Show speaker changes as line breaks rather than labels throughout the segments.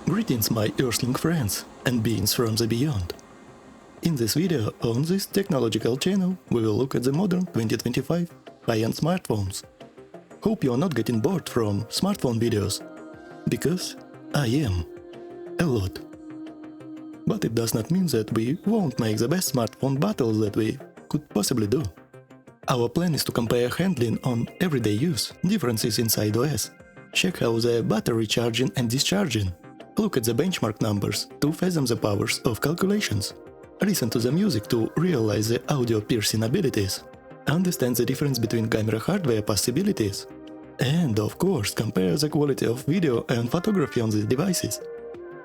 Greetings my Earthling friends and beings from the beyond. In this video on this technological channel we will look at the modern 2025 high-end smartphones. Hope you are not getting bored from smartphone videos, because I am. A lot. But it does not mean that we won't make the best smartphone battles that we could possibly do. Our plan is to compare handling on everyday use, differences inside OS, check how the battery charging and discharging, look at the benchmark numbers to fathom the powers of calculations, listen to the music to realize the audio piercing abilities, understand the difference between camera hardware possibilities, and of course compare the quality of video and photography on these devices.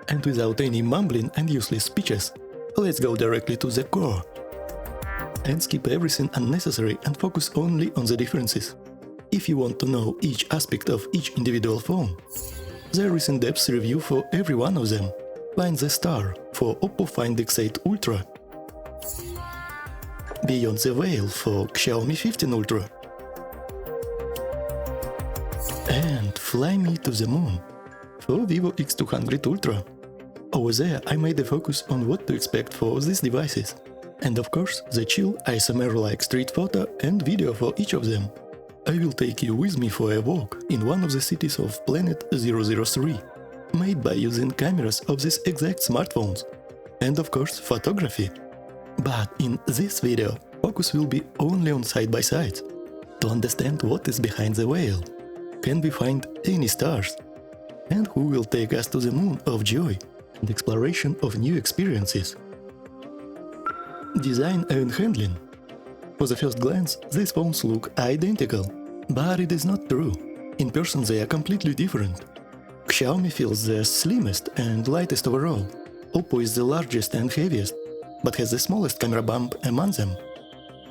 And without any mumbling and useless speeches, let's go directly to the core. And skip everything unnecessary and focus only on the differences. If you want to know each aspect of each individual phone, there is in-depth review for every one of them. Find the star for Oppo Find X8 Ultra, Beyond the Veil for Xiaomi 15 Ultra, and Fly Me to the Moon for Vivo x200 Ultra. Over there I made a focus on what to expect for these devices, and of course the chill ASMR-like street photo and video for each of them. I will take you with me for a walk in one of the cities of Planet 003, made by using cameras of these exact smartphones, and of course photography. But in this video, focus will be only on side-by-sides, to understand what is behind the veil, can we find any stars, and who will take us to the moon of joy and exploration of new experiences. Design and handling. For the first glance, these phones look identical, but it is not true. In person they are completely different. Xiaomi feels the slimmest and lightest overall. Oppo is the largest and heaviest, but has the smallest camera bump among them.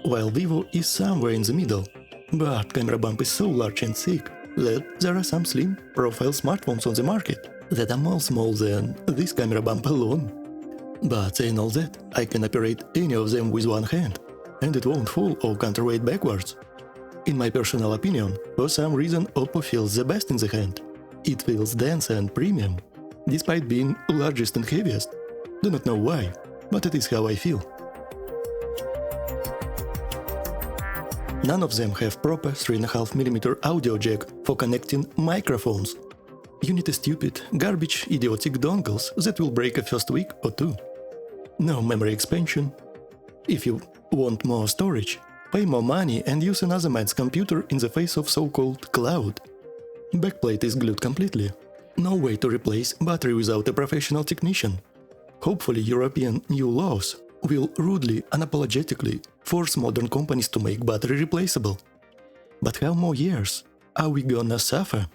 While Vivo is somewhere in the middle, but camera bump is so large and thick that there are some slim profile smartphones on the market that are more small than this camera bump alone. But saying all that, I can operate any of them with one hand, and it won't fall or counterweight backwards. In my personal opinion, for some reason Oppo feels the best in the hand. It feels dense and premium, despite being largest and heaviest. Do not know why, but it is how I feel. None of them have proper 3.5mm audio jack for connecting microphones. You need a stupid, garbage, idiotic dongles that will break a first week or two. No memory expansion. If you want more storage, pay more money and use another man's computer in the face of so-called cloud. Backplate is glued completely. No way to replace battery without a professional technician. Hopefully European new laws will rudely, unapologetically force modern companies to make battery replaceable. But how more years are we gonna suffer?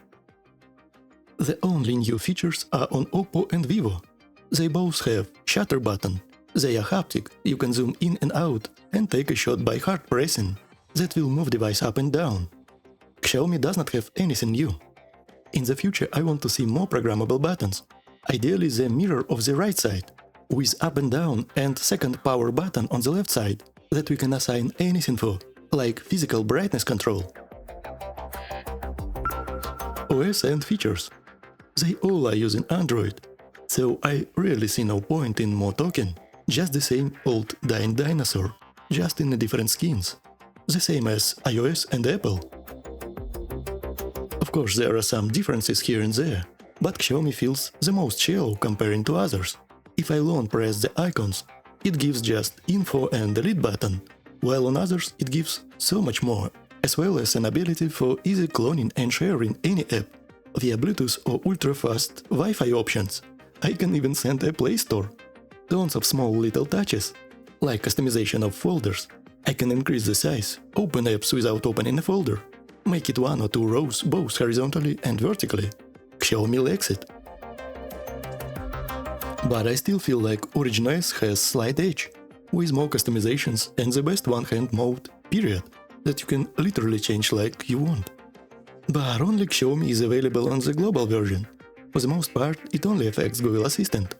The only new features are on Oppo and Vivo. They both have shutter button. They are haptic, you can zoom in and out and take a shot by hard pressing. That will move device up and down. Xiaomi does not have anything new. In the future I want to see more programmable buttons, ideally the mirror of the right side, with up and down and second power button on the left side that we can assign anything for, like physical brightness control. OS and features. They all are using Android, so I really see no point in more talking. Just the same old dying dinosaur, just in different skins. The same as iOS and Apple. Of course there are some differences here and there, but Xiaomi feels the most shallow comparing to others. If I long press the icons, it gives just info and delete button, while on others it gives so much more, as well as an ability for easy cloning and sharing any app, via Bluetooth or ultra-fast Wi-Fi options. I can even send a Play Store. Tons of small little touches, like customization of folders. I can increase the size, open apps without opening a folder, make it 1 or 2 rows both horizontally and vertically. Xiaomi likes it. But I still feel like Origin OS has slight edge, with more customizations and the best one-hand mode, period, that you can literally change like you want. But only Xiaomi is available on the global version. For the most part, it only affects Google Assistant.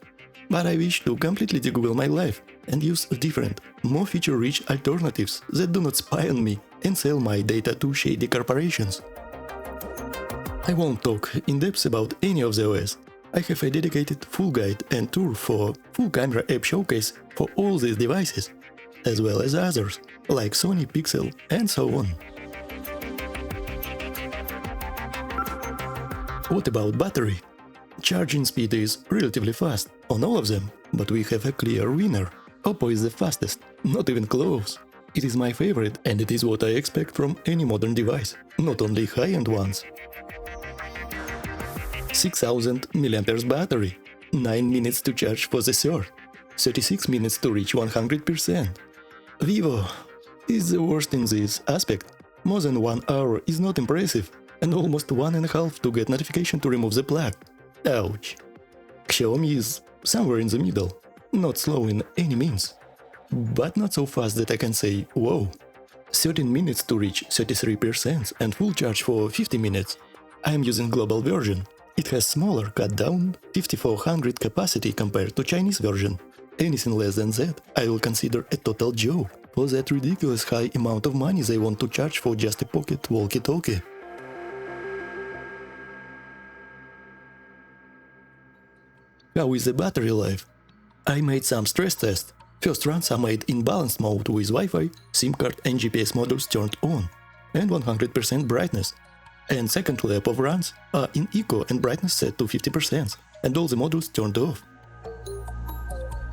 But I wish to completely de-Google my life and use different, more feature-rich alternatives that do not spy on me and sell my data to shady corporations. I won't talk in depth about any of the OS. I have a dedicated full guide and tour for full camera app showcase for all these devices, as well as others, like Sony Pixel and so on. What about battery? Charging speed is relatively fast on all of them, but we have a clear winner. Oppo is the fastest, not even close. It is my favorite and it is what I expect from any modern device, not only high-end ones. 6000 mAh battery, 9 minutes to charge for the third, 36 minutes to reach 100%. Vivo is the worst in this aspect. More than 1 hour is not impressive, and almost 1.5 to get notification to remove the plug. Ouch. Xiaomi is somewhere in the middle, not slow in any means, but not so fast that I can say whoa. 13 minutes to reach 33% and full charge for 50 minutes. I am using global version. It has smaller cut down 5400 capacity compared to Chinese version. Anything less than that I will consider a total joke for that ridiculous high amount of money they want to charge for just a pocket walkie-talkie. How is the battery life? I made some stress tests. First runs are made in balanced mode with Wi-Fi, SIM card and GPS modules turned on, and 100% brightness. And second lap of runs are in eco and brightness set to 50%, and all the modules turned off.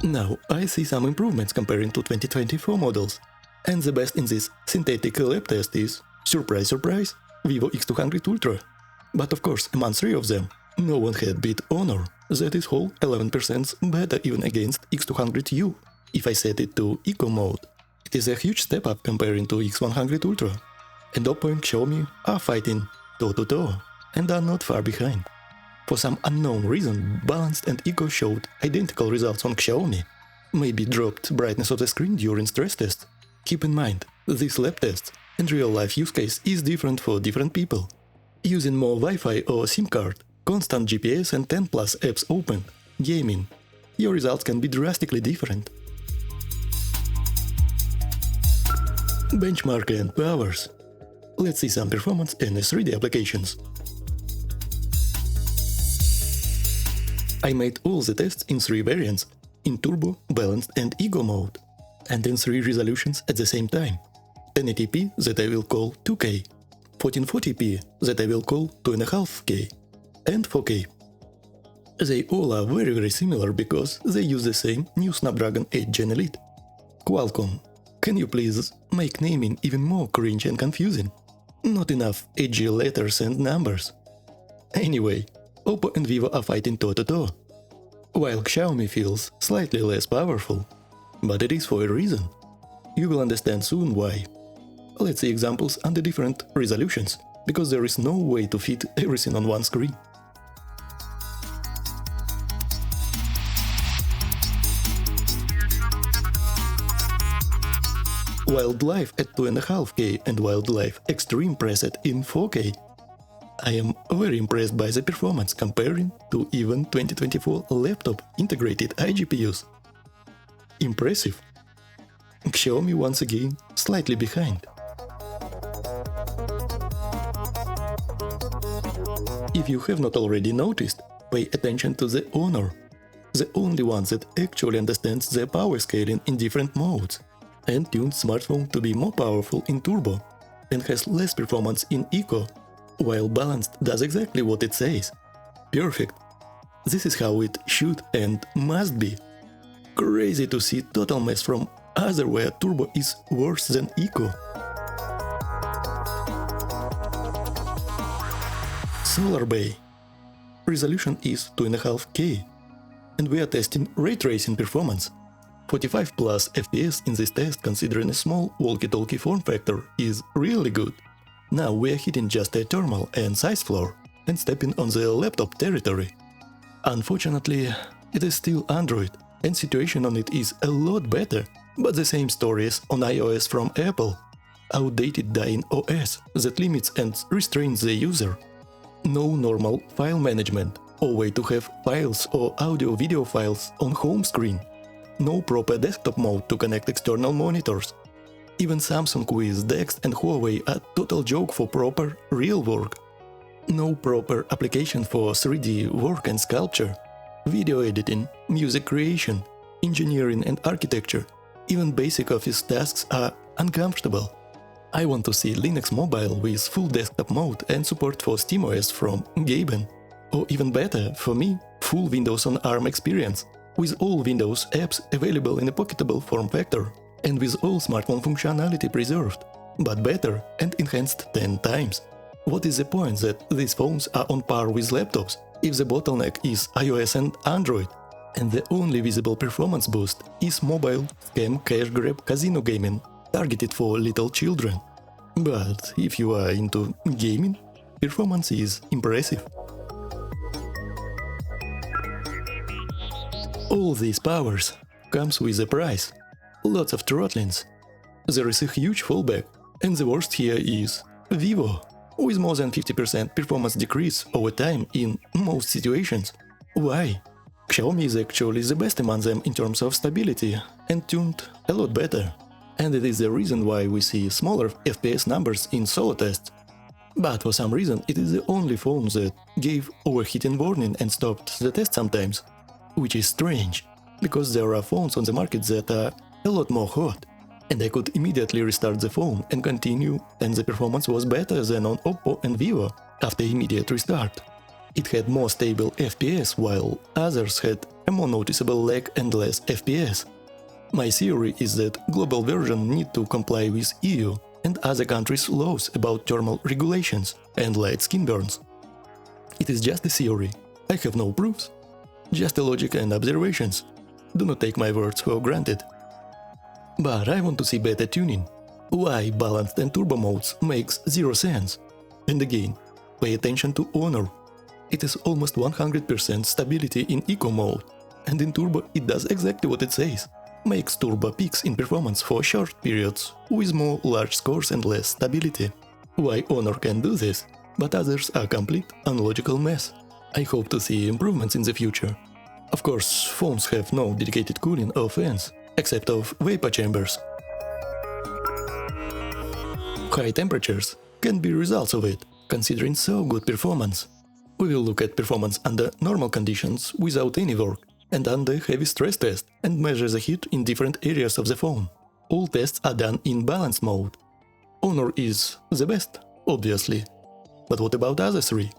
Now I see some improvements comparing to 2024 models, and the best in this synthetic lab test is, surprise surprise, Vivo X200 Ultra. But of course, among 3 of them, no one had beat Honor, that is whole 11% better even against X200U. If I set it to eco mode, it is a huge step up comparing to X100 Ultra. And Oppo and Xiaomi are fighting toe-to-toe and are not far behind. For some unknown reason, balanced and eco showed identical results on Xiaomi. Maybe dropped brightness of the screen during stress tests. Keep in mind, this lab test and real-life use case is different for different people. Using more Wi-Fi or SIM card, constant GPS and 10 plus apps open, gaming, your results can be drastically different. Benchmark and powers. Let's see some performance and 3D applications. I made all the tests in 3 variants, in turbo, balanced and eco mode, and in 3 resolutions at the same time. 1080p that I will call 2K, 1440p that I will call 2.5K, and 4K. They all are very similar because they use the same new Snapdragon 8 Gen Elite. Qualcomm, can you please make naming even more cringe and confusing? Not enough edgy letters and numbers. Anyway, Oppo and Vivo are fighting toe-to-toe, while Xiaomi feels slightly less powerful. But it is for a reason. You will understand soon why. Let's see examples under different resolutions, because there is no way to fit everything on one screen. Wildlife at 2.5K and Wildlife Extreme preset in 4K. I am very impressed by the performance comparing to even 2024 laptop integrated iGPUs. Impressive. Xiaomi once again slightly behind. If you have not already noticed, pay attention to the Honor, the only one that actually understands the power scaling in different modes, and tuned smartphone to be more powerful in turbo, and has less performance in eco, while balanced does exactly what it says. Perfect. This is how it should and must be. Crazy to see total mess from other where turbo is worse than eco. Solar Bay. Resolution is 2.5K, and we are testing ray tracing performance. 45 plus FPS in this test, considering a small walkie-talkie form factor, is really good. Now we are hitting just a thermal and size floor and stepping on the laptop territory. Unfortunately, it is still Android, and situation on it is a lot better, but the same story as on iOS from Apple. Outdated dying OS that limits and restrains the user. No normal file management or way to have files or audio-video files on home screen. No proper desktop mode to connect external monitors. Even Samsung with DeX and Huawei are total joke for proper real work. No proper application for 3D work and sculpture, video editing, music creation, engineering and architecture, even basic office tasks are uncomfortable. I want to see Linux Mobile with full desktop mode and support for SteamOS from Gaben. Or even better, for me, full Windows on ARM experience, with all Windows apps available in a pocketable form factor, and with all smartphone functionality preserved, but better and enhanced 10 times. What is the point that these phones are on par with laptops if the bottleneck is iOS and Android, and the only visible performance boost is mobile scam cash grab casino gaming targeted for little children? But if you are into gaming, performance is impressive. All these powers comes with a price, lots of throttlings. There is a huge fallback, and the worst here is Vivo, with more than 50% performance decrease over time in most situations. Why? Xiaomi is actually the best among them in terms of stability and tuned a lot better. And it is the reason why we see smaller FPS numbers in solo tests. But for some reason it is the only phone that gave overheating warning and stopped the test sometimes. Which is strange, because there are phones on the market that are a lot more hot. And I could immediately restart the phone and continue, and the performance was better than on Oppo and Vivo after immediate restart. It had more stable FPS while others had a more noticeable lag and less FPS. My theory is that global version need to comply with EU and other countries' laws about thermal regulations and light skin burns. It is just a theory, I have no proofs, just a logic and observations. Do not take my words for granted. But I want to see better tuning. Why balanced and turbo modes makes zero sense. And again, pay attention to Honor. It is almost 100% stability in eco mode, and in turbo it does exactly what it says. Makes turbo peaks in performance for short periods, with more large scores and less stability. Why Honor can do this, but others are complete unlogical mess. I hope to see improvements in the future. Of course, phones have no dedicated cooling or fans, except of vapor chambers. High temperatures can be results of it, considering so good performance. We will look at performance under normal conditions without any work, and under heavy stress test, and measure the heat in different areas of the phone. All tests are done in balance mode. Honor is the best, obviously. But what about other three?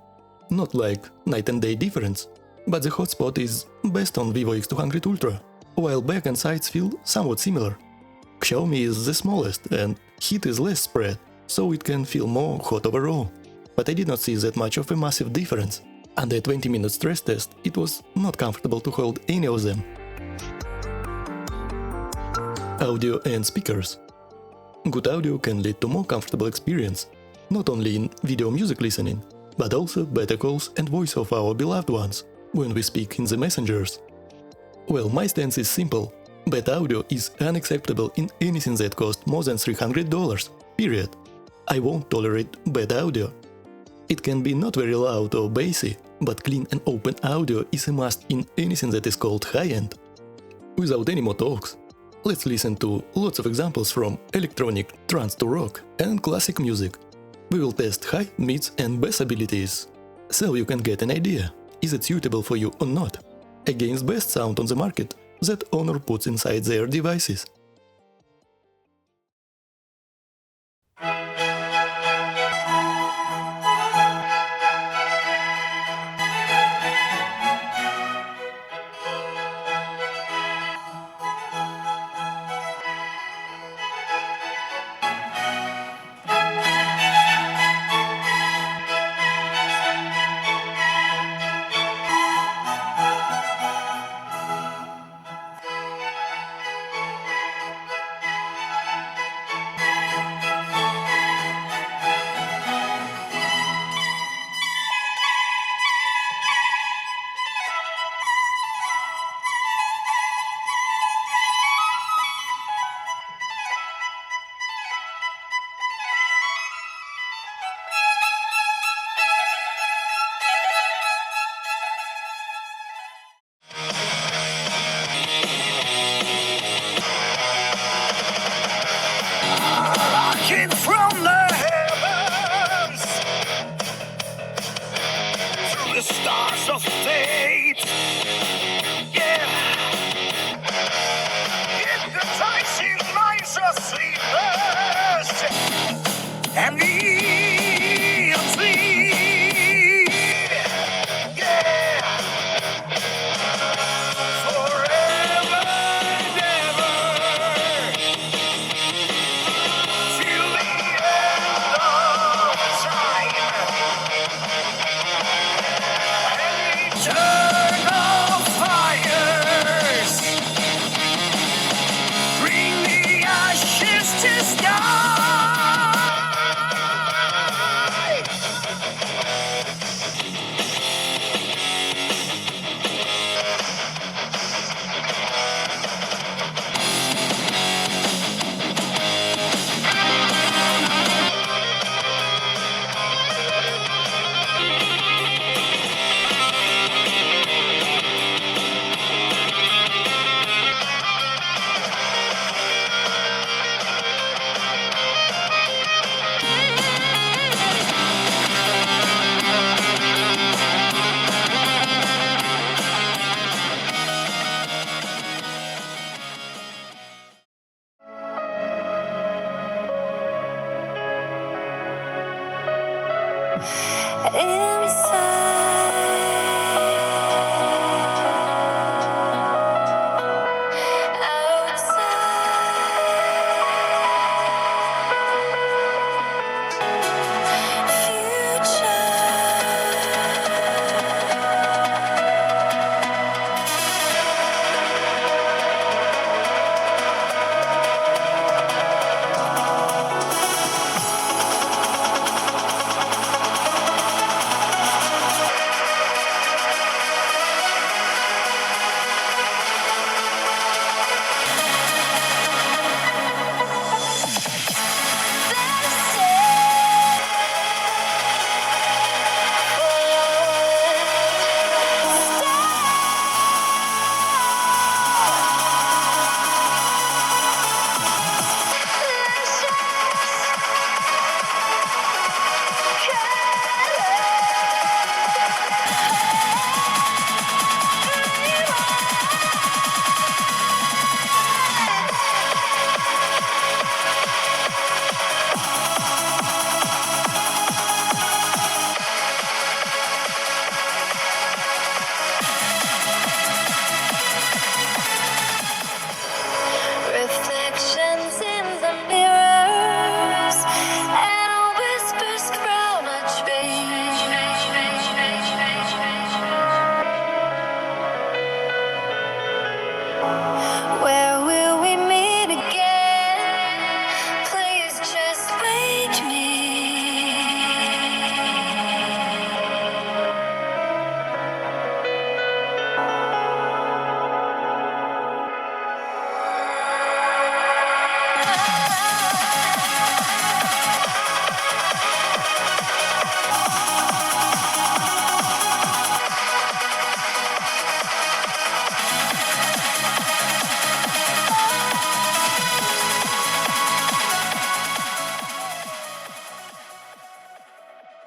Not like night and day difference, but the hotspot is best on Vivo X200 Ultra, while back and sides feel somewhat similar. Xiaomi is the smallest and heat is less spread, so it can feel more hot overall. But I did not see that much of a massive difference. Under a 20-minute stress test, it was not comfortable to hold any of them. Audio and speakers. Good audio can lead to more comfortable experience, not only in video music listening, but also better calls and voice of our beloved ones when we speak in the messengers. Well, my stance is simple. Bad audio is unacceptable in anything that costs more than $300, period. I won't tolerate bad audio. It can be not very loud or bassy, but clean and open audio is a must in anything that is called high-end. Without any more talks, let's listen to lots of examples from electronic, trance to rock and classic music. We will test high, mids and bass abilities, so you can get an idea, is it suitable for you or not, against best sound on the market that Honor puts inside their devices.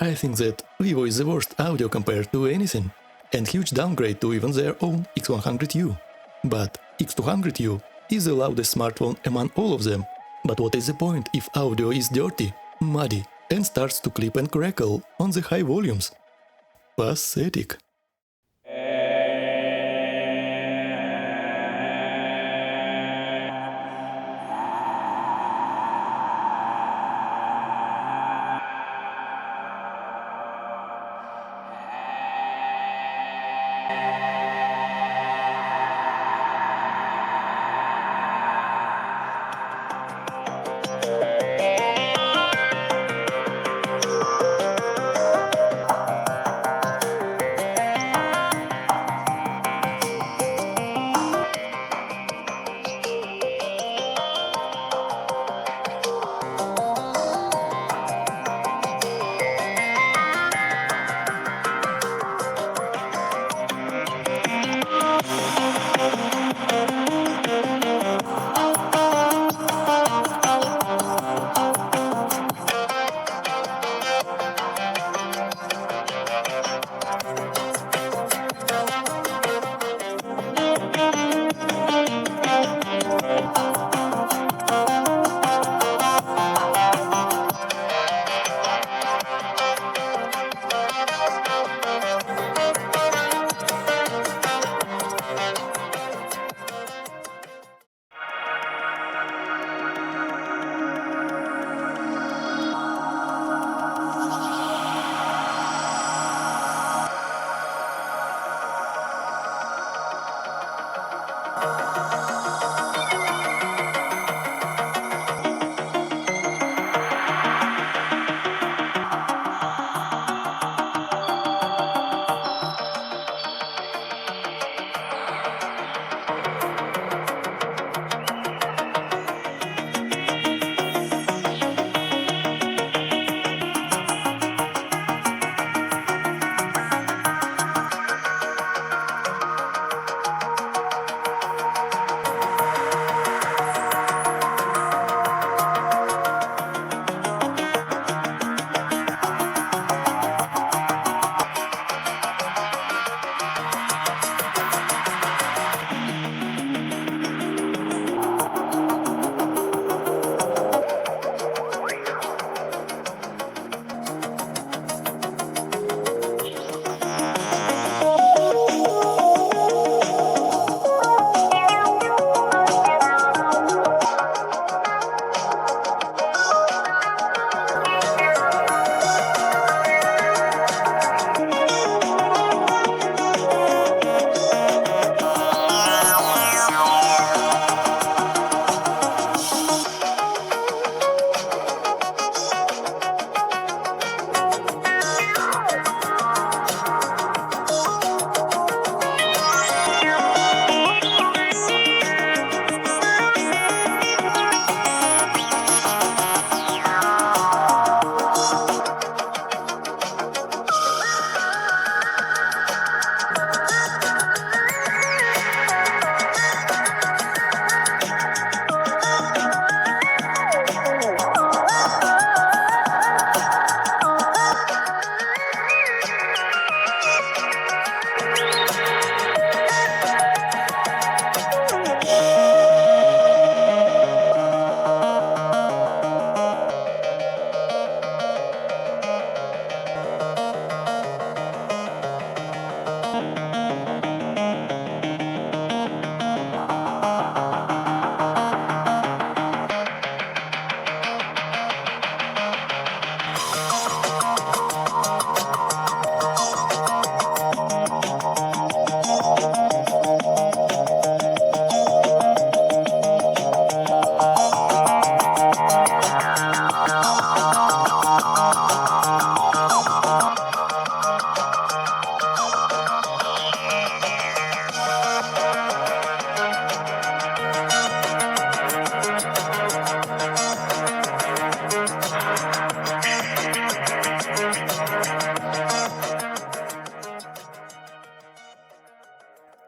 I think that Vivo is the worst audio compared to anything, and huge downgrade to even their own X100U. But X200U is the loudest smartphone among all of them. But what is the point if audio is dirty, muddy, and starts to clip and crackle on the high volumes? Pathetic.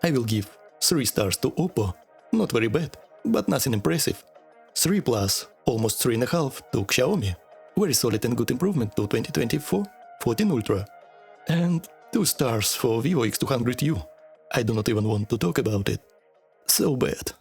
I will give 3 stars to Oppo, not very bad, but nothing impressive. 3 plus, almost 3.5 to Xiaomi, very solid and good improvement to 2024. 14 Ultra, and 2 stars for Vivo X200U. I do not even want to talk about it. So bad.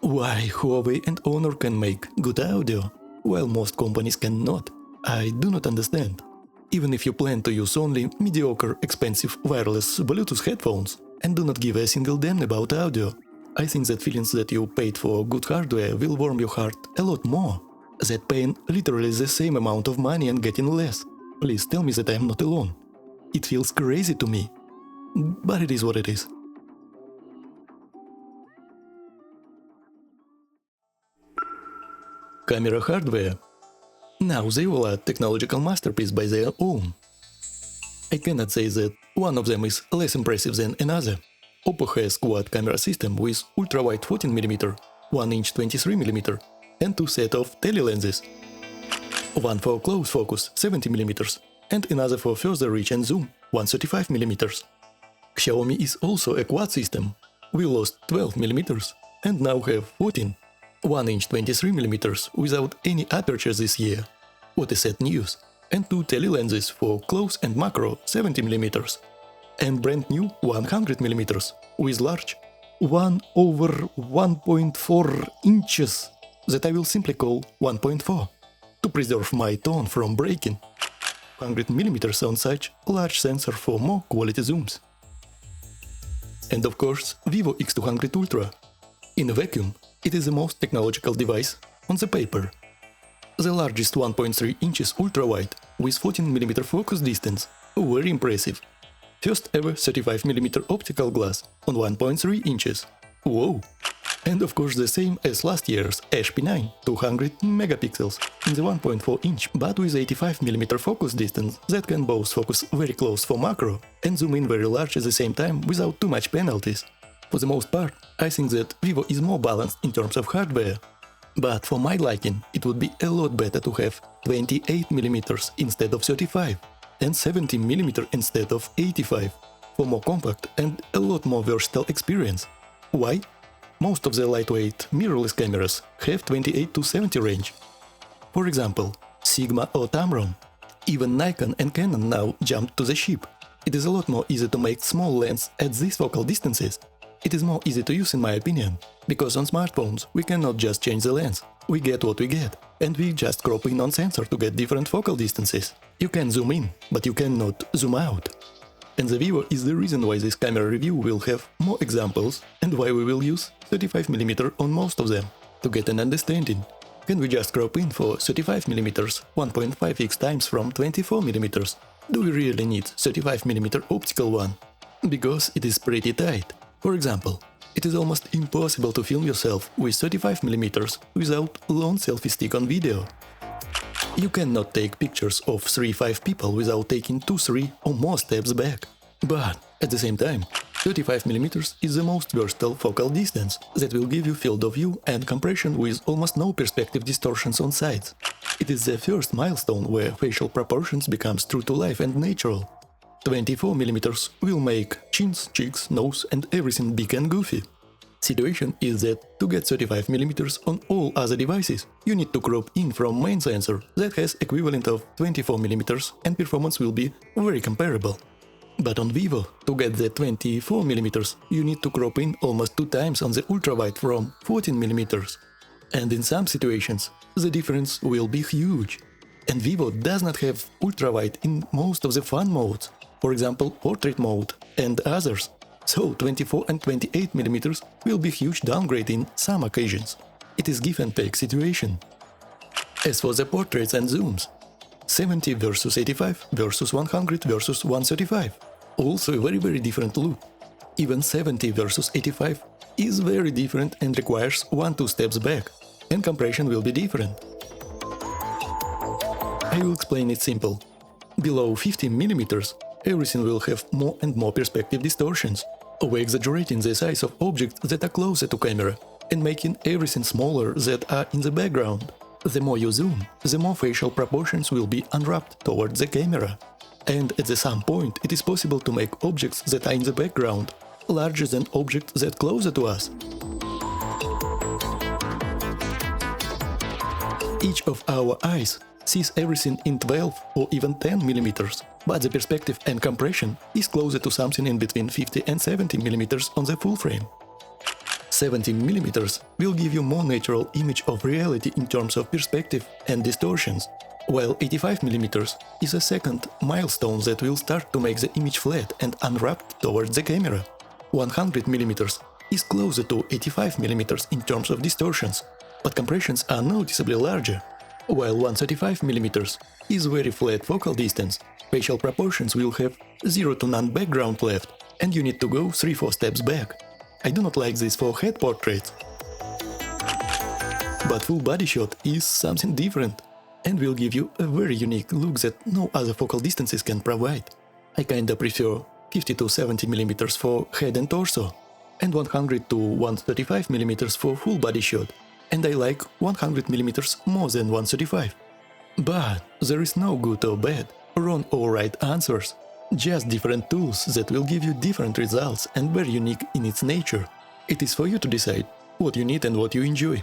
Why Huawei and Honor can make good audio, while most companies cannot, I do not understand. Even if you plan to use only mediocre, expensive wireless Bluetooth headphones and do not give a single damn about audio, I think that feelings that you paid for good hardware will warm your heart a lot more. That paying literally the same amount of money and getting less. Please tell me that I am not alone. It feels crazy to me. But it is what it is. Camera hardware. Now they all are technological masterpieces by their own. I cannot say that one of them is less impressive than another. Oppo has quad camera system with ultra-wide 14mm, 1-inch 23mm and 2 sets of telelenses. One for close focus 70mm and another for further reach and zoom 135mm. Xiaomi is also a quad system. We lost 12mm and now have 14. 1-inch 23mm without any aperture this year. What a sad news. And 2 telelenses for close and macro 70mm. And brand new 100mm with large 1/1.4 inches that I will simply call 1.4 to preserve my tone from breaking. 100mm on such large sensor for more quality zooms. And of course Vivo X200 Ultra. In a vacuum, it is the most technological device on the paper. The largest 1.3 inches ultra-wide with 14mm focus distance, very impressive. First ever 35mm optical glass on 1.3 inches, whoa! And of course the same as last year's HP9, 200 megapixels in the 1.4 inch, but with 85mm focus distance that can both focus very close for macro and zoom in very large at the same time without too much penalties. For the most part, I think that Vivo is more balanced in terms of hardware. But for my liking, it would be a lot better to have 28mm instead of 35 and 70mm instead of 85 for more compact and a lot more versatile experience. Why? Most of the lightweight mirrorless cameras have 28 to 70 range. For example, Sigma or Tamron. Even Nikon and Canon now jumped to the ship. It is a lot more easy to make small lens at these focal distances. It is more easy to use in my opinion, because on smartphones we cannot just change the lens. We get what we get, and we just crop in on sensor to get different focal distances. You can zoom in, but you cannot zoom out. And the Vivo is the reason why this camera review will have more examples and why we will use 35mm on most of them. To get an understanding, can we just crop in for 35mm 1.5x times from 24mm? Do we really need 35mm optical one? Because it is pretty tight. For example, it is almost impossible to film yourself with 35mm without long selfie stick on video. You cannot take pictures of 3-5 people without taking 2-3 or more steps back. But at the same time, 35mm is the most versatile focal distance that will give you field of view and compression with almost no perspective distortions on sides. It is the first milestone where facial proportions becomes true to life and natural. 24mm will make chins, cheeks, nose and everything big and goofy. Situation is that to get 35mm on all other devices, you need to crop in from main sensor that has equivalent of 24mm and performance will be very comparable. But on Vivo, to get the 24mm, you need to crop in almost 2 times on the ultrawide from 14mm. And in some situations, the difference will be huge. And Vivo does not have ultrawide in most of the fun modes, for example portrait mode and others. So 24 and 28mm will be huge downgrade in some occasions. It is give and take situation. As for the portraits and zooms, 70 versus 85 versus 100 versus 135. Also a very different look. Even 70 versus 85 is very different and requires 1-2 steps back, and compression will be different. I will explain it simple. Below 50mm, everything will have more and more perspective distortions, over-exaggerating the size of objects that are closer to camera and making everything smaller that are in the background. The more you zoom, the more facial proportions will be unwrapped towards the camera. And at some point it is possible to make objects that are in the background larger than objects that closer to us. Each of our eyes sees everything in 12 or even 10mm, but the perspective and compression is closer to something in between 50 and 70mm on the full frame. 70mm will give you more natural image of reality in terms of perspective and distortions, while 85mm is a second milestone that will start to make the image flat and unwrapped towards the camera. 100mm is closer to 85mm in terms of distortions, but compressions are noticeably larger, while 135mm is very flat focal distance. Facial proportions will have 0 to none background left, and you need to go 3-4 steps back. I do not like this for head portraits. But full body shot is something different, and will give you a very unique look that no other focal distances can provide. I kinda prefer 50 to 70mm for head and torso, and 100 to 135mm for full body shot, and I like 100mm more than 135. But there is no good or bad, wrong or right answers, just different tools that will give you different results and very unique in its nature. It is for you to decide what you need and what you enjoy.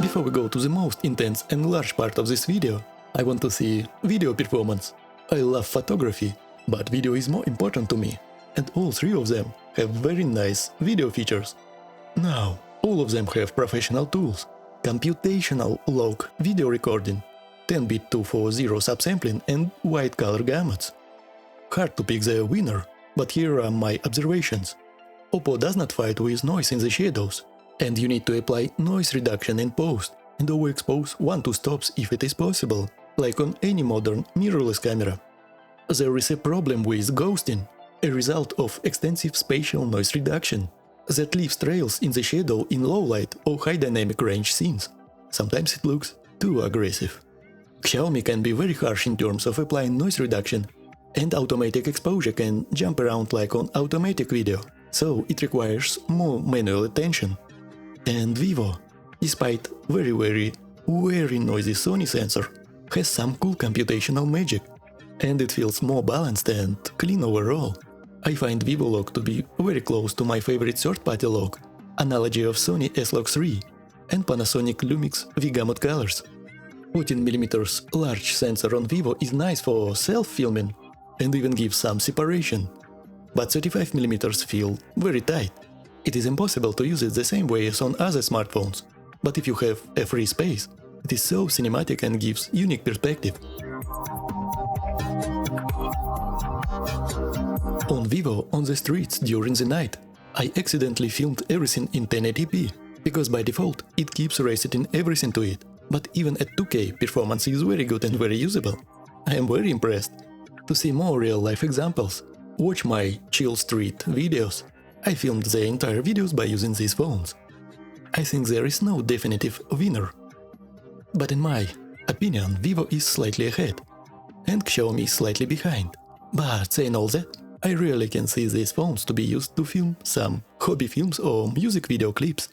Before we go to the most intense and large part of this video, I want to see video performance. I love photography, but video is more important to me, and all 3 of them have very nice video features. Now, all of them have professional tools, computational log video recording, 10-bit 240 subsampling and wide color gamuts. Hard to pick the winner, but here are my observations. Oppo does not fight with noise in the shadows, and you need to apply noise reduction in post and overexpose 1-2 stops if it is possible, like on any modern mirrorless camera. There is a problem with ghosting, a result of extensive spatial noise reduction that leaves trails in the shadow in low light or high dynamic range scenes. Sometimes it looks too aggressive. Xiaomi can be very harsh in terms of applying noise reduction, and automatic exposure can jump around like on automatic video, so it requires more manual attention. And Vivo, despite very noisy Sony sensor, has some cool computational magic, and it feels more balanced and clean overall. I find Vivo log to be very close to my favorite third-party log, analogy of Sony S-Log3 and Panasonic Lumix V-Gamut colors. 14mm large sensor on Vivo is nice for self-filming and even gives some separation, but 35mm feel very tight. It is impossible to use it the same way as on other smartphones, but if you have a free space, it is so cinematic and gives unique perspective. On Vivo on the streets during the night, I accidentally filmed everything in 1080p, because by default it keeps resetting everything to it, but even at 2K performance is very good and very usable. I am very impressed. To see more real-life examples, watch my Chill Street videos. I filmed the entire videos by using these phones. I think there is no definitive winner. But in my opinion, Vivo is slightly ahead, and Xiaomi is slightly behind. But saying all that, I really can see these phones to be used to film some hobby films or music video clips.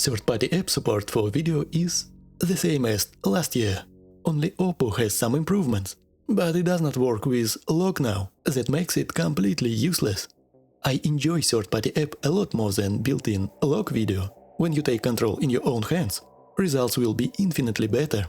Third-party app support for video is the same as last year. Only Oppo has some improvements, but it does not work with lock now, that makes it completely useless. I enjoy third-party app a lot more than built-in lock video. When you take control in your own hands, results will be infinitely better.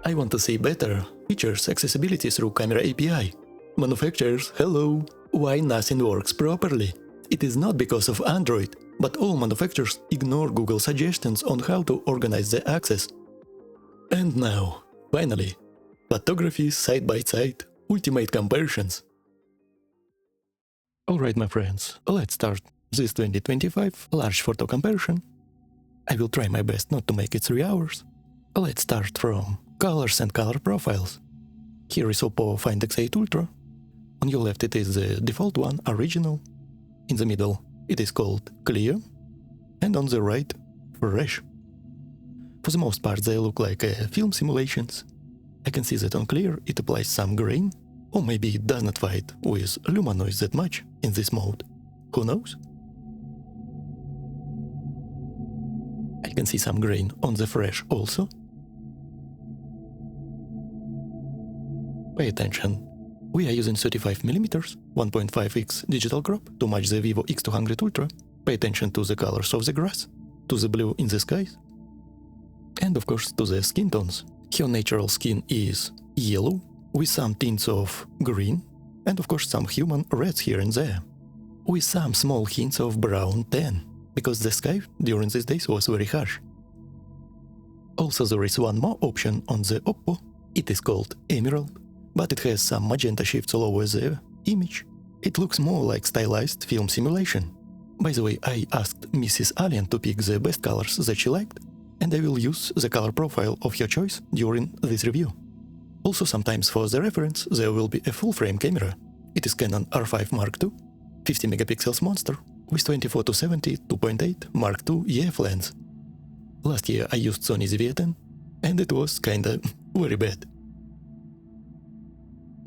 I want to see better features accessibility through camera API. Manufacturers, hello! Why nothing works properly? It is not because of Android, but all manufacturers ignore Google suggestions on how to organize the access. And now, finally, photography side by side, ultimate comparisons. Alright my friends, let's start this 2025 large photo comparison. I will try my best not to make it 3 hours. Let's start from colors and color profiles. Here is Oppo Find X8 Ultra. On your left it is the default one, original. In the middle it is called Clear. And on the right, Fresh. For the most part they look like film simulations. I can see that on Clear it applies some grain, or maybe it does not fight with luma noise that much in this mode. Who knows? I can see some grain on the Fresh also. Pay attention. We are using 35mm 1.5x digital crop to match the Vivo x200 Ultra. Pay attention to the colors of the grass, to the blue in the skies, and of course to the skin tones. Her natural skin is yellow, with some tints of green, and of course some human reds here and there, with some small hints of brown tan, because the sky during these days was very harsh. Also there is one more option on the Oppo. It is called Emerald, but it has some magenta shifts all over the image. It looks more like stylized film simulation. By the way, I asked Mrs. Alien to pick the best colors that she liked, and I will use the color profile of her choice during this review. Also sometimes for the reference there will be a full-frame camera. It is Canon R5 Mark II, 50 megapixels monster, with 24-70 2.8 Mark II EF lens. Last year I used Sony ZV-10, and it was kinda very bad.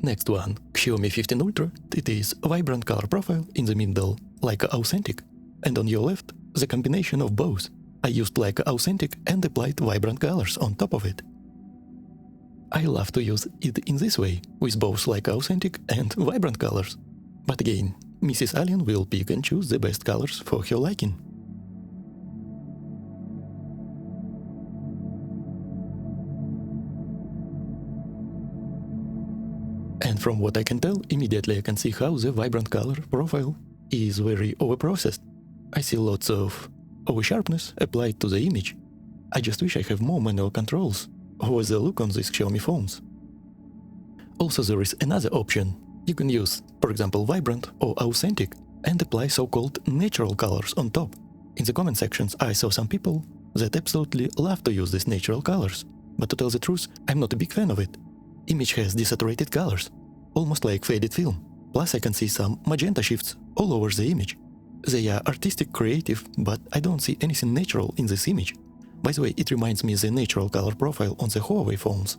Next one, Xiaomi 15 Ultra. It is a vibrant color profile in the middle, like authentic, and on your left, the combination of both. I used like authentic and applied vibrant colors on top of it. I love to use it in this way, with both like authentic and vibrant colors. But again, Mrs. Alien will pick and choose the best colors for her liking. And from what I can tell, immediately I can see how the vibrant color profile is very overprocessed. I see lots of over-sharpness applied to the image. I just wish I have more manual controls over the look on these Xiaomi phones. Also there is another option. You can use, for example, vibrant or authentic and apply so-called natural colors on top. In the comment sections I saw some people that absolutely love to use these natural colors, but to tell the truth, I'm not a big fan of it. Image has desaturated colors, almost like faded film. Plus I can see some magenta shifts all over the image. They are artistic, creative, but I don't see anything natural in this image. By the way, it reminds me of the natural color profile on the Huawei phones.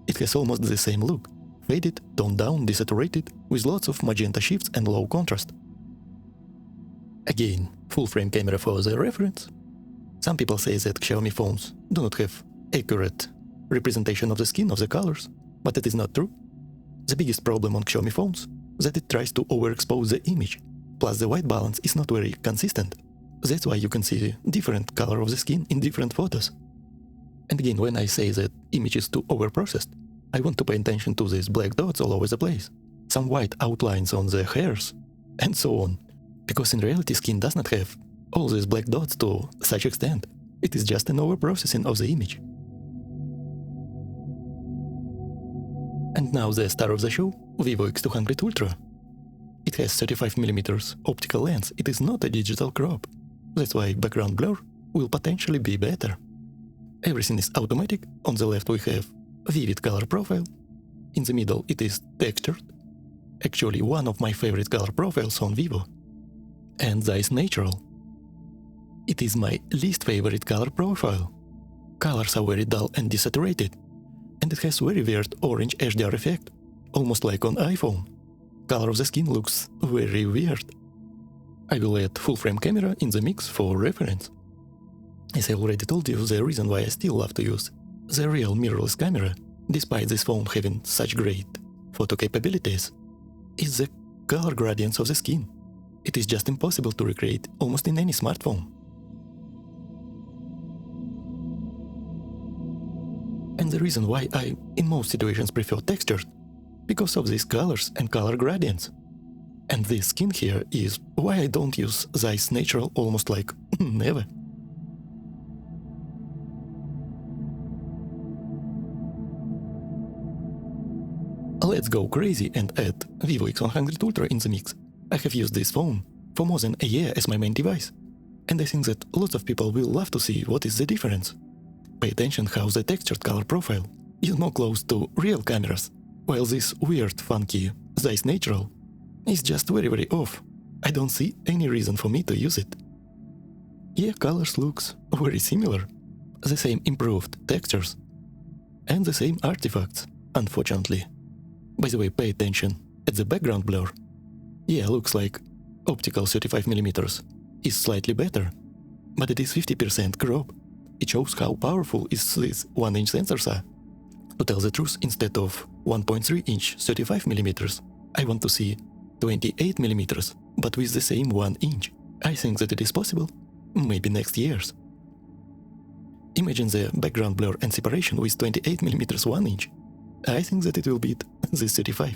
It has almost the same look. Faded, toned down, desaturated, with lots of magenta shifts and low contrast. Again, full-frame camera for the reference. Some people say that Xiaomi phones do not have accurate representation of the skin of the colors, but it is not true. The biggest problem on Xiaomi phones is that it tries to overexpose the image, plus the white balance is not very consistent. That's why you can see different color of the skin in different photos. And again, when I say that image is too overprocessed, I want to pay attention to these black dots all over the place, some white outlines on the hairs, and so on. Because in reality skin does not have all these black dots to such extent. It is just an overprocessing of the image. And now the star of the show, Vivo X200 Ultra. It has 35mm optical lens, it is not a digital crop. That's why background blur will potentially be better. Everything is automatic. On the left we have vivid color profile. In the middle it is textured. Actually one of my favorite color profiles on Vivo. And that is natural. It is my least favorite color profile. Colors are very dull and desaturated. And it has very weird orange HDR effect, almost like on iPhone. Color of the skin looks very weird. I will add full-frame camera in the mix for reference. As I already told you, the reason why I still love to use the real mirrorless camera, despite this phone having such great photo capabilities, is the color gradients of the skin. It is just impossible to recreate almost in any smartphone. And the reason why I, in most situations, prefer textured, because of these colors and color gradients. And this skin here is why I don't use Zeiss Natural almost like never. Let's go crazy and add Vivo X100 Ultra in the mix. I have used this phone for more than a year as my main device, and I think that lots of people will love to see what is the difference. Pay attention how the textured color profile is more close to real cameras, while this weird, funky Zeiss Natural is just very off. I don't see any reason for me to use it. Yeah, colors looks very similar, the same improved textures, and the same artifacts, unfortunately. By the way, pay attention at the background blur. Yeah, looks like optical 35mm is slightly better, but it is 50% crop. It shows how powerful is these 1-inch sensors are. To tell the truth, instead of 1.3-inch 35mm, I want to see 28mm, but with the same 1-inch. I think that it is possible, maybe next years. Imagine the background blur and separation with 28mm 1-inch. I think that it will beat this 35.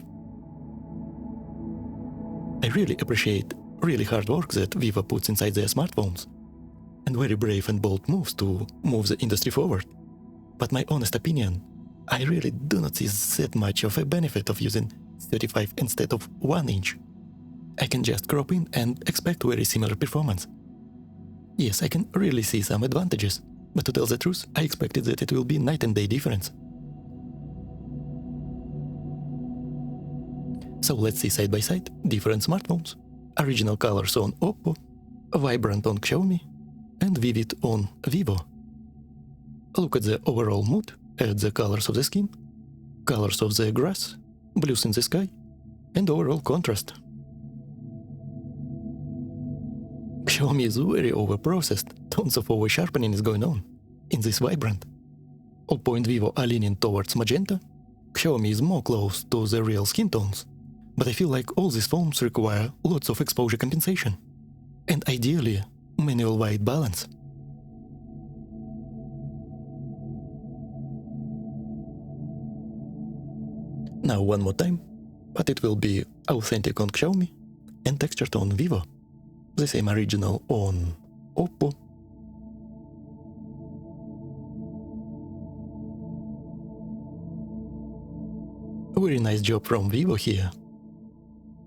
I really appreciate really hard work that Vivo puts inside their smartphones, and very brave and bold moves to move the industry forward. But my honest opinion, I really do not see that much of a benefit of using 35 instead of 1-inch. I can just crop in and expect very similar performance. Yes, I can really see some advantages, but to tell the truth, I expected that it will be night and day difference. So let's see side by side different smartphones. Original colors on Oppo, vibrant on Xiaomi, and vivid on Vivo. Look at the overall mood, at the colors of the skin, colors of the grass, blues in the sky, and overall contrast. Xiaomi is very overprocessed, tons of over-sharpening is going on in this vibrant. Oppo and Vivo are leaning towards magenta, Xiaomi is more close to the real skin tones. But I feel like all these phones require lots of exposure compensation, and ideally, manual white balance. Now one more time, but it will be authentic on Xiaomi and textured on Vivo, the same original on Oppo. Very nice job from Vivo here.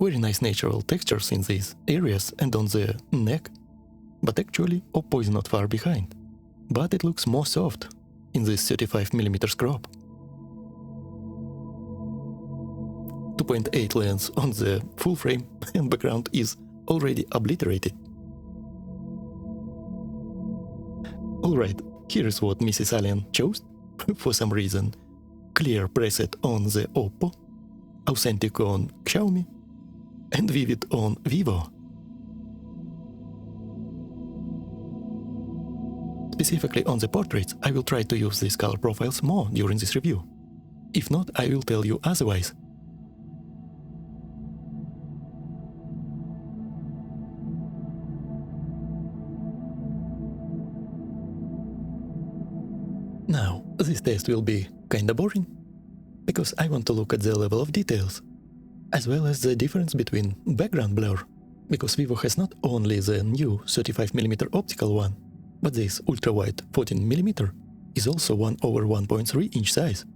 Very nice natural textures in these areas and on the neck, but actually Oppo is not far behind, but it looks more soft in this 35mm crop. 2.8 lens on the full frame and background is already obliterated. Alright, here is what Mrs. Alien chose, for some reason. Clear preset on the Oppo, authentic on Xiaomi, and vivid on Vivo. Specifically on the portraits, I will try to use these color profiles more during this review. If not, I will tell you otherwise. Now, this test will be kinda boring, because I want to look at the level of details, as well as the difference between background blur, because Vivo has not only the new 35mm optical one, but this ultra-wide 14mm is also 1/1.3-inch size.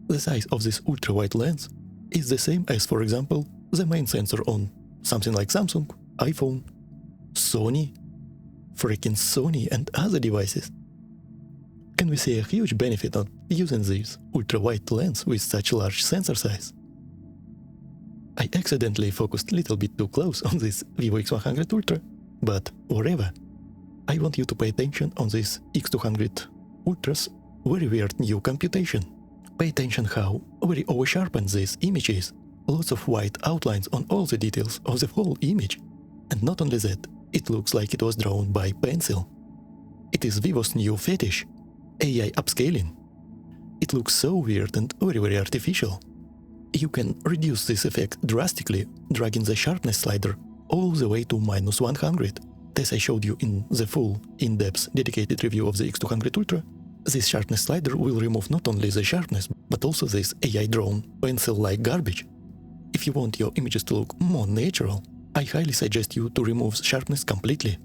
The size of this ultra-wide lens is the same as, for example, the main sensor on something like Samsung, iPhone, Sony, freaking Sony and other devices. Can we see a huge benefit of using this ultra-wide lens with such large sensor size? I accidentally focused a little bit too close on this Vivo X100 Ultra, but whatever. I want you to pay attention on this X200 Ultra's very weird new computation. Pay attention how very over-sharpened this image is. Lots of white outlines on all the details of the whole image. And not only that, it looks like it was drawn by pencil. It is Vivo's new fetish, AI upscaling. It looks so weird and very artificial. You can reduce this effect drastically, dragging the sharpness slider all the way to -100. As I showed you in the full, in-depth, dedicated review of the X200 Ultra, This sharpness slider will remove not only the sharpness, but also this AI-drawn pencil-like garbage. If you want your images to look more natural, I highly suggest you to remove sharpness completely.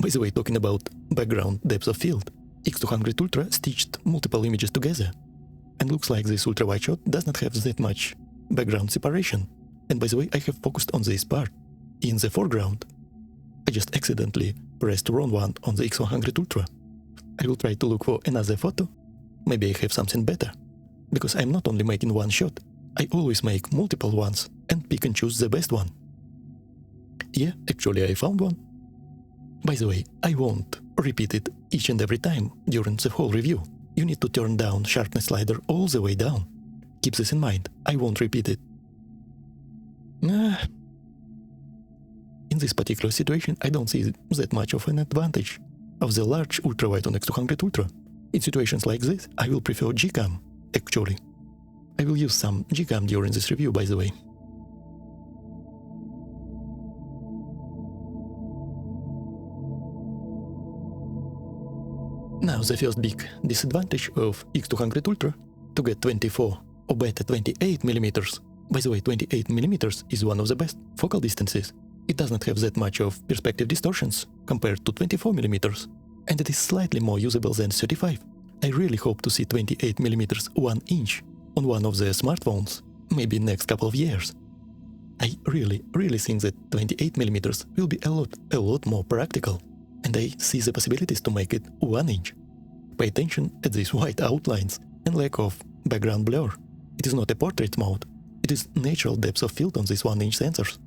By the way, talking about background depth of field, x200 Ultra stitched multiple images together, and looks like this ultra-wide shot does not have that much background separation. And by the way, I have focused on this part. In the foreground, I just accidentally pressed wrong one on the x100 Ultra. I will try to look for another photo. Maybe I have something better. Because I'm not only making one shot, I always make multiple ones and pick and choose the best one. Yeah, actually I found one. By the way, I won't repeat it each and every time during the whole review. You need to turn down sharpness slider all the way down. Keep this in mind, I won't repeat it. In this particular situation, I don't see that much of an advantage of the large ultrawide on x200 Ultra. In situations like this, I will prefer Gcam, actually. I will use some Gcam during this review, by the way. Now the first big disadvantage of x200 Ultra, to get 24 or better 28mm. By the way, 28mm is one of the best focal distances. It does not have that much of perspective distortions compared to 24mm, and it is slightly more usable than 35. I really hope to see 28mm 1 inch on one of the smartphones, maybe next couple of years. I really think that 28mm will be a lot more practical, and I see the possibilities to make it 1 inch. Pay attention at these white outlines and lack of background blur. It is not a portrait mode, it is natural depth of field on these 1 inch sensors.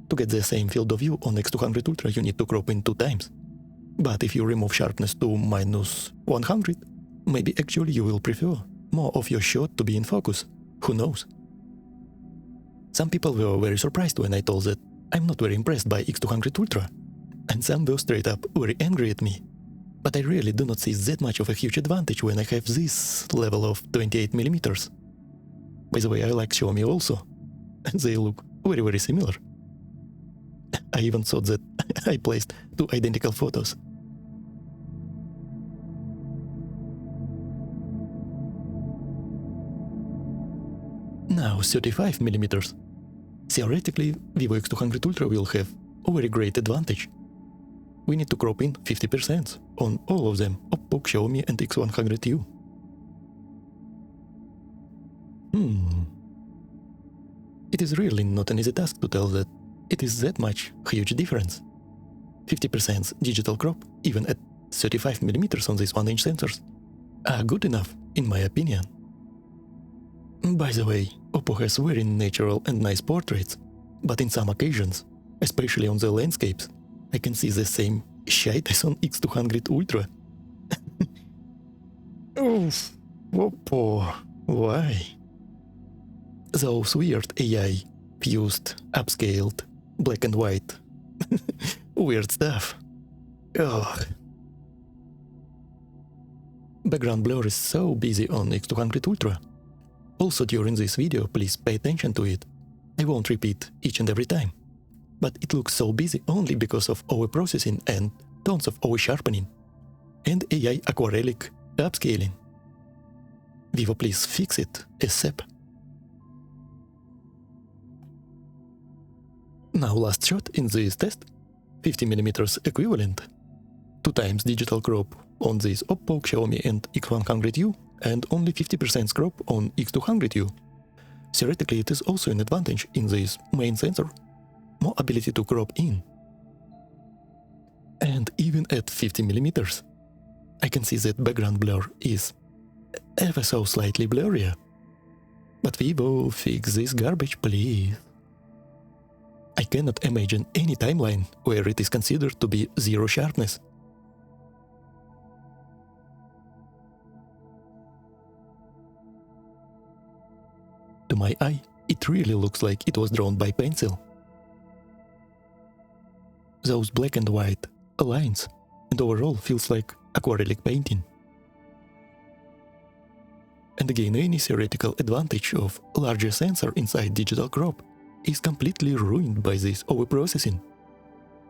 To get the same field of view on x200 Ultra you need to crop in 2 times. But if you remove sharpness to -100, maybe actually you will prefer more of your shot to be in focus. Who knows? Some people were very surprised when I told that I'm not very impressed by x200 Ultra, and some were straight up very angry at me. But I really do not see that much of a huge advantage when I have this level of 28mm. By the way, I like Xiaomi also, and they look very similar. I even thought that I placed 2 identical photos. Now 35mm. Theoretically, Vivo x200 Ultra will have a very great advantage. We need to crop in 50% on all of them, Oppo, Xiaomi and x100U. It is really not an easy task to tell that it is that much huge difference. 50% digital crop, even at 35mm on these 1 inch sensors, are good enough, in my opinion. By the way, Oppo has very natural and nice portraits, but in some occasions, especially on the landscapes, I can see the same shite as on x200 Ultra. Oof, Oppo, why? Those weird AI, fused, upscaled, black and white, weird stuff. Ugh. Background blur is so busy on x200 Ultra. Also during this video, please pay attention to it. I won't repeat each and every time. But it looks so busy only because of overprocessing and tons of over-sharpening. And AI aquarelic upscaling. Vivo, please fix it ASAP. Now last shot in this test, 50mm equivalent, 2 times digital crop on this Oppo, Xiaomi and x100U and only 50% crop on x200U. Theoretically it is also an advantage in this main sensor, more ability to crop in. And even at 50mm, I can see that background blur is ever so slightly blurrier. But Vivo, fix this garbage, please. I cannot imagine any timeline where it is considered to be zero sharpness. To my eye, it really looks like it was drawn by pencil. Those black and white lines, and overall feels like aquarelic painting. And again, any theoretical advantage of larger sensor inside digital crop is completely ruined by this overprocessing.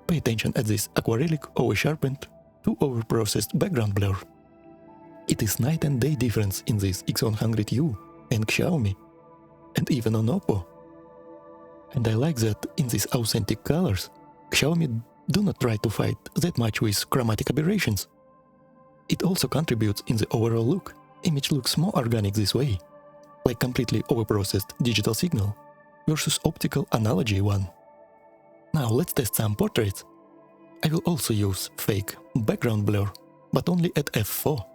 Pay attention at this aquarelic over-sharpened to overprocessed background blur. It is night and day difference in this X100U and Xiaomi, and even on Oppo. And I like that in these authentic colors, Xiaomi do not try to fight that much with chromatic aberrations. It also contributes in the overall look. Image looks more organic this way, like completely overprocessed digital signal versus optical analogy one. Now let's test some portraits. I will also use fake background blur, but only at f4.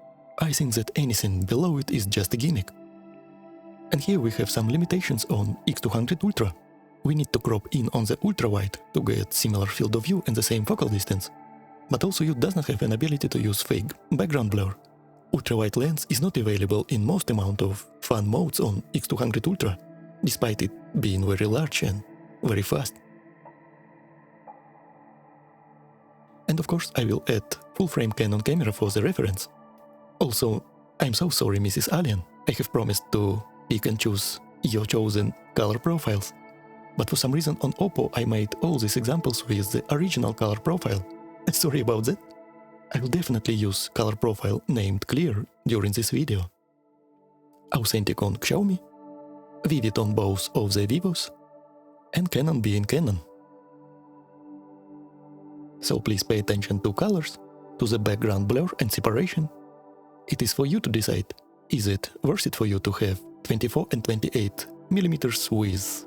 I think that anything below it is just a gimmick. And here we have some limitations on x200 Ultra. We need to crop in on the ultra wide to get similar field of view and the same focal distance. But also it does not have an ability to use fake background blur. Ultra wide lens is not available in most amount of fun modes on x200 Ultra, despite it being very large and very fast. And of course I will add full frame Canon camera for the reference. Also, I'm so sorry Mrs. Alien, I have promised to pick and choose your chosen color profiles. But for some reason on Oppo I made all these examples with the original color profile. Sorry about that. I will definitely use color profile named Clear during this video. Authentic on Xiaomi, Vivid on both of the Vivos, and Canon being Canon. So please pay attention to colors, to the background blur and separation. It is for you to decide, is it worth it for you to have 24 and 28 mm with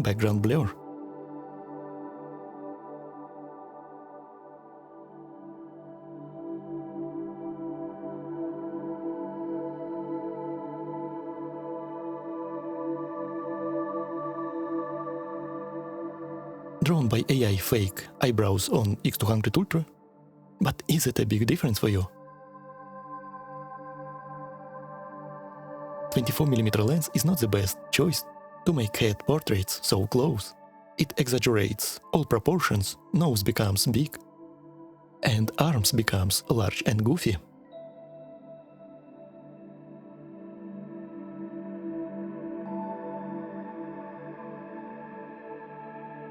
background blur. Drawn by AI fake eyebrows on X200 Ultra, but is it a big difference for you? 24mm lens is not the best choice to make head portraits so close. It exaggerates all proportions, nose becomes big, and arms becomes large and goofy.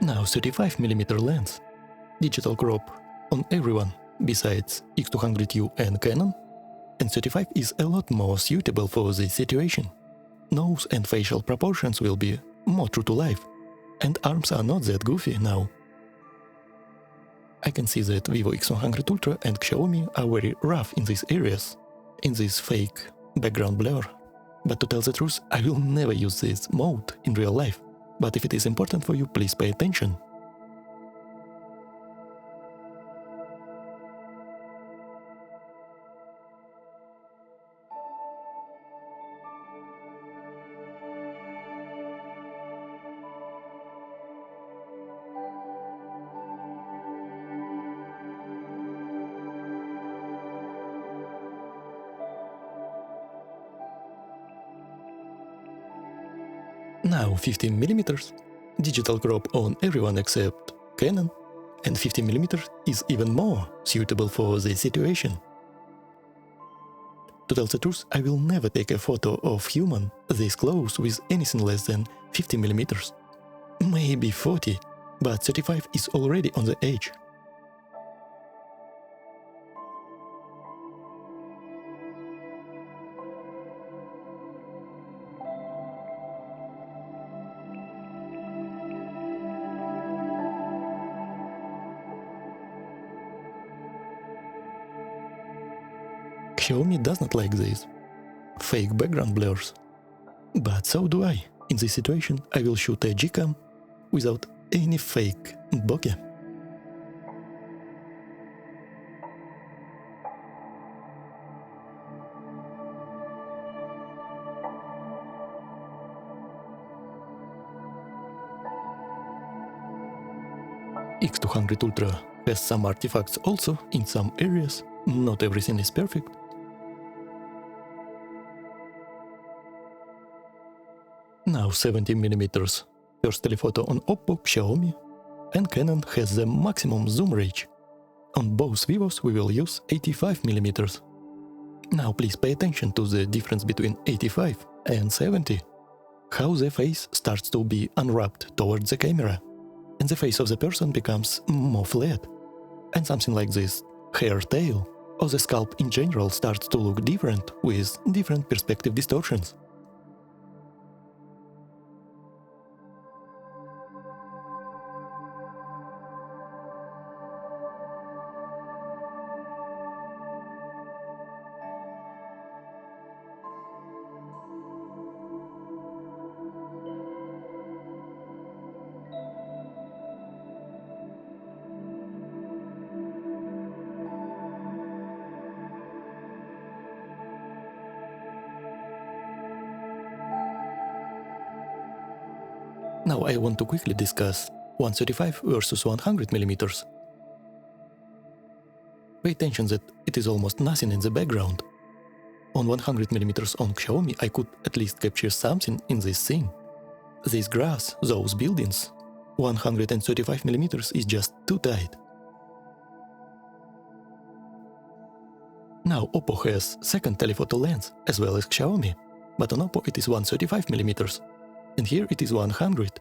Now 35mm lens, digital crop on everyone besides X200U and Canon, and 35 is a lot more suitable for this situation. Nose and facial proportions will be more true to life, and arms are not that goofy now. I can see that Vivo X100 Ultra and Xiaomi are very rough in these areas, in this fake background blur. But to tell the truth, I will never use this mode in real life. But if it is important for you, please pay attention. Now 15mm, digital crop on everyone except Canon, and 15mm is even more suitable for this situation. To tell the truth, I will never take a photo of human this close with anything less than 50mm. Maybe 40, but 35 is already on the edge. Xiaomi does not like these fake background blurs, but so do I. In this situation, I will shoot a Gcam without any fake bokeh. X200 Ultra has some artifacts also in some areas, not everything is perfect. Now 70mm. First telephoto on Oppo, Xiaomi, and Canon has the maximum zoom range. On both Vivos we will use 85mm. Now please pay attention to the difference between 85 and 70. How the face starts to be unwrapped towards the camera, and the face of the person becomes more flat, and something like this hair tail or the sculpt in general starts to look different with different perspective distortions. Now I want to quickly discuss 135 versus 100mm. Pay attention that it is almost nothing in the background. On 100mm on Xiaomi I could at least capture something in this scene. This grass, those buildings, 135mm is just too tight. Now Oppo has second telephoto lens as well as Xiaomi, but on Oppo it is 135mm. And here it is 100.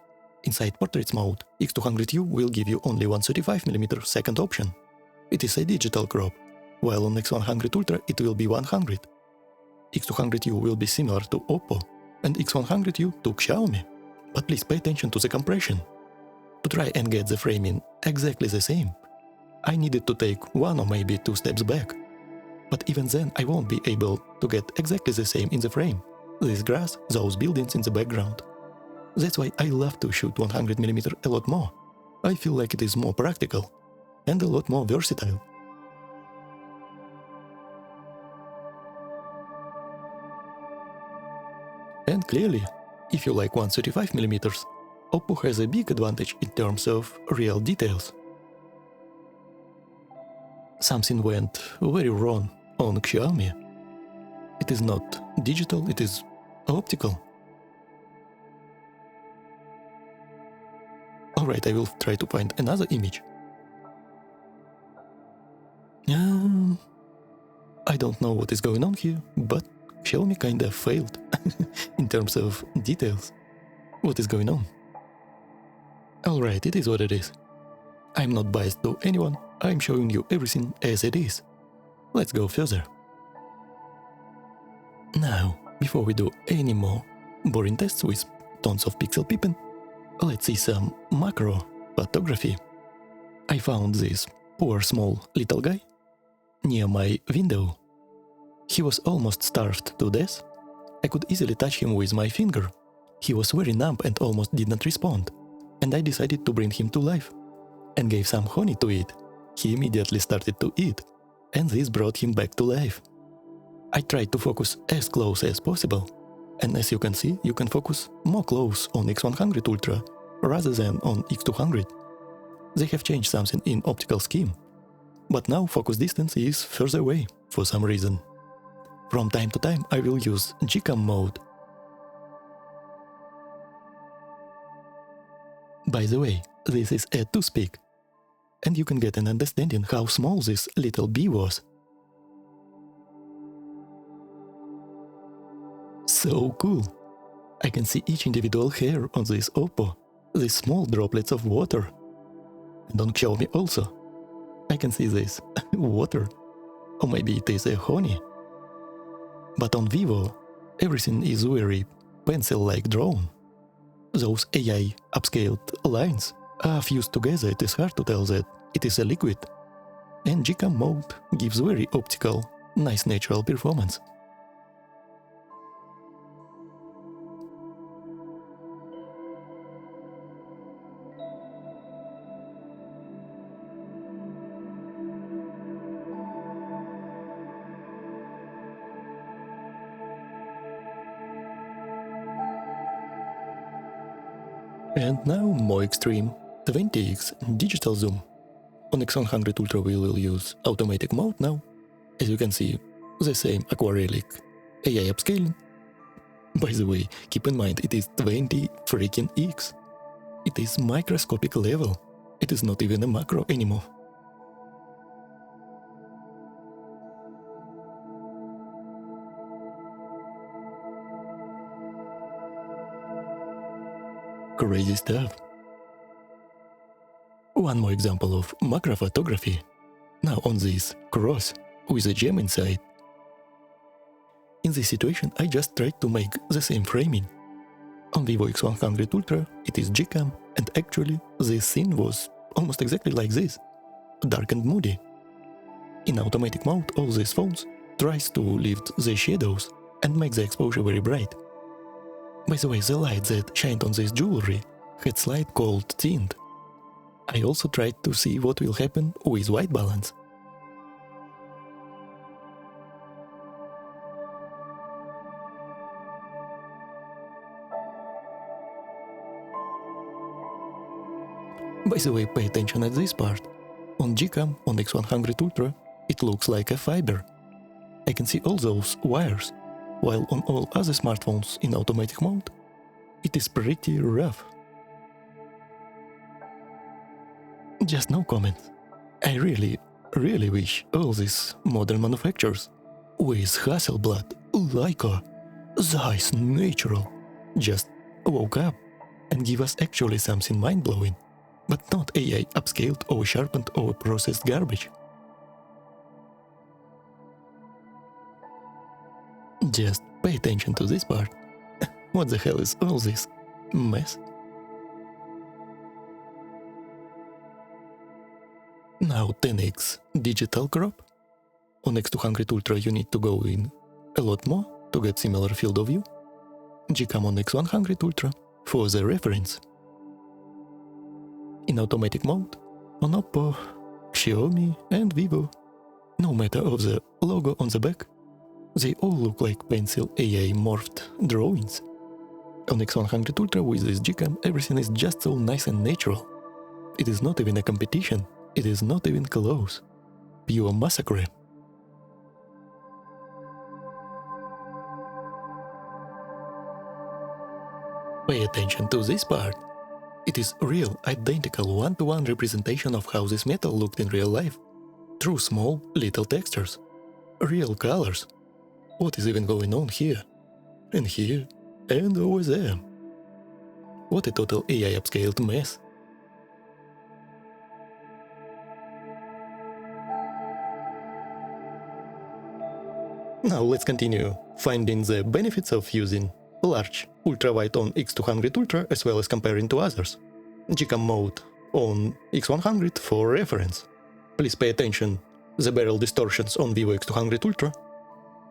Inside Portraits mode, x200U will give you only 135mm second option. It is a digital crop, while on X100 Ultra it will be 100. X200U will be similar to Oppo, and X100U to Xiaomi. But please pay attention to the compression. To try and get the framing exactly the same, I needed to take 1 or maybe 2 steps back. But even then I won't be able to get exactly the same in the frame. This grass, those buildings in the background. That's why I love to shoot 100mm a lot more. I feel like it is more practical and a lot more versatile. And clearly, if you like 135mm, Oppo has a big advantage in terms of real details. Something went very wrong on Xiaomi. It is not digital, it is optical. Alright, I will try to find another image. I don't know what is going on here, but Xiaomi kinda failed in terms of details. What is going on? Alright, it is what it is. I'm not biased to anyone, I'm showing you everything as it is. Let's go further. Now, before we do any more boring tests with tons of pixel peeping, let's see some macro photography. I found this poor small little guy near my window. He was almost starved to death. I could easily touch him with my finger. He was very numb and almost did not respond. And I decided to bring him to life and gave some honey to eat. He immediately started to eat, and this brought him back to life. I tried to focus as close as possible, and as you can see, you can focus more close on X100 Ultra rather than on X200. They have changed something in optical scheme, but now focus distance is further away for some reason. From time to time I will use GCAM mode. By the way, this is a toothpick, and you can get an understanding how small this little bee was. So cool! I can see each individual hair on this Oppo, these small droplets of water. And on Xiaomi also. I can see this water, or maybe it is a honey. But on Vivo, everything is very pencil-like drawn. Those AI upscaled lines are fused together, it is hard to tell that it is a liquid. And GCAM mode gives very optical, nice natural performance. And now more extreme 20x digital zoom. On X100 Ultra we will use automatic mode now. As you can see, the same aquarelic AI upscaling. By the way, keep in mind it is 20 freaking x. It is microscopic level. It is not even a macro anymore. Crazy stuff. One more example of macro photography. Now on this cross with a gem inside. In this situation I just tried to make the same framing. On Vivo X100 Ultra it is Gcam, and actually this scene was almost exactly like this, dark and moody. In automatic mode all these phones tries to lift the shadows and make the exposure very bright. By the way, the light that shined on this jewelry had slight cold tint. I also tried to see what will happen with white balance. By the way, pay attention at this part. On Gcam, on X100 Ultra, it looks like a fiber. I can see all those wires, while on all other smartphones in automatic mode, it is pretty rough. Just no comments. I really wish all these modern manufacturers with Hasselblad, Leica, Zeiss Natural just woke up and give us actually something mind-blowing, but not AI upscaled or sharpened or processed garbage. Just pay attention to this part. What the hell is all this mess? Now 10x digital crop. On X200 Ultra you need to go in a lot more to get similar field of view. Gcam on X100 Ultra for the reference. In automatic mode, on Oppo, Xiaomi and Vivo, no matter of the logo on the back, they all look like pencil AI morphed drawings. On X100 Ultra with this Gcam everything is just so nice and natural. It is not even a competition, it is not even close. Pure massacre. Pay attention to this part. It is real, identical one-to-one representation of how this metal looked in real life. Through small, little textures. Real colors. What is even going on here? And here? And over there? What a total AI upscaled mess. Now let's continue finding the benefits of using large ultra-wide on X200 Ultra as well as comparing to others. Gcam mode on X100 for reference. Please pay attention, the barrel distortions on Vivo X200 Ultra.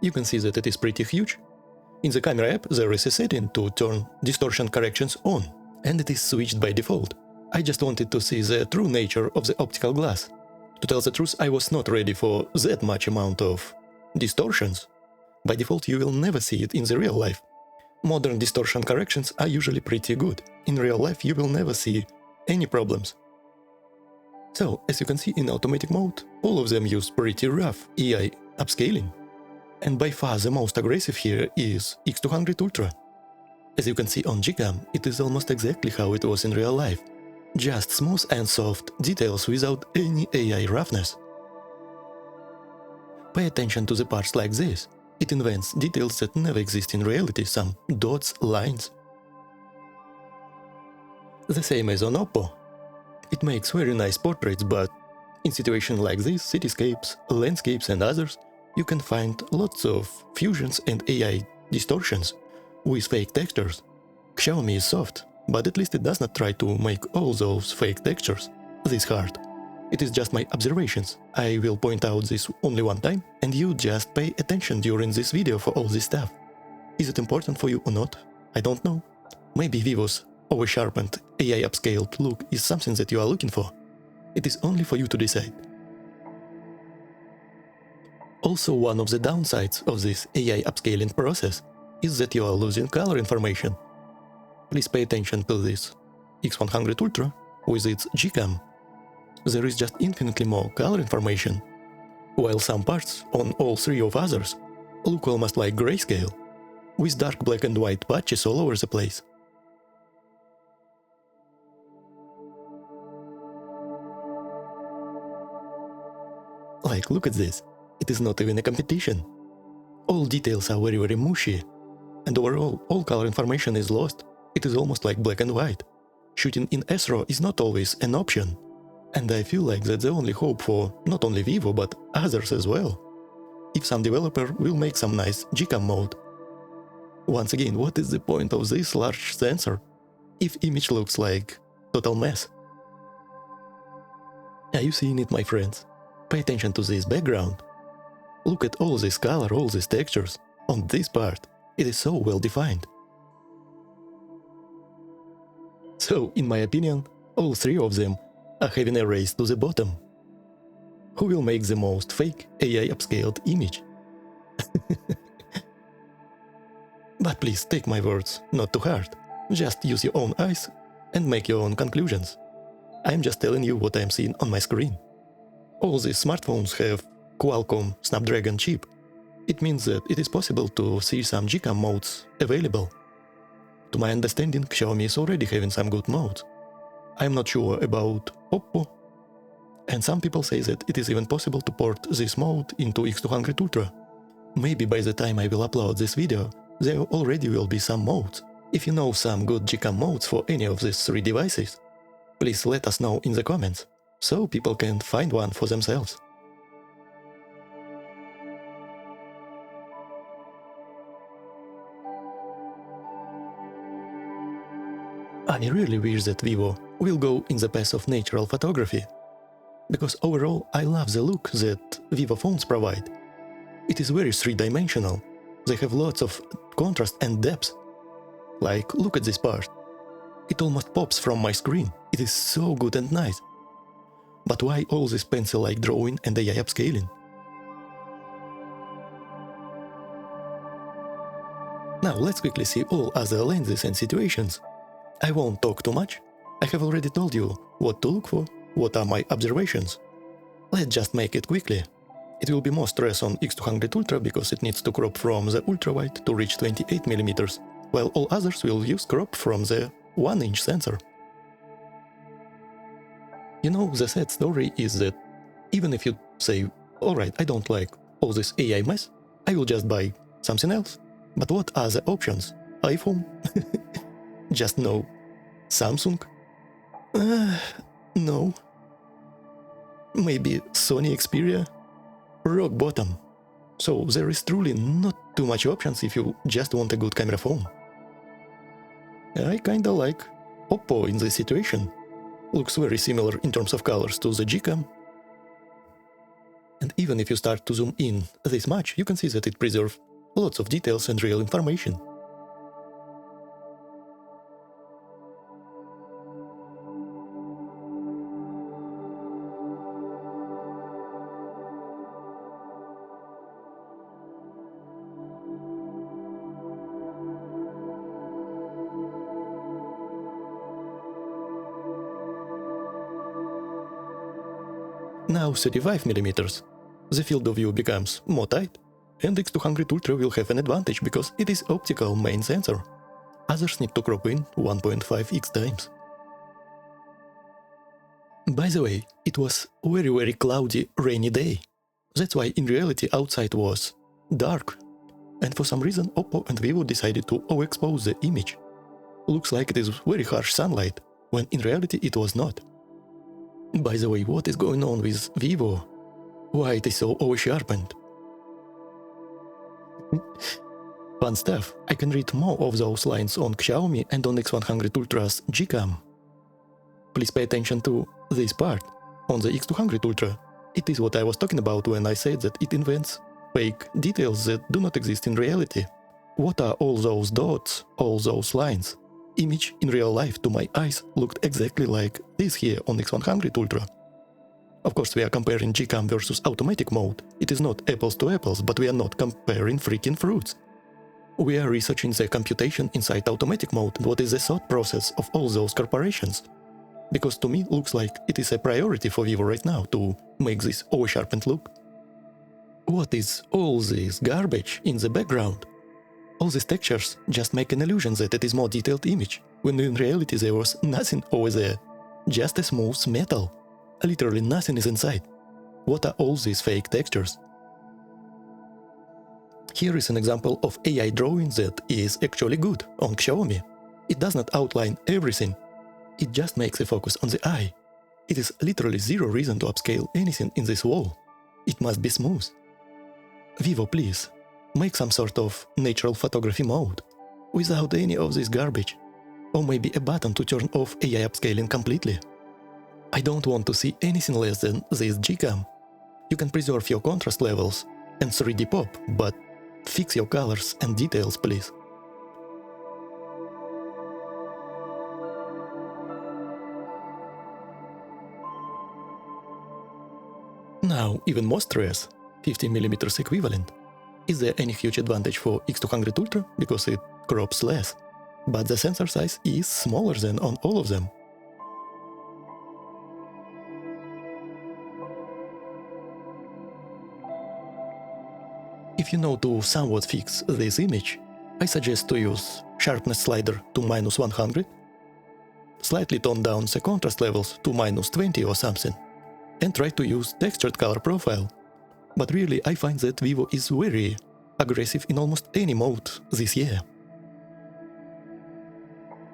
You can see that it is pretty huge. In the camera app there is a setting to turn distortion corrections on, and it is switched by default. I just wanted to see the true nature of the optical glass. To tell the truth, I was not ready for that much amount of distortions. By default you will never see it in the real life. Modern distortion corrections are usually pretty good. In real life you will never see any problems. So, as you can see in automatic mode, all of them use pretty rough AI upscaling. And by far the most aggressive here is X200 Ultra. As you can see on Gcam, it is almost exactly how it was in real life. Just smooth and soft details without any AI roughness. Pay attention to the parts like this. It invents details that never exist in reality, some dots, lines. The same as on Oppo. It makes very nice portraits, but in situations like this, cityscapes, landscapes and others, you can find lots of fusions and AI distortions with fake textures. Xiaomi is soft, but at least it does not try to make all those fake textures this hard. It is just my observations. I will point out this only one time, and you just pay attention during this video for all this stuff. Is it important for you or not? I don't know. Maybe Vivo's over-sharpened AI upscaled look is something that you are looking for. It is only for you to decide. Also, one of the downsides of this AI upscaling process is that you are losing color information. Please pay attention to this X100 Ultra with its Gcam. There is just infinitely more color information, while some parts on all three of others look almost like grayscale, with dark black and white patches all over the place. Like, look at this, it is not even a competition. All details are very mushy, and overall all color information is lost. It is almost like black and white. Shooting in Astro is not always an option. And I feel like that's the only hope for not only Vivo but others as well. if some developer will make some nice GCam mode. Once again, what is the point of this large sensor if image looks like total mess? Are you seeing it, my friends? Pay attention to this background. Look at all this color, all these textures. On this part, it is so well defined. So, in my opinion, all three of them are having a race to the bottom. Who will make the most fake AI upscaled image? But please take my words not too hard. Just use your own eyes and make your own conclusions. I'm just telling you what I'm seeing on my screen. All these smartphones have Qualcomm Snapdragon chip. It means that it is possible to see some GCam modes available. To my understanding, Xiaomi is already having some good modes. I'm not sure about Oppo, and some people say that it is even possible to port this mode into X200 Ultra. Maybe by the time I will upload this video, there already will be some modes. If you know some good GCam modes for any of these three devices, please let us know in the comments, so people can find one for themselves. I really wish that Vivo will go in the path of natural photography, because overall I love the look that Vivo phones provide. It is very three-dimensional, they have lots of contrast and depth. Like, look at this part. It almost pops from my screen, it is so good and nice. But why all this pencil-like drawing and AI upscaling? Now let's quickly see all other lenses and situations. I won't talk too much, I have already told you what to look for, what are my observations. Let's just make it quickly. It will be more stress on X200 Ultra because it needs to crop from the ultrawide to reach 28mm, while all others will use crop from the 1-inch sensor. You know, the sad story is that even if you say, alright, I don't like all this AI mess, I will just buy something else. But what are the options? iPhone? Just no. Samsung? No. Maybe Sony Xperia? Rock bottom. So there is truly not too much options if you just want a good camera phone. I kinda like Oppo in this situation. Looks very similar in terms of colors to the GCam. And even if you start to zoom in this much, you can see that it preserves lots of details and real information. Now 35mm. The field of view becomes more tight, and X200 Ultra will have an advantage because it is optical main sensor. Others need to crop in 1.5x times. By the way, it was very cloudy, rainy day. That's why in reality outside was dark. And for some reason Oppo and Vivo decided to overexpose the image. Looks like it is very harsh sunlight, when in reality it was not. By the way, what is going on with Vivo? Why it is so oversharpened? Fun stuff, I can read more of those lines on Xiaomi and on X100 Ultra's GCam. Please pay attention to this part. On the X200 Ultra, it is what I was talking about when I said that it invents fake details that do not exist in reality. What are all those dots, all those lines? Image in real life to my eyes looked exactly like this here on X100 Ultra. Of course we are comparing GCam versus automatic mode. It is not apples to apples, but we are not comparing freaking fruits. We are researching the computation inside automatic mode and what is the thought process of all those corporations. Because to me looks like it is a priority for Vivo right now to make this oversharpened look. What is all this garbage in the background? All these textures just make an illusion that it is more detailed image, when in reality there was nothing over there. Just a smooth metal. Literally nothing is inside. What are all these fake textures? Here is an example of AI drawing that is actually good on Xiaomi. It does not outline everything. It just makes a focus on the eye. It is literally zero reason to upscale anything in this wall. It must be smooth. Vivo, please, make some sort of natural photography mode, without any of this garbage, or maybe a button to turn off AI upscaling completely. I don't want to see anything less than this Gcam. You can preserve your contrast levels and 3D pop, but fix your colors and details, please. Now, even more stress, 50mm equivalent. Is there any huge advantage for X200 Ultra because it crops less, but the sensor size is smaller than on all of them? If you know to somewhat fix this image, I suggest to use sharpness slider to -100, slightly tone down the contrast levels to -20 or something, and try to use textured color profile. But really, I find that Vivo is very aggressive in almost any mode this year.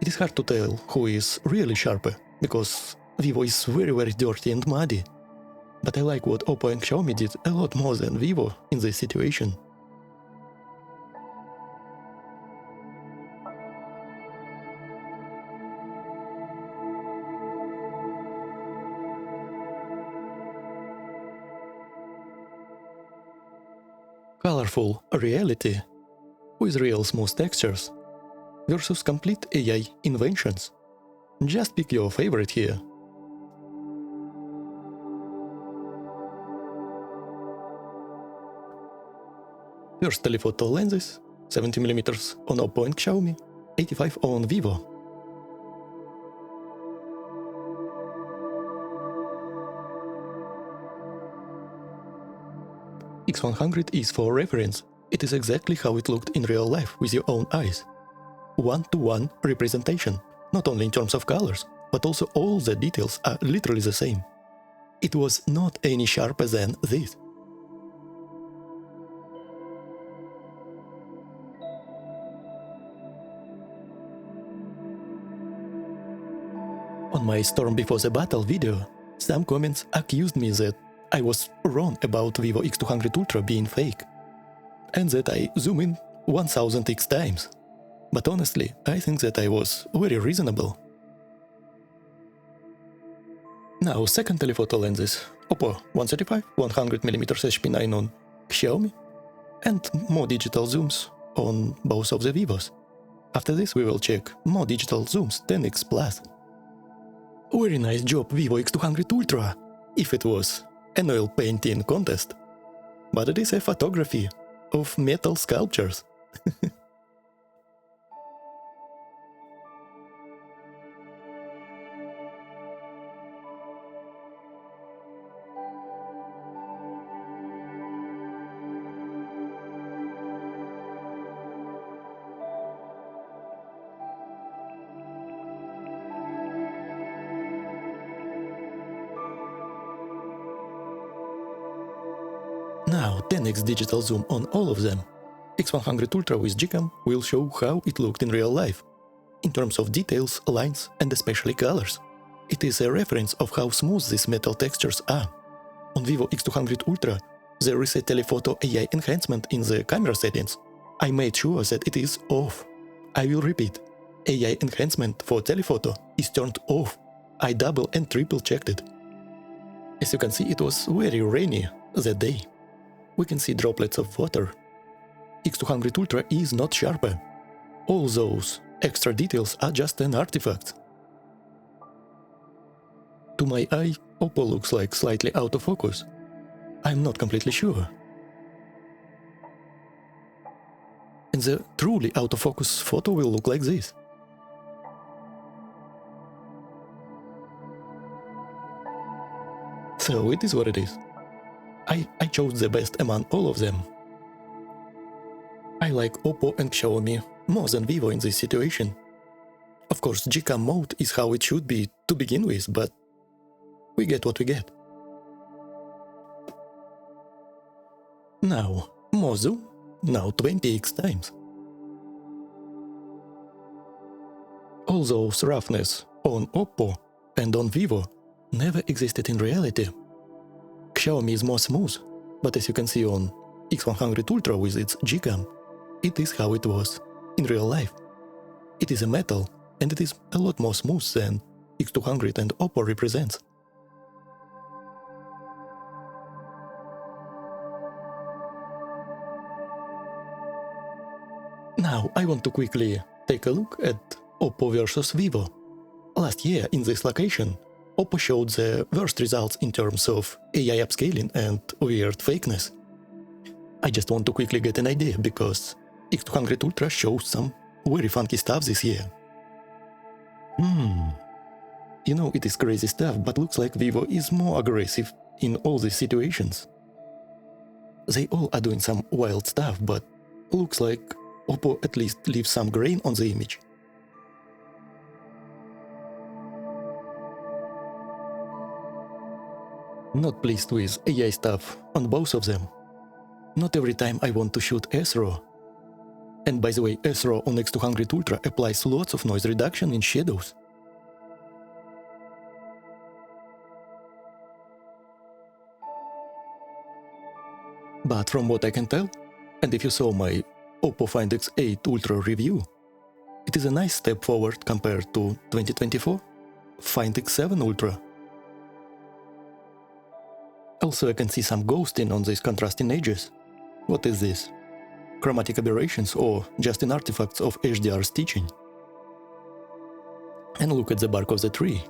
It is hard to tell who is really sharper, because Vivo is very dirty and muddy. But I like what Oppo and Xiaomi did a lot more than Vivo in this situation. Colorful reality with real smooth textures versus complete AI inventions. Just pick your favorite here. First telephoto lenses, 70mm on Oppo and Xiaomi, 85 on Vivo. X100 is for reference. It is exactly how it looked in real life with your own eyes. One-to-one representation, not only in terms of colors, but also all the details are literally the same. It was not any sharper than this. On my Storm Before the Battle video, some comments accused me that I was wrong about Vivo X200 Ultra being fake, and that I zoom in 1000x times. But honestly, I think that I was very reasonable. Now, second telephoto lenses, Oppo 135, 100mm HP9 on Xiaomi, and more digital zooms on both of the Vivos. After this we will check more digital zooms 10x plus. Very nice job, Vivo X200 Ultra, if it was an oil painting contest. But it is a photography of metal sculptures. Now 10x digital zoom on all of them. X100 Ultra with Gcam will show how it looked in real life, in terms of details, lines and especially colors. It is a reference of how smooth these metal textures are. On Vivo X200 Ultra, there is a telephoto AI enhancement in the camera settings. I made sure that it is off. I will repeat, AI enhancement for telephoto is turned off. I double and triple checked it. As you can see, it was very rainy that day. We can see droplets of water. X200 Ultra is not sharper. All those extra details are just an artifact. To my eye, Oppo looks like slightly out of focus. I'm not completely sure. And the truly out of focus photo will look like this. So it is what it is. I chose the best among all of them. I like Oppo and Xiaomi more than Vivo in this situation. Of course, Gcam mode is how it should be to begin with, but we get what we get. Now, more zoom, now 20x times. All those roughness on Oppo and on Vivo never existed in reality. Xiaomi is more smooth, but as you can see on X100 Ultra with its G-Cam. It is how it was in real life. It is a metal, and it is a lot more smooth than X200 and Oppo represents. Now I want to quickly take a look at Oppo versus Vivo. Last year in this location, Oppo showed the worst results in terms of AI upscaling and weird fakeness. I just want to quickly get an idea because X200 Ultra shows some very funky stuff this year. You know, it is crazy stuff, but looks like Vivo is more aggressive in all these situations. They all are doing some wild stuff, but looks like Oppo at least leaves some grain on the image. Not pleased with AI stuff on both of them. Not every time I want to shoot Astro. And by the way, Astro on X200 Ultra applies lots of noise reduction in shadows. But from what I can tell, and if you saw my Oppo Find X8 Ultra review, it is a nice step forward compared to 2024 Find X7 Ultra. Also I can see some ghosting on these contrasting edges. What is this? Chromatic aberrations or just an artifacts of HDR stitching? And look at the bark of the tree.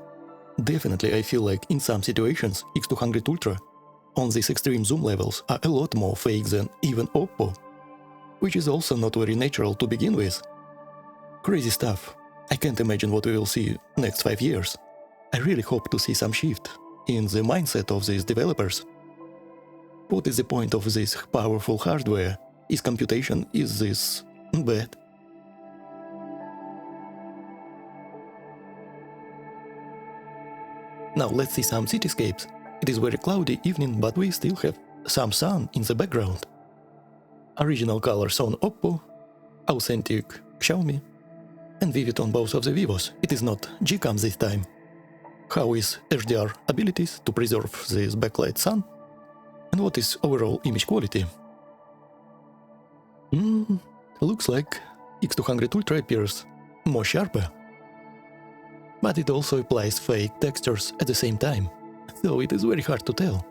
Definitely I feel like in some situations X200 Ultra on these extreme zoom levels are a lot more fake than even Oppo, which is also not very natural to begin with. Crazy stuff. I can't imagine what we will see next 5 years. I really hope to see some shift in the mindset of these developers. What is the point of this powerful hardware? Is computation is this bad? Now let's see some cityscapes. It is very cloudy evening, but we still have some sun in the background. Original colors on Oppo, authentic Xiaomi, and vivid on both of the Vivos. It is not G-Cam this time. How is HDR abilities to preserve this backlight sun? And what is overall image quality? Looks like X200 Ultra appears more sharper. But it also applies fake textures at the same time, so it is very hard to tell.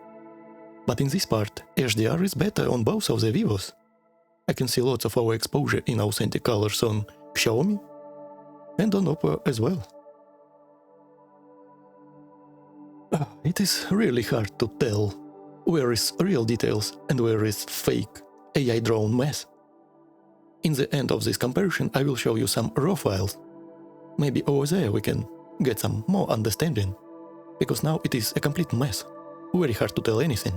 But in this part, HDR is better on both of the Vivos. I can see lots of overexposure in authentic colors on Xiaomi and on Oppo as well. It is really hard to tell where is real details and where is fake AI-drawn mess. In the end of this comparison, I will show you some raw files. Maybe over there we can get some more understanding, because now it is a complete mess. Very hard to tell anything.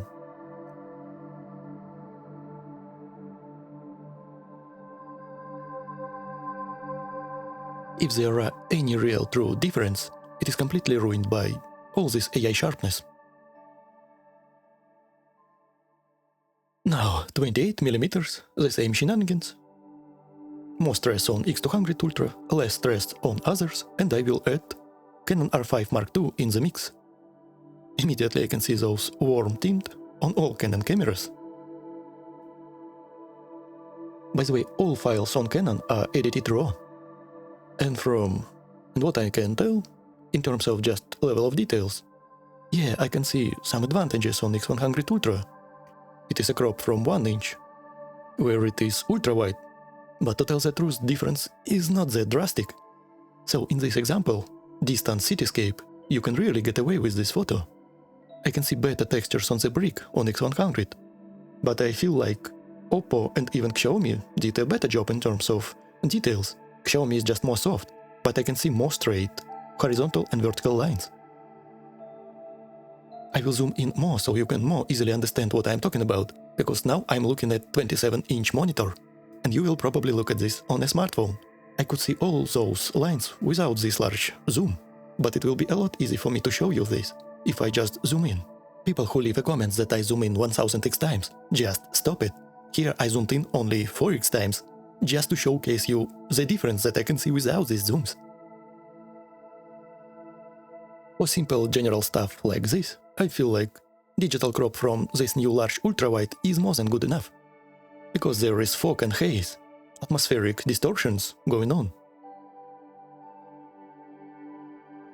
If there are any real true difference, it is completely ruined by all this AI sharpness. Now 28mm, the same shenanigans. More stress on X200 Ultra, less stress on others, and I will add Canon R5 Mark II in the mix. Immediately I can see those warm tint on all Canon cameras. By the way, all files on Canon are edited raw. And from what I can tell, in terms of just level of details, yeah, I can see some advantages on X100 Ultra. It is a crop from 1 inch, where it is ultra-wide, but to tell the truth, difference is not that drastic. So in this example, distant cityscape, you can really get away with this photo. I can see better textures on the brick on X100, but I feel like Oppo and even Xiaomi did a better job in terms of details. Xiaomi is just more soft, but I can see more straight, horizontal and vertical lines. I will zoom in more so you can more easily understand what I'm talking about, because now I'm looking at 27-inch monitor, and you will probably look at this on a smartphone. I could see all those lines without this large zoom, but it will be a lot easier for me to show you this if I just zoom in. People who leave a comments that I zoom in 1000x times, just stop it. Here I zoomed in only 4x times, just to showcase you the difference that I can see without these zooms. For simple general stuff like this, I feel like digital crop from this new large ultrawide is more than good enough. because there is fog and haze, atmospheric distortions going on.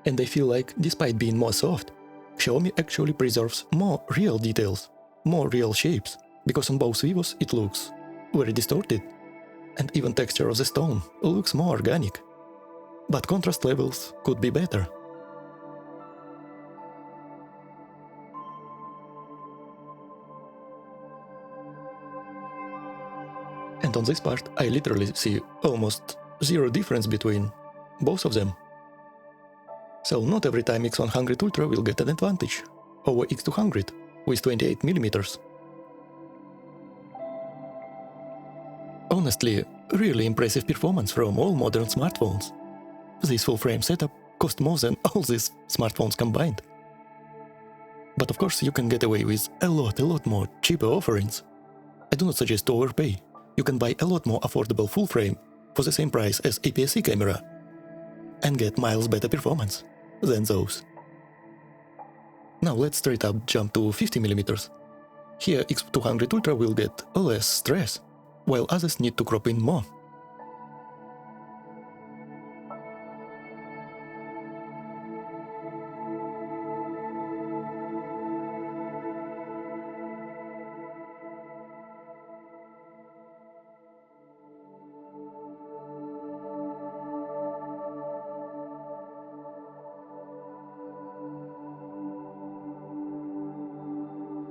And I feel like, despite being more soft, Xiaomi actually preserves more real details, more real shapes, because on both Vivos it looks very distorted, and even texture of the stone looks more organic. But contrast levels could be better. And on this part, I literally see almost zero difference between both of them. So not every time x100 Ultra will get an advantage over x200 with 28mm. Honestly, really impressive performance from all modern smartphones. This full-frame setup cost more than all these smartphones combined. But of course you can get away with a lot more cheaper offerings. I do not suggest to overpay. You can buy a lot more affordable full-frame for the same price as APS-C camera and get miles better performance than those. Now let's straight up jump to 50mm. Here x200 Ultra will get less stress, while others need to crop in more.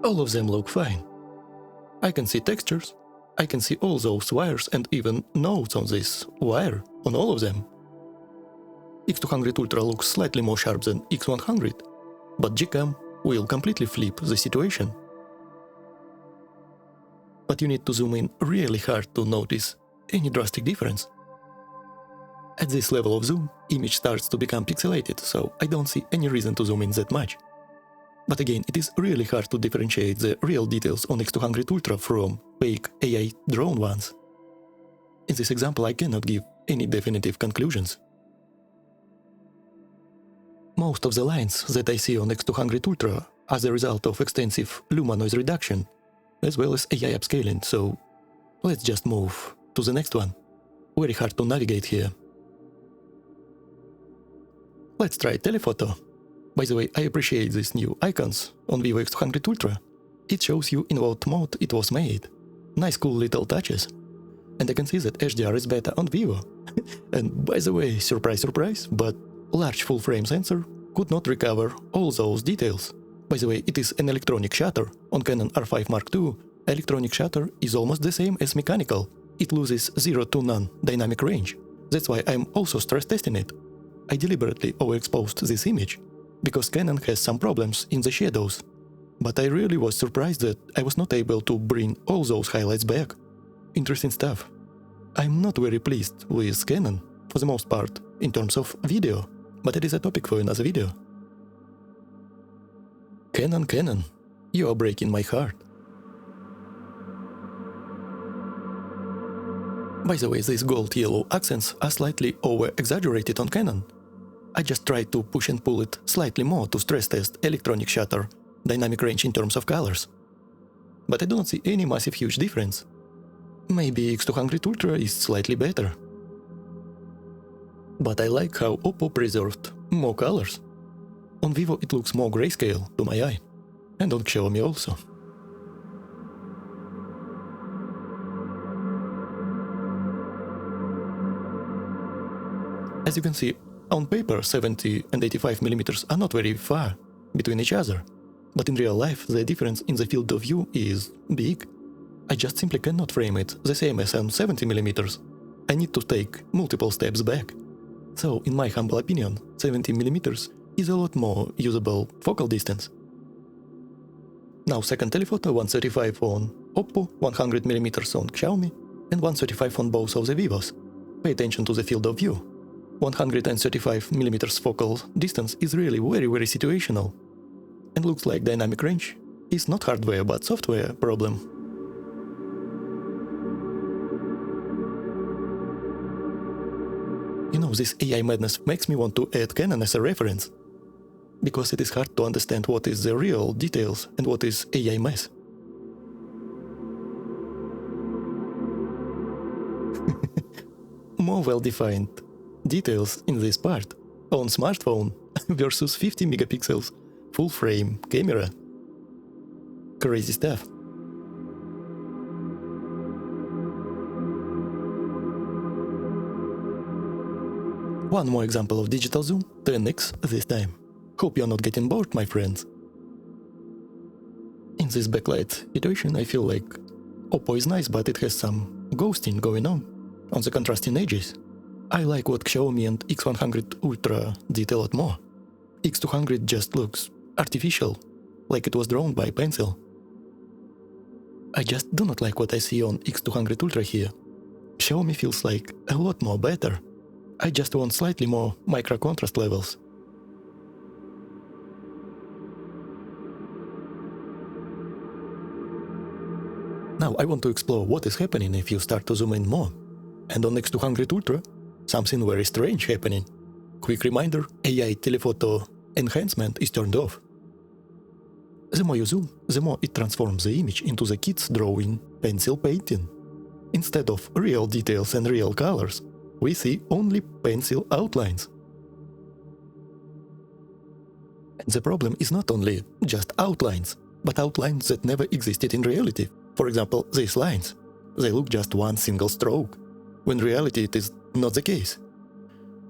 All of them look fine. I can see textures, I can see all those wires and even notes on this wire on all of them. x200 Ultra looks slightly more sharp than x100, but Gcam will completely flip the situation. But you need to zoom in really hard to notice any drastic difference. At this level of zoom, image starts to become pixelated, so I don't see any reason to zoom in that much. But again, it is really hard to differentiate the real details on x200 Ultra from fake AI drone ones. In this example, I cannot give any definitive conclusions. Most of the lines that I see on x200 Ultra are the result of extensive luma noise reduction, as well as AI upscaling, so let's just move to the next one. Very hard to navigate here. Let's try telephoto. By the way, I appreciate these new icons on Vivo x200 Ultra. It shows you in what mode it was made. Nice cool little touches. And I can see that HDR is better on Vivo. And by the way, surprise surprise, but large full-frame sensor could not recover all those details. By the way, it is an electronic shutter. On Canon R5 Mark II, electronic shutter is almost the same as mechanical. It loses 0 to none dynamic range. That's why I'm also stress testing it. I deliberately overexposed this image, because Canon has some problems in the shadows. But I really was surprised that I was not able to bring all those highlights back. Interesting stuff. I'm not very pleased with Canon, for the most part, in terms of video, but it is a topic for another video. Canon, you are breaking my heart. By the way, these gold-yellow accents are slightly over-exaggerated on Canon. I just tried to push and pull it slightly more to stress test electronic shutter dynamic range in terms of colors. But I don't see any massive huge difference. Maybe x200 Ultra is slightly better. But I like how Oppo preserved more colors. On Vivo it looks more grayscale to my eye, and on Xiaomi also. As you can see, on paper 70 and 85mm are not very far between each other, but in real life the difference in the field of view is big. I just simply cannot frame it the same as on 70mm. I need to take multiple steps back. So, in my humble opinion, 70mm is a lot more usable focal distance. Now second telephoto, 135 on Oppo, 100mm on Xiaomi, and 135 on both of the Vivos. Pay attention to the field of view. 135mm focal distance is really very situational, and looks like dynamic range is not hardware but software problem. You know, this AI madness makes me want to add Canon as a reference, because it is hard to understand what is the real details and what is AI mess. More well-defined details in this part on smartphone versus 50 megapixels full-frame camera. Crazy stuff. One more example of digital zoom, 10x this time. Hope you're not getting bored, my friends. In this backlight situation, I feel like Oppo is nice, but it has some ghosting going on the contrasting edges. I like what Xiaomi and x100 Ultra did a lot more. x200 just looks artificial, like it was drawn by pencil. I just do not like what I see on x200 Ultra here. Xiaomi feels like a lot more better. I just want slightly more micro contrast levels. Now I want to explore what is happening if you start to zoom in more. And on X200 Ultra, something very strange happening. Quick reminder, AI telephoto enhancement is turned off. The more you zoom, the more it transforms the image into the kid's drawing pencil painting. Instead of real details and real colors, we see only pencil outlines. And the problem is not only just outlines, but outlines that never existed in reality. For example, these lines. They look just one single stroke, when in reality it is not the case.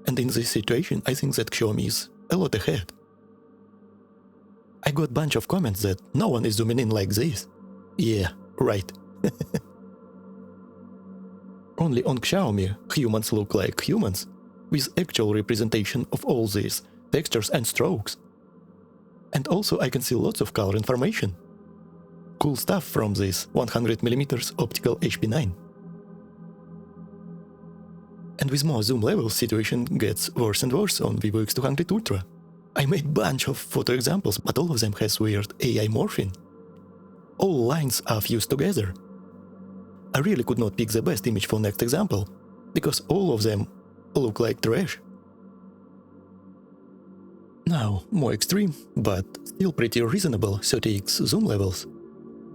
And in this situation, I think that Xiaomi is a lot ahead. I got a bunch of comments that no one is zooming in like this. Yeah, right. Only on Xiaomi humans look like humans, with actual representation of all these textures and strokes. And also I can see lots of color information. Cool stuff from this 100mm optical HP9. And with more zoom levels, situation gets worse and worse on Vivo X200 Ultra. I made bunch of photo examples, but all of them has weird AI morphing. All lines are fused together. I really could not pick the best image for next example, because all of them look like trash. Now, more extreme, but still pretty reasonable 30x zoom levels.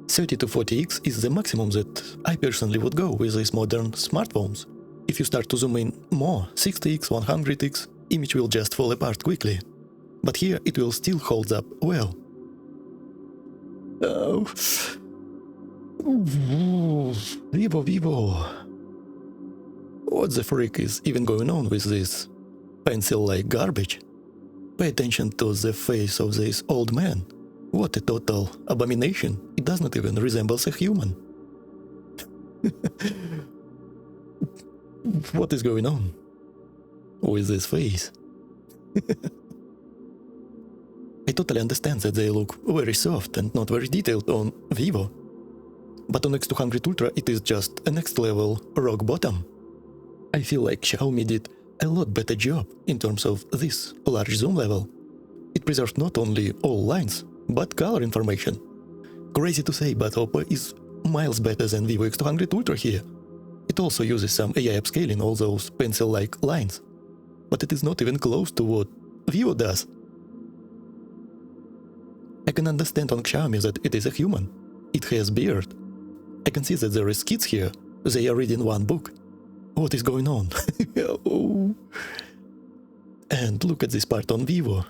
30 to 40x is the maximum that I personally would go with these modern smartphones. If you start to zoom in more, 60x, 100x, image will just fall apart quickly. But here it will still hold up well. Oh. Vivo. What the freak is even going on with this pencil-like garbage? Pay attention to the face of this old man. What a total abomination. It does not even resemble a human. What is going on with this face? I totally understand that they look very soft and not very detailed on Vivo. But on X200 Ultra it is just a next level rock bottom. I feel like Xiaomi did a lot better job in terms of this large zoom level. It preserved not only all lines, but color information. Crazy to say, but Oppo is miles better than Vivo X200 Ultra here. It also uses some AI upscaling all those pencil-like lines. But it is not even close to what Vivo does. I can understand on Xiaomi that it is a human. It has beard. I can see that there is kids here. They are reading one book. What is going on? Oh. And look at this part on Vivo.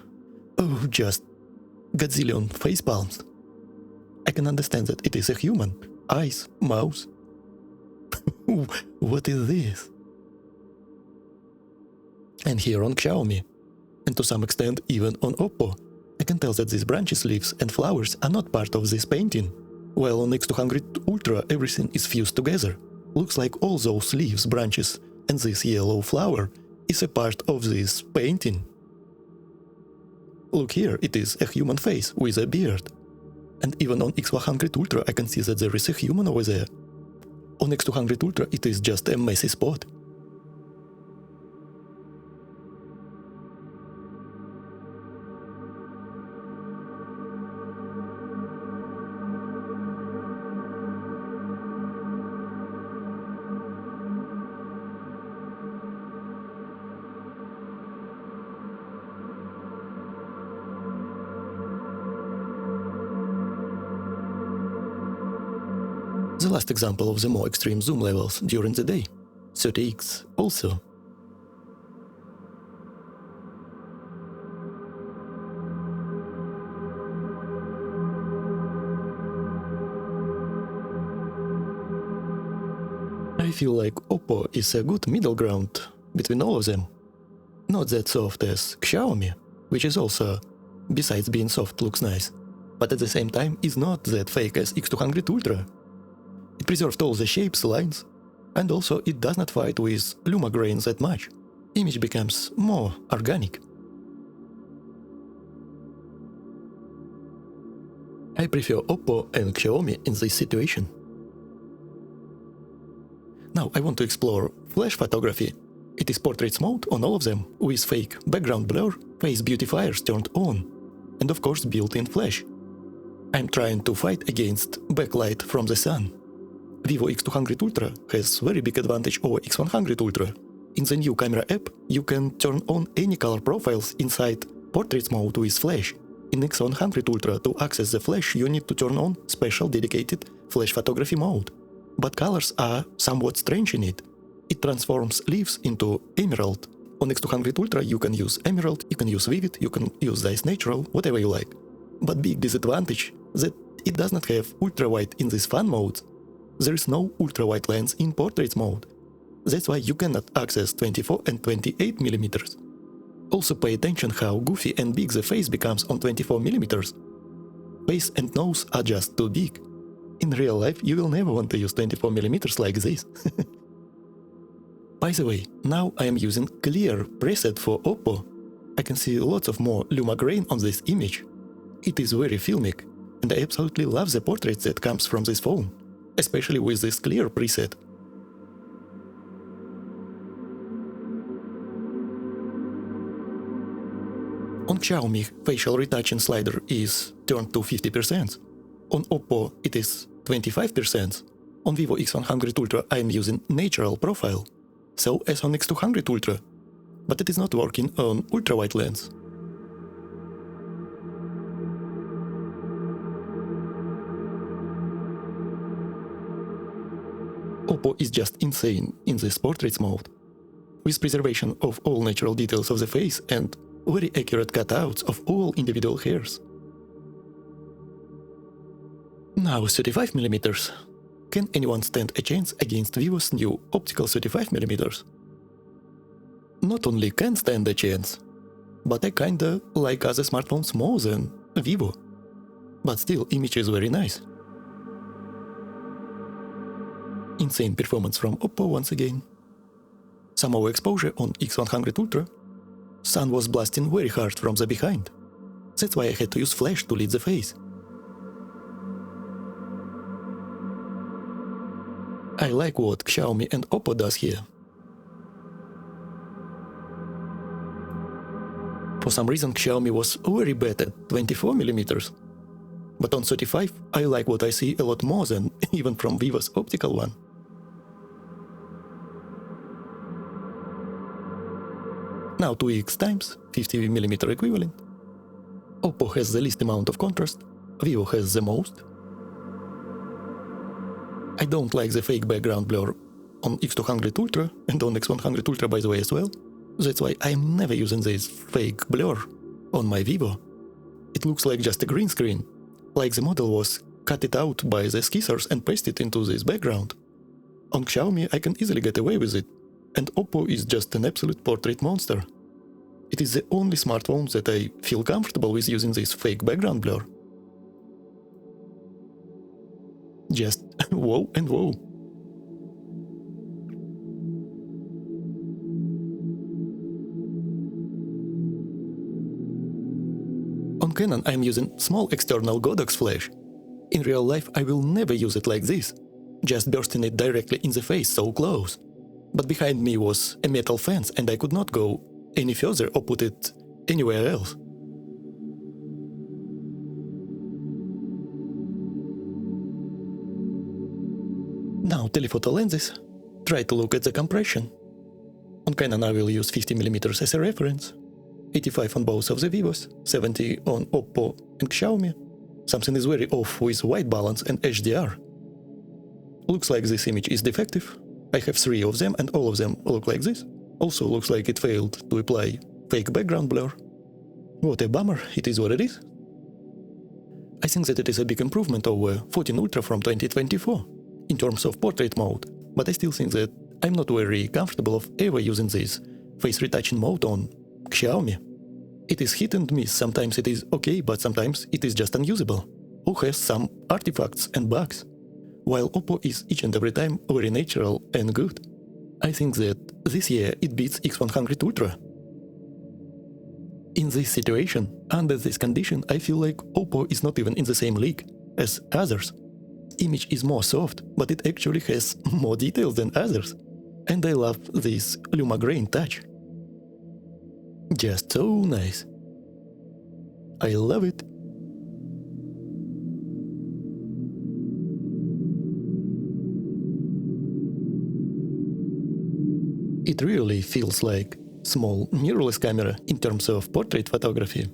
Oh, just gazillion face palms. I can understand that it is a human. Eyes, mouth. What is this? And here on Xiaomi, and to some extent even on Oppo, I can tell that these branches, leaves and flowers are not part of this painting. While on X200 Ultra everything is fused together. Looks like all those leaves, branches and this yellow flower is a part of this painting. Look here, it is a human face with a beard. And even on X100 Ultra I can see that there is a human over there. On X200 Ultra it is just a messy spot. The last example of the more extreme zoom levels during the day. 30x also. I feel like Oppo is a good middle ground between all of them. Not that soft as Xiaomi, which is also, besides being soft, looks nice, but at the same time is not that fake as x200 Ultra. It preserved all the shapes, lines, and also it does not fight with luma grains that much. Image becomes more organic. I prefer Oppo and Xiaomi in this situation. Now I want to explore flash photography. It is portraits mode on all of them, with fake background blur, face beautifiers turned on, and of course built-in flash. I'm trying to fight against backlight from the sun. Vivo X200 Ultra has very big advantage over X100 Ultra. In the new camera app, you can turn on any color profiles inside portraits mode with flash. In X100 Ultra, to access the flash, you need to turn on special dedicated flash photography mode. But colors are somewhat strange in it. It transforms leaves into emerald. On X200 Ultra you can use emerald, you can use vivid, you can use Zeiss natural, whatever you like. But big disadvantage that it does not have ultra-wide in this fun mode. There is no ultra-wide lens in portraits mode. That's why you cannot access 24 and 28mm. Also pay attention how goofy and big the face becomes on 24mm. Face and nose are just too big. In real life, you will never want to use 24mm like this. By the way, now I am using clear preset for Oppo. I can see lots of more luma grain on this image. It is very filmic, and I absolutely love the portraits that comes from this phone, especially with this clear preset. On Xiaomi, facial retouching slider is turned to 50%. On Oppo, it is 25%. On Vivo X100 Ultra, I am using natural profile, so as on X200 Ultra, but it is not working on ultra-wide lens. Oppo is just insane in this portraits mode, with preservation of all natural details of the face and very accurate cutouts of all individual hairs. Now 35mm. Can anyone stand a chance against Vivo's new optical 35mm? Not only can stand a chance, but I kinda like other smartphones more than Vivo. But still, image is very nice. Insane performance from Oppo once again. Some overexposure on X100 Ultra. Sun was blasting very hard from the behind. That's why I had to use flash to lead the face. I like what Xiaomi and Oppo does here. For some reason Xiaomi was very bad at 24mm. But on 35 I like what I see a lot more than even from Vivo's optical one. Now 2x times 50mm equivalent. Oppo has the least amount of contrast, Vivo has the most. I don't like the fake background blur on X200 Ultra and on X100 Ultra by the way as well. That's why I'm never using this fake blur on my Vivo. It looks like just a green screen, like the model was cut it out by the skissers and pasted into this background. On Xiaomi I can easily get away with it, and Oppo is just an absolute portrait monster. It is the only smartphone that I feel comfortable with using this fake background blur. Just whoa and whoa. On Canon I'm using small external Godox flash. In real life I will never use it like this, just bursting it directly in the face so close. But behind me was a metal fence and I could not go any further or put it anywhere else. Now telephoto lenses. Try to look at the compression. On Canon I will use 50mm as a reference, 85 on both of the Vivos, 70 on Oppo and Xiaomi. Something is very off with white balance and HDR. Looks like this image is defective. I have 3 of them and all of them look like this. Also looks like it failed to apply fake background blur. What a bummer, it is what it is. I think that it is a big improvement over 14 Ultra from 2024 in terms of portrait mode, but I still think that I'm not very comfortable of ever using this face retouching mode on Xiaomi. It is hit and miss, sometimes it is okay, but sometimes it is just unusable, or has some artifacts and bugs, while Oppo is each and every time very natural and good. I think that this year it beats X100 Ultra. In this situation, under this condition, I feel like Oppo is not even in the same league as others. Image is more soft, but it actually has more details than others. And I love this Luma grain touch. Just so nice. I love it. It really feels like small mirrorless camera in terms of portrait photography.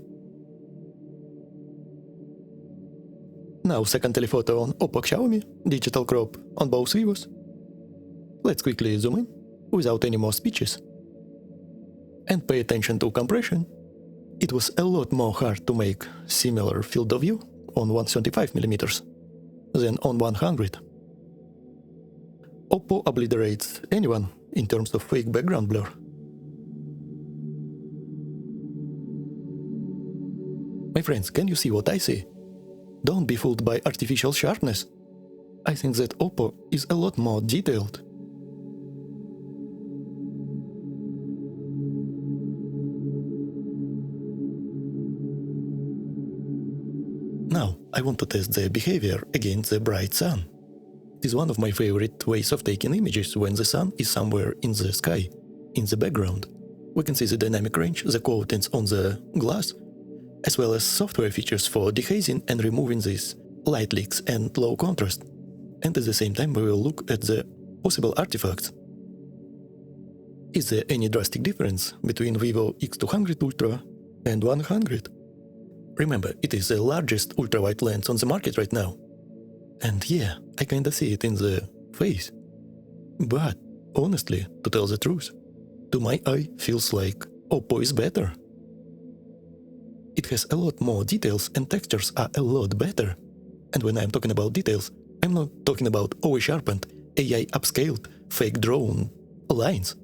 Now second telephoto on Oppo Xiaomi, digital crop on both Vivos. Let's quickly zoom in, without any more speeches. And pay attention to compression. It was a lot more hard to make similar field of view on 135mm than on 100. Oppo obliterates anyone in terms of fake background blur. My friends, can you see what I see? Don't be fooled by artificial sharpness. I think that Oppo is a lot more detailed. Now, I want to test the behavior against the bright sun. It is one of my favorite ways of taking images when the sun is somewhere in the sky, in the background. We can see the dynamic range, the coatings on the glass, as well as software features for dehazing and removing these light leaks and low contrast. And at the same time we will look at the possible artifacts. Is there any drastic difference between Vivo X200 Ultra and 100? Remember, it is the largest ultra-wide lens on the market right now. And yeah, I kinda see it in the face. But, honestly, to tell the truth, to my eye feels like Oppo is better. It has a lot more details and textures are a lot better. And when I'm talking about details, I'm not talking about over-sharpened, AI upscaled, fake drawn lines.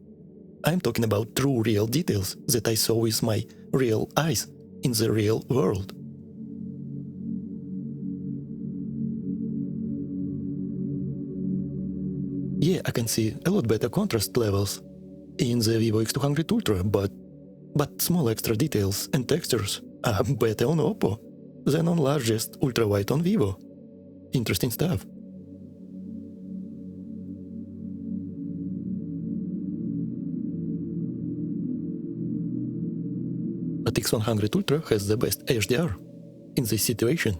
I'm talking about true real details that I saw with my real eyes in the real world. Yeah, I can see a lot better contrast levels in the Vivo X200 Ultra, but small extra details and textures are better on Oppo than on largest ultra-wide on Vivo. Interesting stuff. But X100 Ultra has the best HDR in this situation.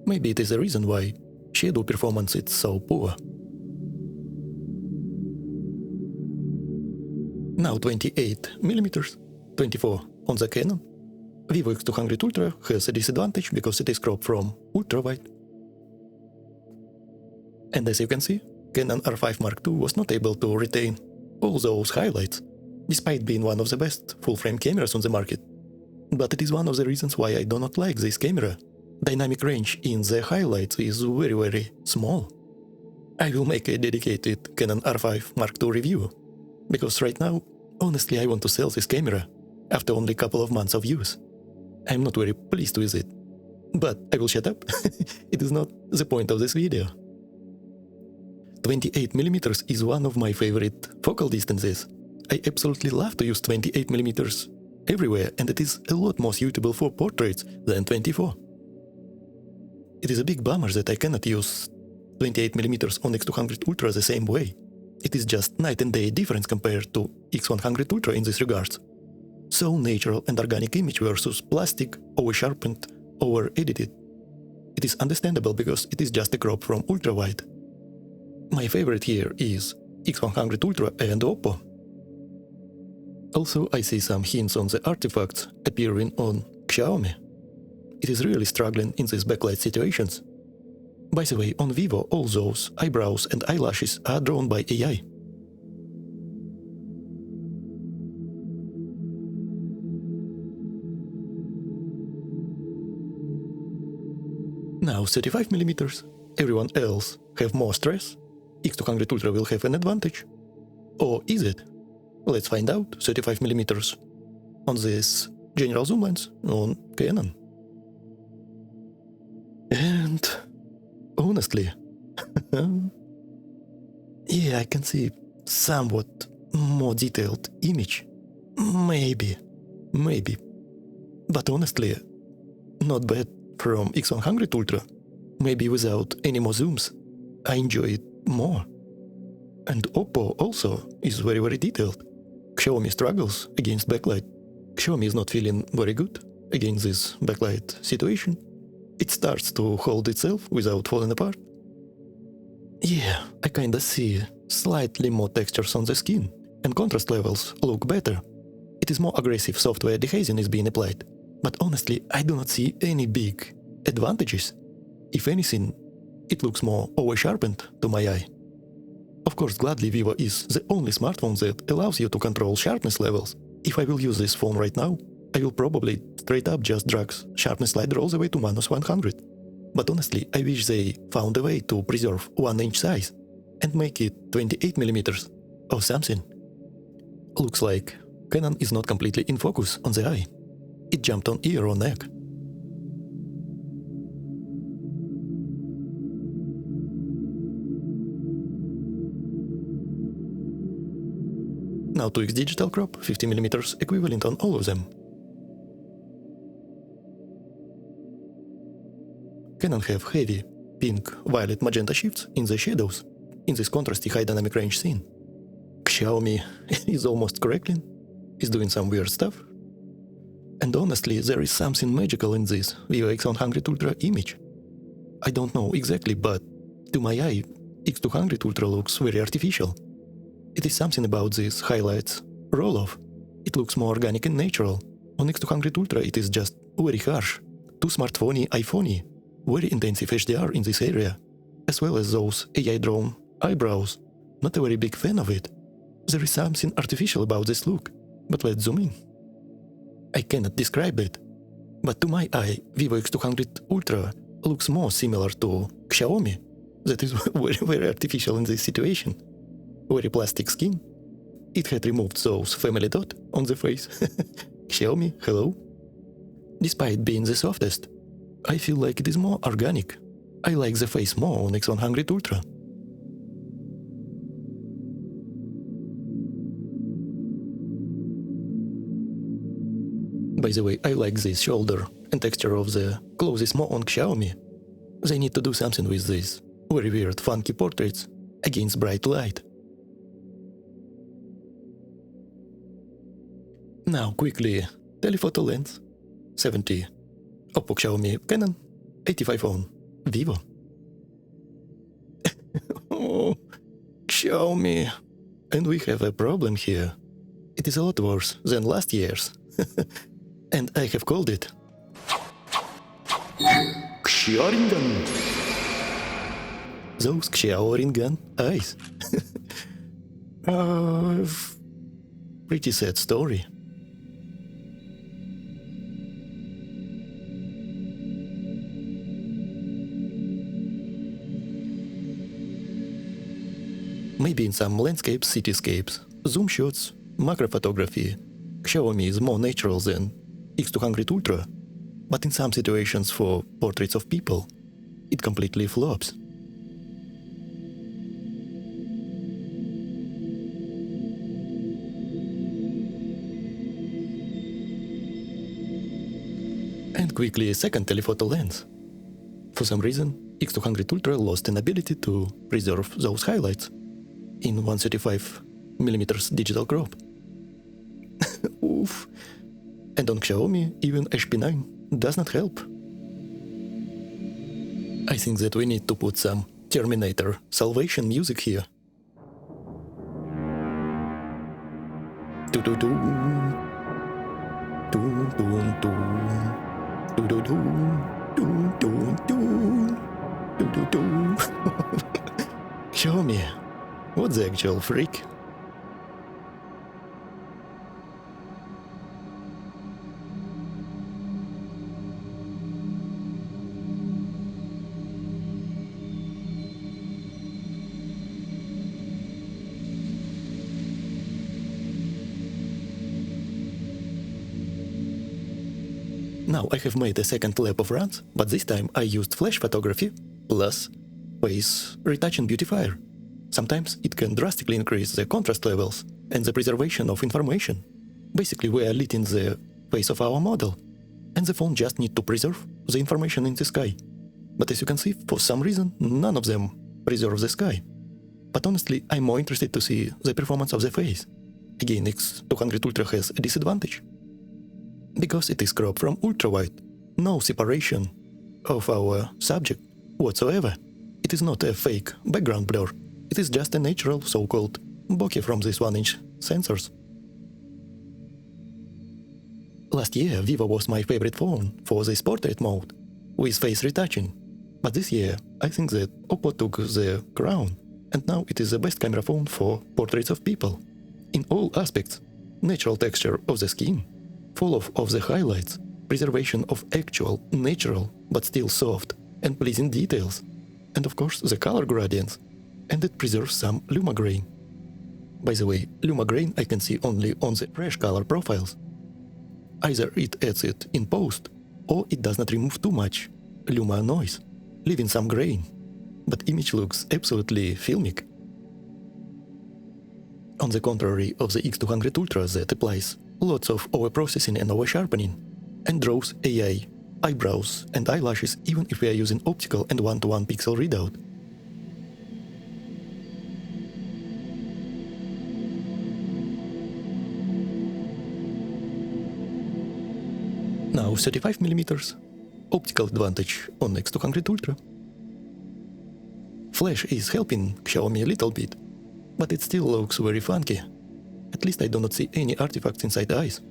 Maybe it is a reason why shadow performance is so poor. Now 28mm, 24 on the Canon. Vivo X200 Ultra has a disadvantage because it is cropped from ultra-wide. And as you can see, Canon R5 Mark II was not able to retain all those highlights, despite being one of the best full-frame cameras on the market. But it is one of the reasons why I do not like this camera. Dynamic range in the highlights is very, very small. I will make a dedicated Canon R5 Mark II review, because right now, honestly, I want to sell this camera after only a couple of months of use. I'm not very pleased with it. But I will shut up. It is not the point of this video. 28mm is one of my favorite focal distances. I absolutely love to use 28mm everywhere, and it is a lot more suitable for portraits than 24. It is a big bummer that I cannot use 28mm on X200 Ultra the same way. It is just night and day difference compared to X100 Ultra in this regards. So natural and organic image versus plastic, over-sharpened, over-edited. It is understandable because it is just a crop from ultra-wide. My favorite here is X100 Ultra and Oppo. Also, I see some hints on the artifacts appearing on Xiaomi. It is really struggling in these backlight situations. By the way, on Vivo all those eyebrows and eyelashes are drawn by AI. now 35mm, everyone else have more stress, X200 Ultra will have an advantage. Or is it? Let's find out. 35mm on this general zoom lens on Canon. And honestly, yeah, I can see somewhat more detailed image. Maybe. But honestly, not bad from X100 Ultra. Maybe without any more zooms, I enjoy it more. And Oppo also is very, very detailed. Xiaomi struggles against backlight. Xiaomi is not feeling very good against this backlight situation. It starts to hold itself without falling apart. Yeah, I kinda see slightly more textures on the skin, and contrast levels look better. It is more aggressive software dehazing is being applied. But honestly, I do not see any big advantages. If anything, it looks more over-sharpened to my eye. Of course, gladly Vivo is the only smartphone that allows you to control sharpness levels. If I will use this phone right now, I will probably straight up just drag sharpness slider all the way to -100. But honestly, I wish they found a way to preserve 1-inch size and make it 28mm or something. Looks like Canon is not completely in focus on the eye. It jumped on ear or neck. Now 2x digital crop, 50mm equivalent on all of them. Canon have heavy pink, violet, magenta shifts in the shadows, in this contrasty high dynamic range scene. Xiaomi is almost crackling, is doing some weird stuff. And honestly, there is something magical in this Vivo X100 Ultra image. I don't know exactly, but to my eye, X200 Ultra looks very artificial. It is something about these highlights roll-off. It looks more organic and natural. On X200 Ultra it is just very harsh, too smartphone-y, iPhone-y, very intensive HDR in this area, as well as those AI-drawn eyebrows. Not a very big fan of it. There is something artificial about this look, but let's zoom in. I cannot describe it, but to my eye, Vivo X200 Ultra looks more similar to Xiaomi. That is very, very artificial in this situation. Very plastic skin. It had removed those family dot on the face. Xiaomi, hello. Despite being the softest, I feel like it is more organic. I like the face more on X100 Ultra. By the way, I like this shoulder and texture of the clothes more on Xiaomi. They need to do something with this very weird funky portraits against bright light. Now quickly, telephoto lens, 70, Oppo, Xiaomi, Canon, 85 on Vivo. Oh, Xiaomi. And we have a problem here. It is a lot worse than last year's. And I have called it Xiaoringan. Those Xiaoringan eyes. Pretty sad story. Maybe in some landscapes, cityscapes, zoom shots, macro photography, Xiaomi is more natural than X200 Ultra, but in some situations for portraits of people, it completely flops. And quickly a second telephoto lens. For some reason, X200 Ultra lost an ability to preserve those highlights in 135mm digital crop. Oof. And on Xiaomi, even HP9 does not help. I think that we need to put some Terminator salvation music here. Do-do-do. Do-do-do. Do-do-do. Do-do-do. Do-do-do. Xiaomi, what's the actual freak? Now I have made a second lap of runs, but this time I used flash photography plus face retouching beautifier. Sometimes it can drastically increase the contrast levels and the preservation of information. Basically we are lit in the face of our model, and the phone just need to preserve the information in the sky. But as you can see, for some reason, none of them preserve the sky. But honestly, I'm more interested to see the performance of the face. Again, X200 Ultra has a disadvantage, because it is cropped from ultra-wide, no separation of our subject whatsoever. It is not a fake background blur, it is just a natural so-called bokeh from these 1-inch sensors. Last year, Vivo was my favorite phone for this portrait mode, with face retouching. But this year, I think that Oppo took the crown, and now it is the best camera phone for portraits of people. In all aspects, natural texture of the skin, fall-off of the highlights, preservation of actual, natural, but still soft and pleasing details, and of course the color gradients, and it preserves some luma grain. By the way, luma grain I can see only on the fresh color profiles. Either it adds it in post, or it does not remove too much luma noise, leaving some grain, but image looks absolutely filmic. On the contrary of the X200 Ultra that applies lots of overprocessing and oversharpening, and draws AI, eyebrows and eyelashes even if we are using optical and 1:1 pixel readout. Now 35mm, optical advantage on X200 Ultra. Flash is helping Xiaomi a little bit, but it still looks very funky. At least I do not see any artifacts inside the eyes.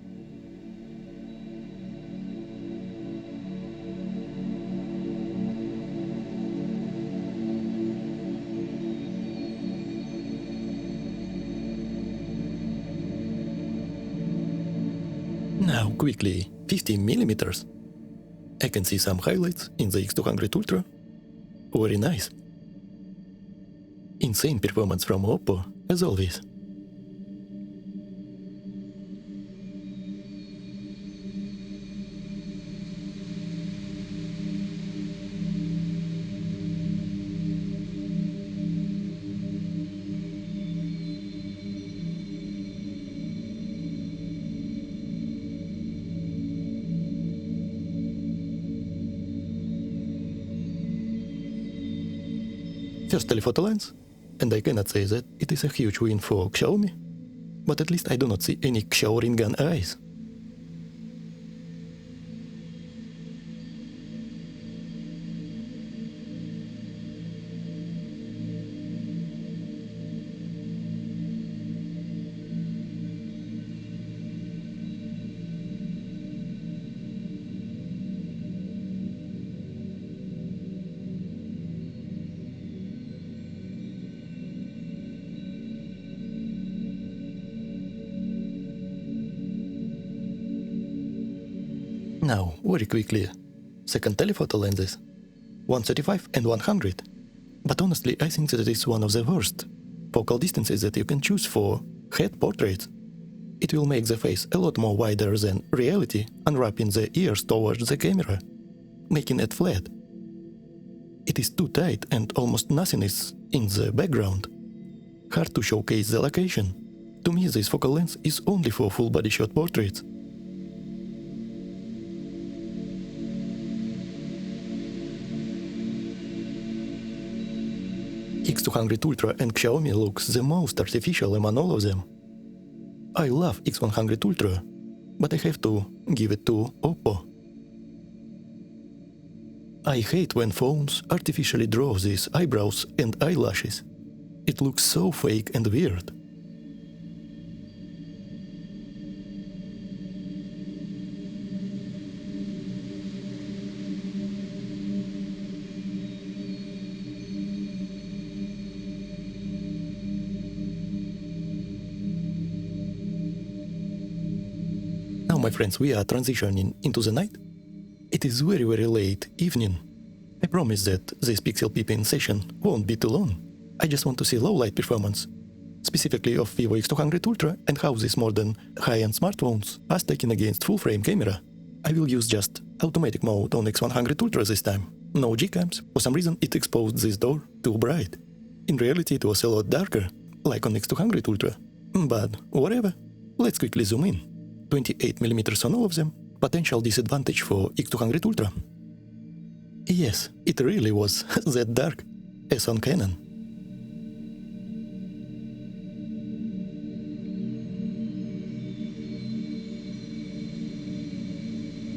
Now quickly, 50mm. I can see some highlights in the X200 Ultra. Very nice. Insane performance from Oppo, as always. First telephoto lens, and I cannot say that it is a huge win for Xiaomi, but at least I do not see any Xiao ring gun eyes. Now, very quickly, second telephoto lenses, 135 and 100. But honestly, I think that it is one of the worst focal distances that you can choose for head portraits. It will make the face a lot more wider than reality, unwrapping the ears towards the camera, making it flat. It is too tight and almost nothing is in the background. Hard to showcase the location. To me, this focal lens is only for full body shot portraits. X200 Ultra and Xiaomi looks the most artificial among all of them. I love X100 Ultra, but I have to give it to Oppo. I hate when phones artificially draw these eyebrows and eyelashes. It looks so fake and weird. Now, my friends, we are transitioning into the night. It is very late evening. I promise that this pixel peeping session won't be too long. I just want to see low light performance, specifically of Vivo X200 Ultra and how these modern high-end smartphones are stacking against full frame camera. I will use just automatic mode on X100 Ultra this time. No G-cams, for some reason it exposed this door too bright. In reality it was a lot darker, like on X200 Ultra. But whatever, let's quickly zoom in. 28mm on all of them, potential disadvantage for X200 Ultra. Yes, it really was that dark, as on Canon.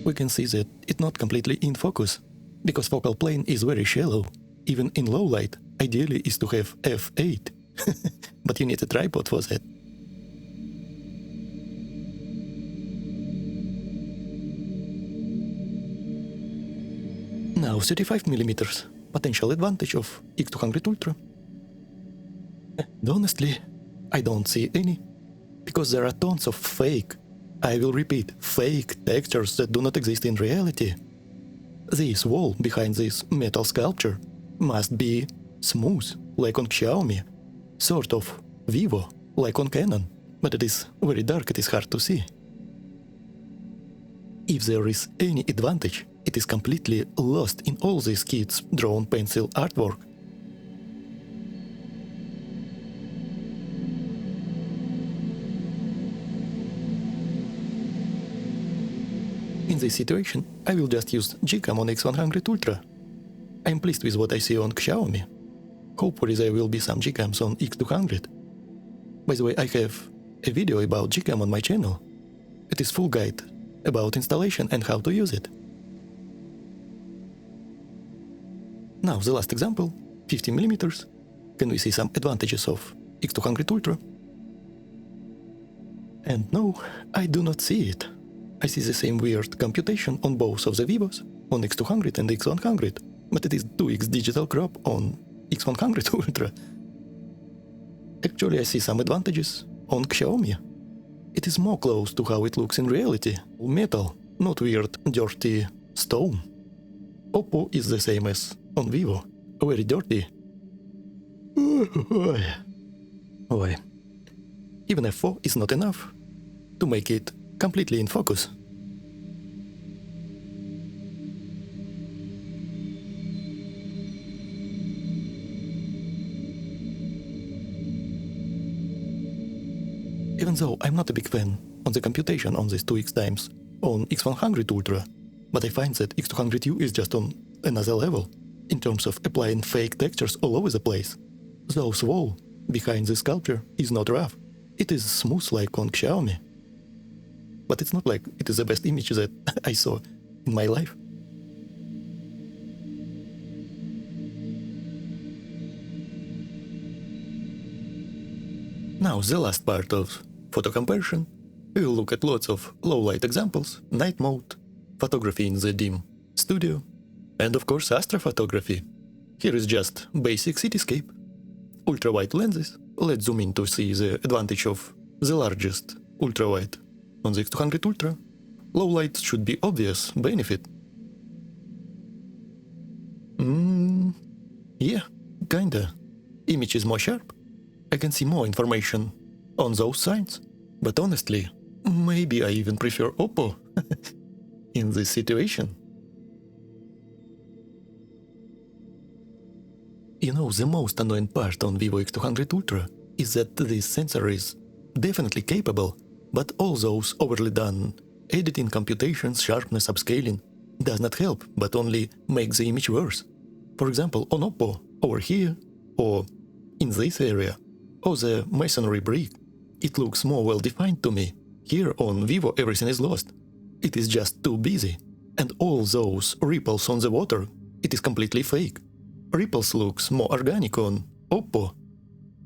We can see that it's not completely in focus, because focal plane is very shallow. Even in low light, ideally is to have f8, but you need a tripod for that. Now 35mm, potential advantage of X200 Ultra. And honestly, I don't see any, because there are tons of fake, I will repeat, fake textures that do not exist in reality. This wall behind this metal sculpture must be smooth, like on Xiaomi, sort of Vivo, like on Canon, but it is very dark, it is hard to see. If there is any advantage, it is completely lost in all these kids' drawn pencil artwork. In this situation, I will just use G-cam on X100 Ultra. I am pleased with what I see on Xiaomi. Hopefully there will be some G-cams on X200. By the way, I have a video about G-cam on my channel. It is full guide about installation and how to use it. Now the last example, 50mm. Can we see some advantages of X200 Ultra? And no, I do not see it. I see the same weird computation on both of the Vivos, on X200 and X100, but it is 2x digital crop on X100 Ultra. Actually, I see some advantages on Xiaomi. It is more close to how it looks in reality. Metal, not weird, dirty stone. Oppo is the same as on Vivo, very dirty. Oi. Even f4 is not enough to make it completely in focus. Even though I'm not a big fan on the computation on these 2x times on X100 Ultra, but I find that X200U is just on another level in terms of applying fake textures all over the place. Those wall behind the sculpture is not rough, it is smooth like on Xiaomi. But it's not like it is the best image that I saw in my life. Now the last part of photo comparison. We will look at lots of low light examples, night mode, photography in the dim studio, and of course astrophotography. Here is just basic cityscape. Ultra-wide lenses. Let's zoom in to see the advantage of the largest ultra-wide on the X200 Ultra. Low light should be obvious benefit. Yeah, kinda. Image is more sharp. I can see more information on those signs. But honestly, maybe I even prefer Oppo in this situation. You know, the most annoying part on Vivo X200 Ultra is that this sensor is definitely capable, but all those overly done editing, computations, sharpness, upscaling does not help, but only makes the image worse. For example, on Oppo, over here, or in this area, or the masonry brick, it looks more well defined to me. Here on Vivo everything is lost. It is just too busy. And all those ripples on the water, it is completely fake. Ripples looks more organic on Oppo.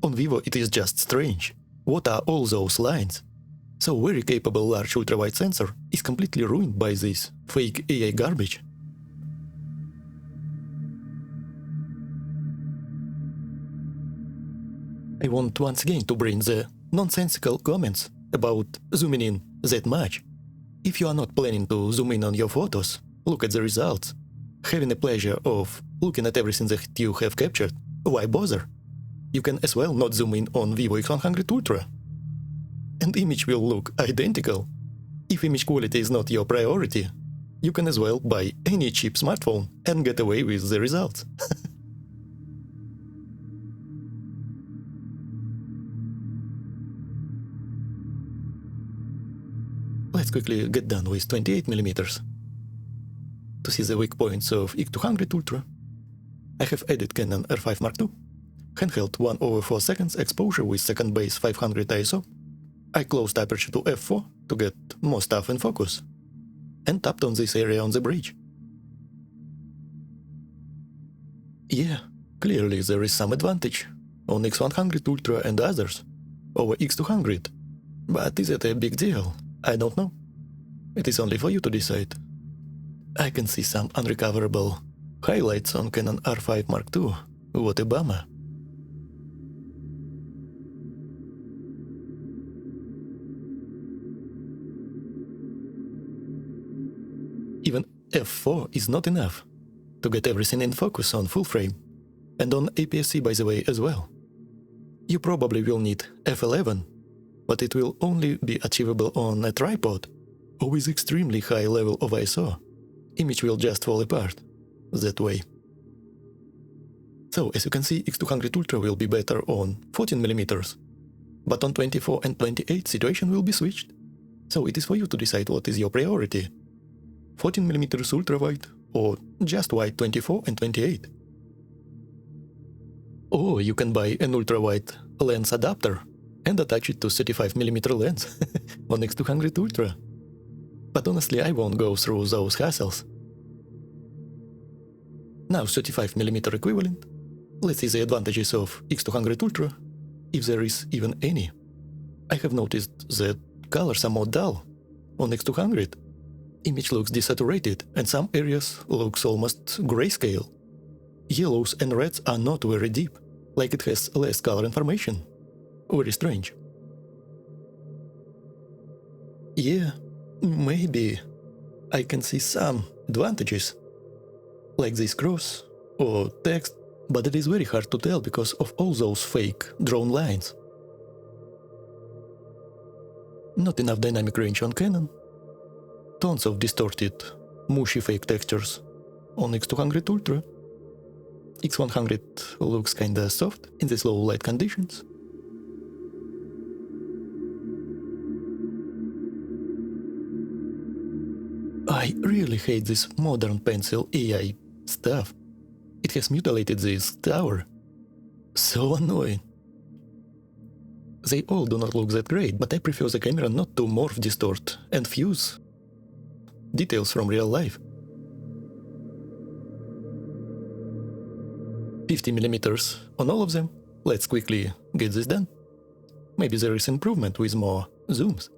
On Vivo it is just strange. What are all those lines? So very capable large ultrawide sensor is completely ruined by this fake AI garbage. I want once again to bring the nonsensical comments about zooming in that much. If you are not planning to zoom in on your photos, look at the results. Having the pleasure of looking at everything that you have captured, why bother? You can as well not zoom in on Vivo X100 Ultra. And image will look identical. If image quality is not your priority, you can as well buy any cheap smartphone and get away with the results. Let's quickly get done with 28mm. To see the weak points of x200 Ultra, I have added Canon R5 Mark II, handheld 1/4 seconds exposure with second base 500 ISO. I closed aperture to f4 to get more stuff in focus, and tapped on this area on the bridge. Yeah, clearly there is some advantage on x100 Ultra and others over x200, but is it a big deal? I don't know. It is only for you to decide. I can see some unrecoverable highlights on Canon R5 Mark II. What a bummer. Even f4 is not enough to get everything in focus on full frame, and on APS-C by the way as well. You probably will need f11, but it will only be achievable on a tripod or with extremely high level of ISO. Image will just fall apart that way. So as you can see, x200 Ultra will be better on 14mm, but on 24 and 28 situation will be switched. So it is for you to decide what is your priority. 14mm ultra wide or just wide 24 and 28. Or you can buy an ultra wide lens adapter and attach it to 35mm lens on x200 Ultra. But honestly, I won't go through those hassles. Now 35mm equivalent. Let's see the advantages of x200 Ultra, if there is even any. I have noticed that colors are more dull on x200. Image looks desaturated and some areas looks almost grayscale. Yellows and reds are not very deep, like it has less color information. Very strange. Yeah, maybe I can see some advantages, like this cross or text, but it is very hard to tell because of all those fake drawn lines. Not enough dynamic range on Canon. Tons of distorted, mushy fake textures on x200 Ultra. x100 looks kinda soft in these low light conditions. I really hate this modern pencil AI stuff. It has mutilated this tower. So annoying. They all do not look that great, but I prefer the camera not to morph, distort, and fuse details from real life. 50mm on all of them. Let's quickly get this done. Maybe there is improvement with more zooms.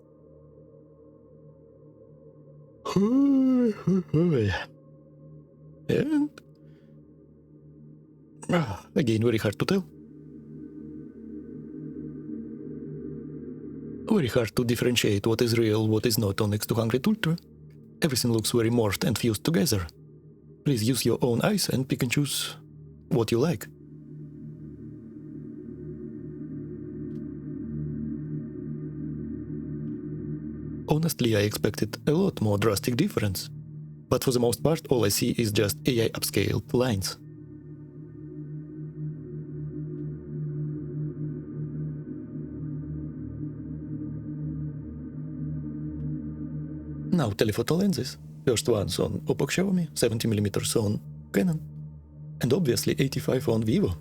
And again, very hard to tell. Very hard to differentiate what is real, what is not on x200 Ultra. Everything looks very morphed and fused together. Please use your own eyes and pick and choose what you like. Honestly, I expected a lot more drastic difference, but for the most part all I see is just AI upscaled lines. Now telephoto lenses. First ones on Oppo, Xiaomi, 70mm on Canon, and obviously 85 on Vivo.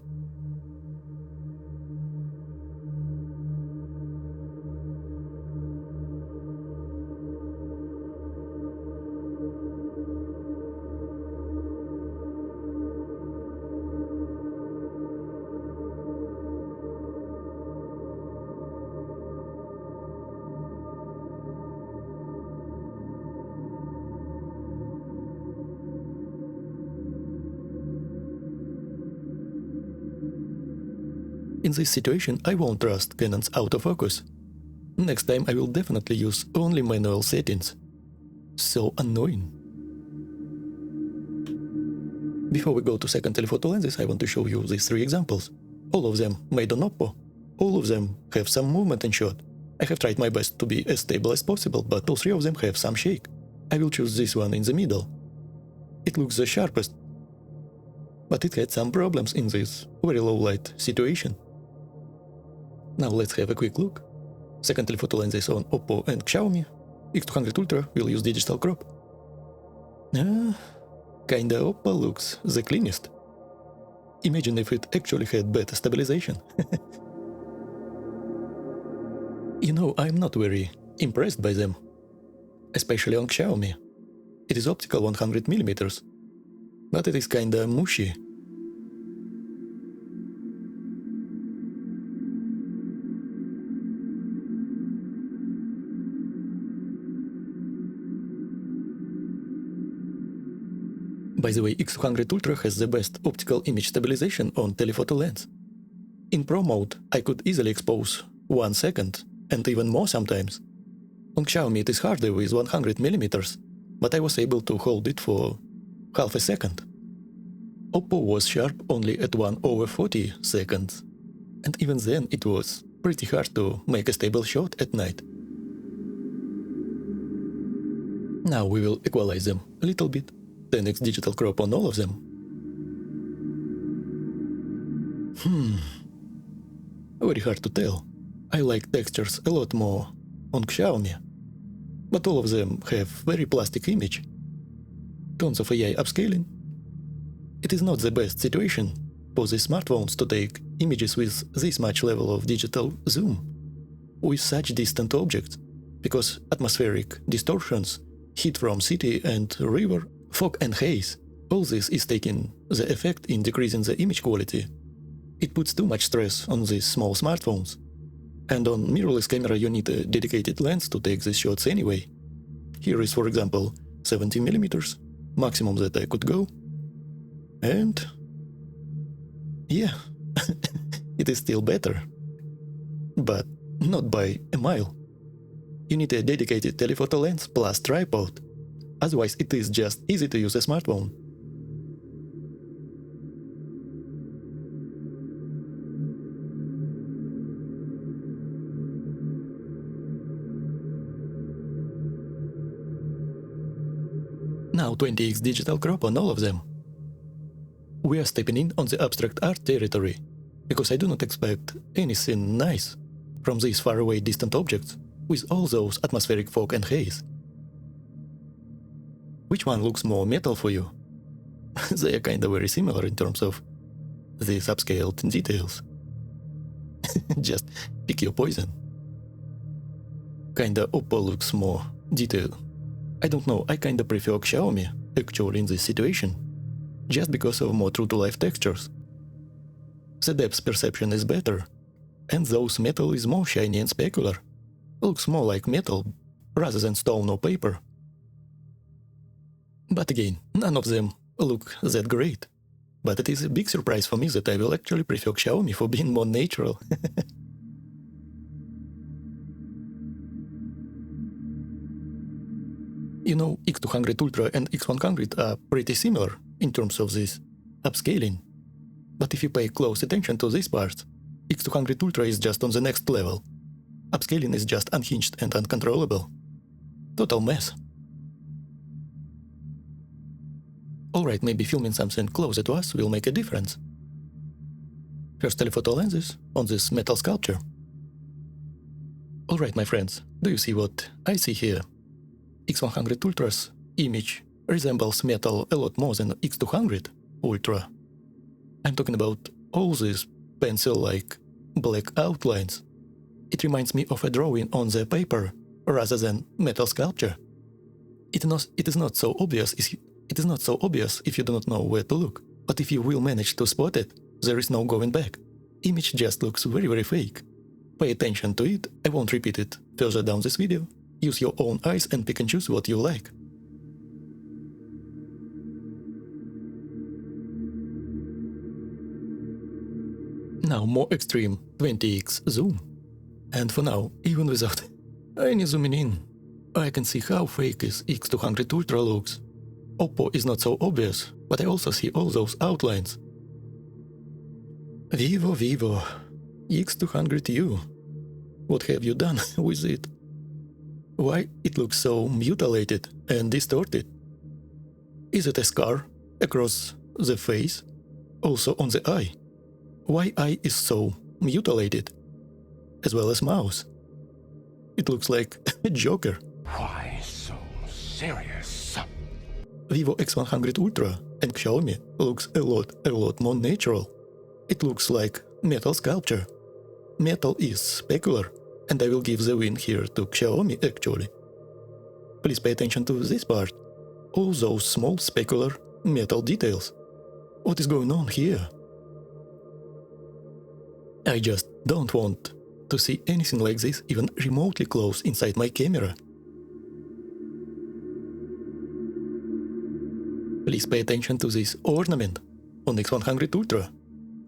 In this situation, I won't trust Canon's autofocus. Next time I will definitely use only manual settings. So annoying. Before we go to second telephoto lenses, I want to show you these 3 examples. All of them made on Oppo. All of them have some movement in shot. I have tried my best to be as stable as possible, but all 3 of them have some shake. I will choose this one in the middle. It looks the sharpest, but it had some problems in this very low light situation. Now let's have a quick look. Second telephoto lenses on Oppo and Xiaomi. X200 Ultra will use digital crop. Kinda Oppo looks the cleanest. Imagine if it actually had better stabilization. You know, I'm not very impressed by them. Especially on Xiaomi. It is optical 100mm, but it is kinda mushy. By the way, X200 Ultra has the best optical image stabilization on telephoto lens. In Pro mode, I could easily expose 1 second, and even more sometimes. On Xiaomi it is harder with 100mm, but I was able to hold it for half a second. Oppo was sharp only at 1/40 seconds, and even then it was pretty hard to make a stable shot at night. Now we will equalize them a little bit. 10x digital crop on all of them. Very hard to tell. I like textures a lot more on Xiaomi, but all of them have very plastic image. Tons of AI upscaling. It is not the best situation for the smartphones to take images with this much level of digital zoom, with such distant objects, because atmospheric distortions, heat from city and river, fog and haze, all this is taking the effect in decreasing the image quality. It puts too much stress on these small smartphones. And on mirrorless camera you need a dedicated lens to take these shots anyway. Here is, for example, 70mm, maximum that I could go. And yeah, it is still better. But not by a mile. You need a dedicated telephoto lens plus tripod. Otherwise it is just easy to use a smartphone. Now 20x digital crop on all of them. We are stepping in on the abstract art territory, because I do not expect anything nice from these faraway distant objects with all those atmospheric fog and haze. Which one looks more metal for you? They are kinda very similar in terms of these upscaled details. Just pick your poison. Kinda Oppo looks more detailed. I don't know, I kinda prefer Xiaomi actually in this situation, just because of more true-to-life textures. The depth perception is better, and those metal is more shiny and specular. Looks more like metal rather than stone or paper. But again, none of them look that great. But it is a big surprise for me that I will actually prefer Xiaomi for being more natural. You know, X200 Ultra and X100 are pretty similar in terms of this upscaling. But if you pay close attention to these parts, X200 Ultra is just on the next level. Upscaling is just unhinged and uncontrollable. Total mess. Alright, maybe filming something closer to us will make a difference. First telephoto lenses on this metal sculpture. Alright, my friends, do you see what I see here? X100 Ultra's image resembles metal a lot more than X200 Ultra. I'm talking about all these pencil-like black outlines. It reminds me of a drawing on the paper rather than metal sculpture. It is not so obvious if you do not know where to look, but if you will manage to spot it, there is no going back. Image just looks very, very fake. Pay attention to it, I won't repeat it further down this video. Use your own eyes and pick and choose what you like. Now more extreme 20x zoom. And for now, even without any zooming in, I can see how fake is X200 Ultra looks. Oppo is not so obvious, but I also see all those outlines. Vivo, X200U. What have you done with it? Why it looks so mutilated and distorted? Is it a scar across the face? Also on the eye? Why eye is so mutilated? As well as mouth. It looks like a Joker.
Why so serious?
Vivo X100 Ultra and Xiaomi looks a lot more natural. It looks like metal sculpture. Metal is specular, and I will give the win here to Xiaomi actually. Please pay attention to this part. All those small specular metal details. What is going on here? I just don't want to see anything like this even remotely close inside my camera. Please pay attention to this ornament on X100 Ultra.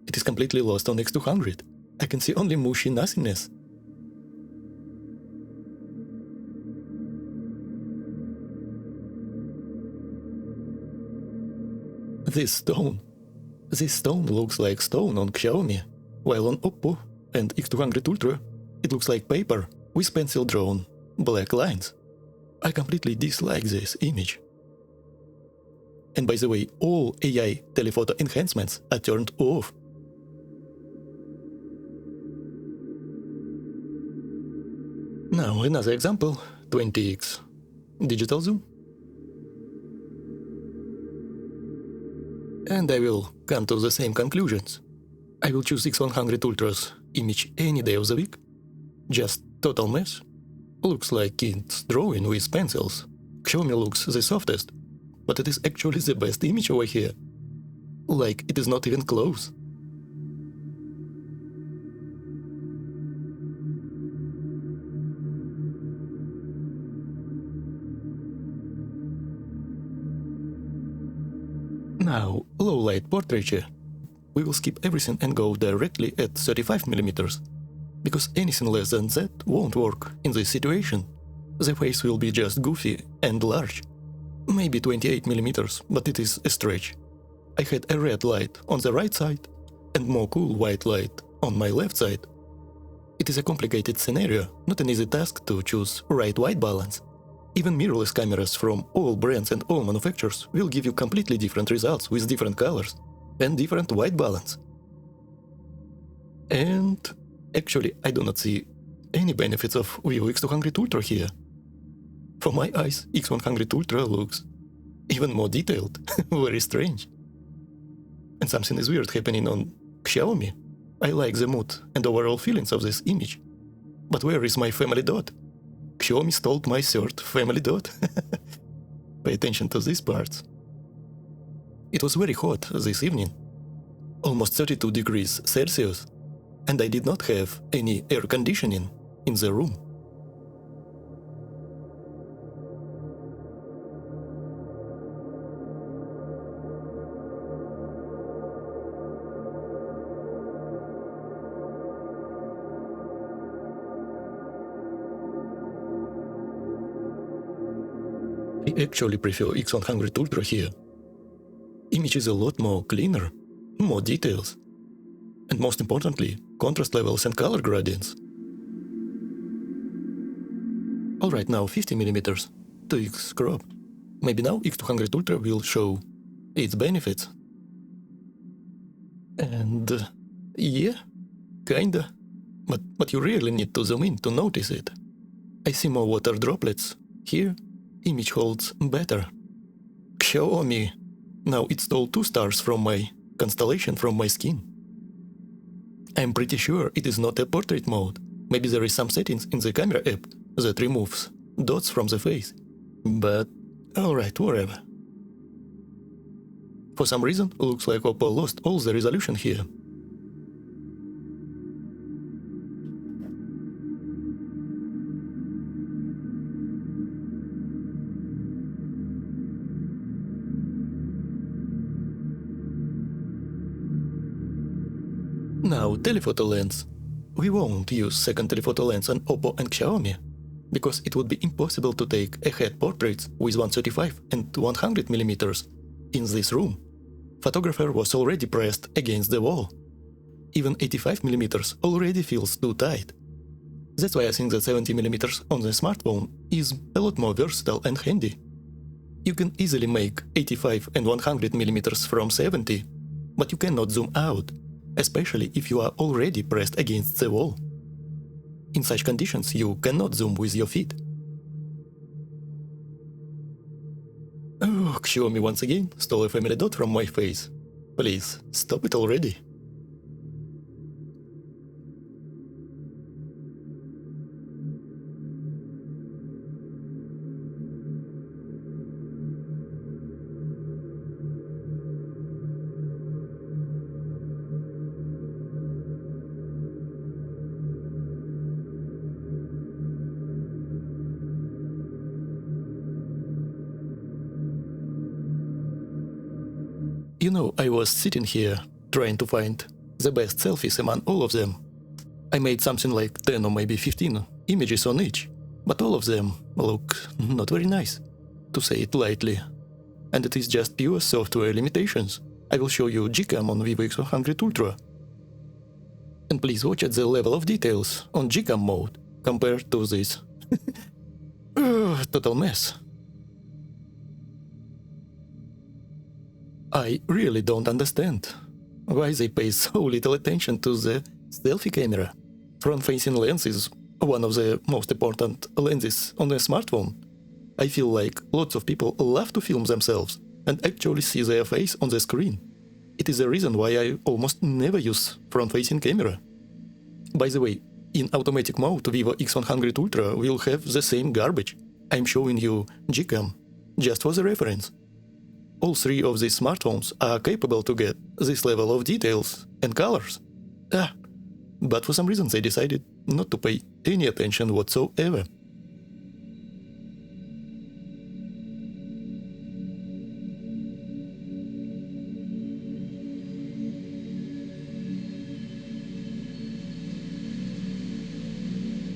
It is completely lost on X200. I can see only mushy nothingness. This stone looks like stone on Xiaomi, while on Oppo and X200 Ultra it looks like paper with pencil drawn black lines. I completely dislike this image. And by the way, all AI telephoto enhancements are turned off. Now another example, 20x digital zoom. And I will come to the same conclusions. I will choose X100 Ultra's image any day of the week. Just total mess. Looks like kids drawing with pencils. Xiaomi looks the softest, but it is actually the best image over here. Like it is not even close. Now, low light portraiture. We will skip everything and go directly at 35mm, because anything less than that won't work in this situation. The face will be just goofy and large. Maybe 28mm, but it is a stretch. I had a red light on the right side and more cool white light on my left side. It is a complicated scenario, not an easy task to choose right white balance. Even mirrorless cameras from all brands and all manufacturers will give you completely different results with different colors and different white balance. And actually, I do not see any benefits of Vivo X200 Ultra here. For my eyes, X100 Ultra looks even more detailed, very strange. And something is weird happening on Xiaomi. I like the mood and overall feelings of this image. But where is my family dot? Xiaomi stole my third family dot. Pay attention to these parts. It was very hot this evening, almost 32 degrees Celsius, and I did not have any air conditioning in the room. I actually prefer X100 Ultra here. Image is a lot more cleaner, more details, and most importantly, contrast levels and color gradients. Alright, now 50mm, 2x crop. Maybe now X200 Ultra will show its benefits. And yeah, kinda. But you really need to zoom in to notice it. I see more water droplets. Here, image holds better. Xiaomi. Now it stole 2 stars from my constellation from my skin. I'm pretty sure it is not a portrait mode. Maybe there is some settings in the camera app that removes dots from the face. But alright, whatever. For some reason, looks like Oppo lost all the resolution here. Now, telephoto lens. We won't use second telephoto lens on Oppo and Xiaomi, because it would be impossible to take ahead portraits with 135 and 100mm in this room. Photographer was already pressed against the wall. Even 85mm already feels too tight. That's why I think that 70mm on the smartphone is a lot more versatile and handy. You can easily make 85 and 100mm from 70, but you cannot zoom out, especially if you are already pressed against the wall. In such conditions, you cannot zoom with your feet. Oh, Xiaomi once again stole a family dot from my face. Please, stop it already. You know, I was sitting here, trying to find the best selfies among all of them. I made something like 10 or maybe 15 images on each, but all of them look not very nice, to say it lightly. And it is just pure software limitations. I will show you Gcam on Vivo X200 Ultra. And please watch at the level of details on Gcam mode compared to this. Total mess. I really don't understand why they pay so little attention to the selfie camera. Front-facing lens is one of the most important lenses on a smartphone. I feel like lots of people love to film themselves and actually see their face on the screen. It is the reason why I almost never use front-facing camera. By the way, in automatic mode, Vivo X100 Ultra will have the same garbage. I'm showing you Gcam, just for the reference. All three of these smartphones are capable to get this level of details and colors. But for some reason they decided not to pay any attention whatsoever.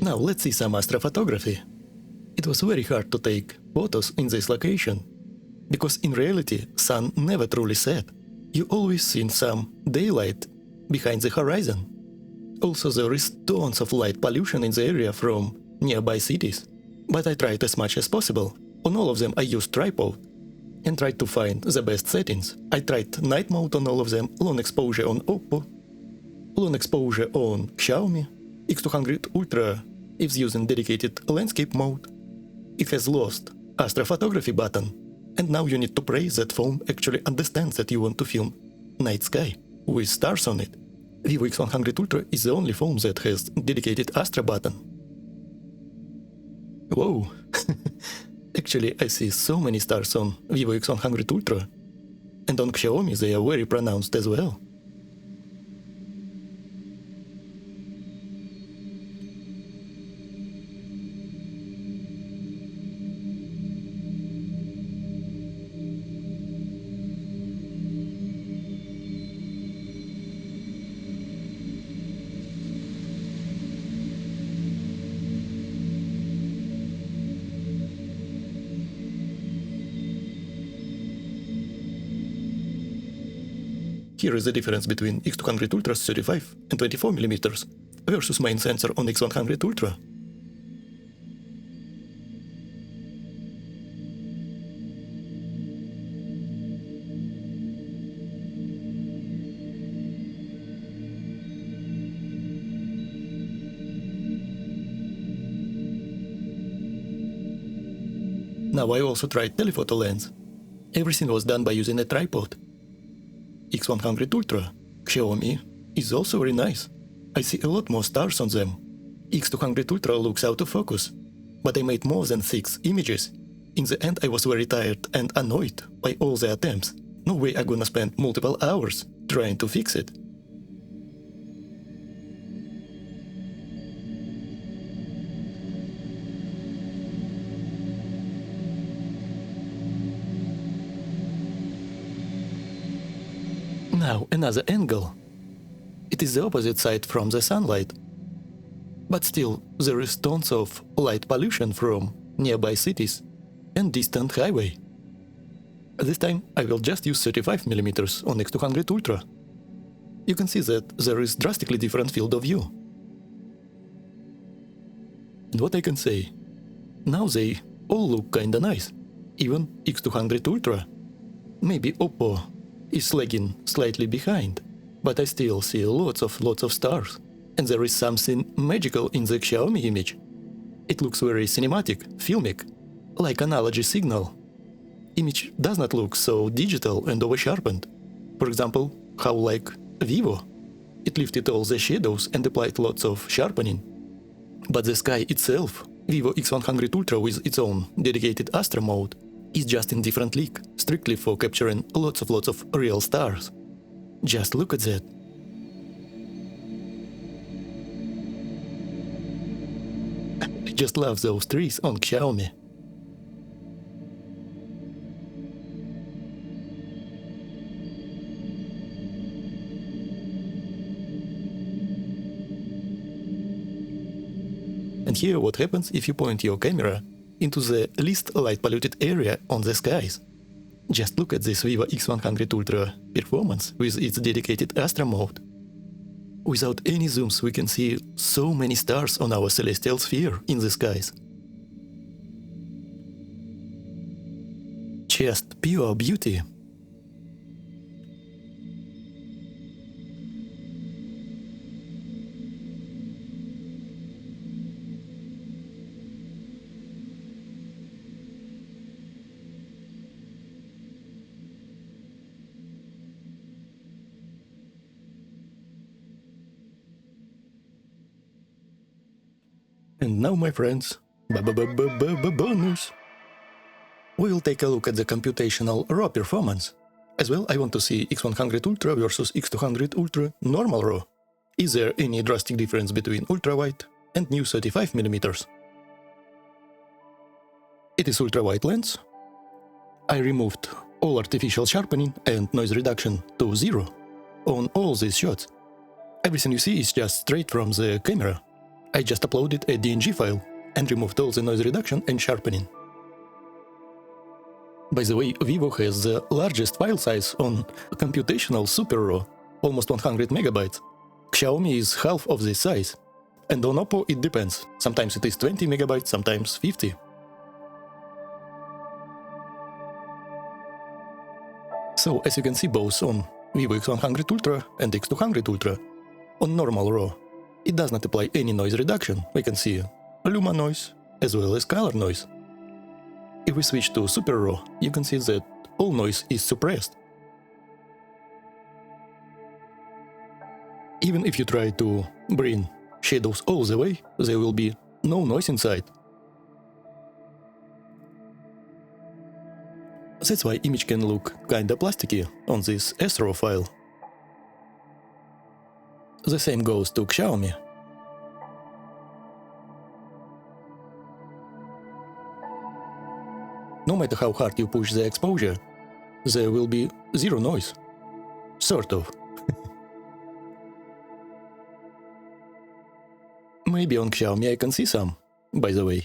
Now let's see some astrophotography. It was very hard to take photos in this location, because in reality sun never truly set. You always see some daylight behind the horizon. Also there is tons of light pollution in the area from nearby cities. But I tried as much as possible. On all of them I used tripod and tried to find the best settings. I tried night mode on all of them, long exposure on Oppo, long exposure on Xiaomi. X200 Ultra is using dedicated landscape mode. It has lost astrophotography button, and now you need to pray that phone actually understands that you want to film night sky with stars on it. Vivo X100 Ultra is the only phone that has dedicated Astro button. Whoa! Actually, I see so many stars on Vivo X100 Ultra, and on Xiaomi they are very pronounced as well. Here is the difference between X200 Ultra's 35 and 24mm versus main sensor on X100 Ultra. Now I also tried telephoto lens. Everything was done by using a tripod. X100 Ultra, Xiaomi, is also very nice. I see a lot more stars on them. X200 Ultra looks out of focus, but I made more than 6 images. In the end I was very tired and annoyed by all the attempts. No way I'm gonna spend multiple hours trying to fix it. Now another angle. It is the opposite side from the sunlight. But still, there is tons of light pollution from nearby cities and distant highway. This time I will just use 35mm on X200 Ultra. You can see that there is drastically different field of view. And what I can say? Now they all look kinda nice. Even X200 Ultra. Maybe Oppo is lagging slightly behind, but I still see lots of stars. And there is something magical in the Xiaomi image. It looks very cinematic, filmic, like analogy signal. Image does not look so digital and over-sharpened. For example, how like Vivo. It lifted all the shadows and applied lots of sharpening. But the sky itself, Vivo X100 Ultra with its own dedicated Astro mode, is just in different league, strictly for capturing lots of real stars. Just look at that. I just love those trees on Xiaomi. And here what happens if you point your camera into the least light-polluted area on the skies. Just look at this Vivo X100 Ultra performance with its dedicated Astro mode. Without any zooms we can see so many stars on our celestial sphere in the skies. Just pure beauty. And now, my friends, bonus! We'll take a look at the computational RAW performance. As well, I want to see X100 Ultra versus X200 Ultra normal RAW. Is there any drastic difference between ultra-wide and new 35mm? It is ultra-wide lens. I removed all artificial sharpening and noise reduction to 0 on all these shots. Everything you see is just straight from the camera. I just uploaded a DNG file and removed all the noise reduction and sharpening. By the way, Vivo has the largest file size on computational Super RAW, almost 100 megabytes. Xiaomi is half of this size. And on Oppo it depends, sometimes it is 20 megabytes, sometimes 50. So as you can see both on Vivo X100 Ultra and X200 Ultra, on normal RAW, it does not apply any noise reduction. We can see luma noise as well as color noise. If we switch to Super RAW, you can see that all noise is suppressed. Even if you try to bring shadows all the way, there will be no noise inside. That's why image can look kinda plasticky on this Astro file. The same goes to Xiaomi. No matter how hard you push the exposure, there will be zero noise. Sort of. Maybe on Xiaomi I can see some, by the way.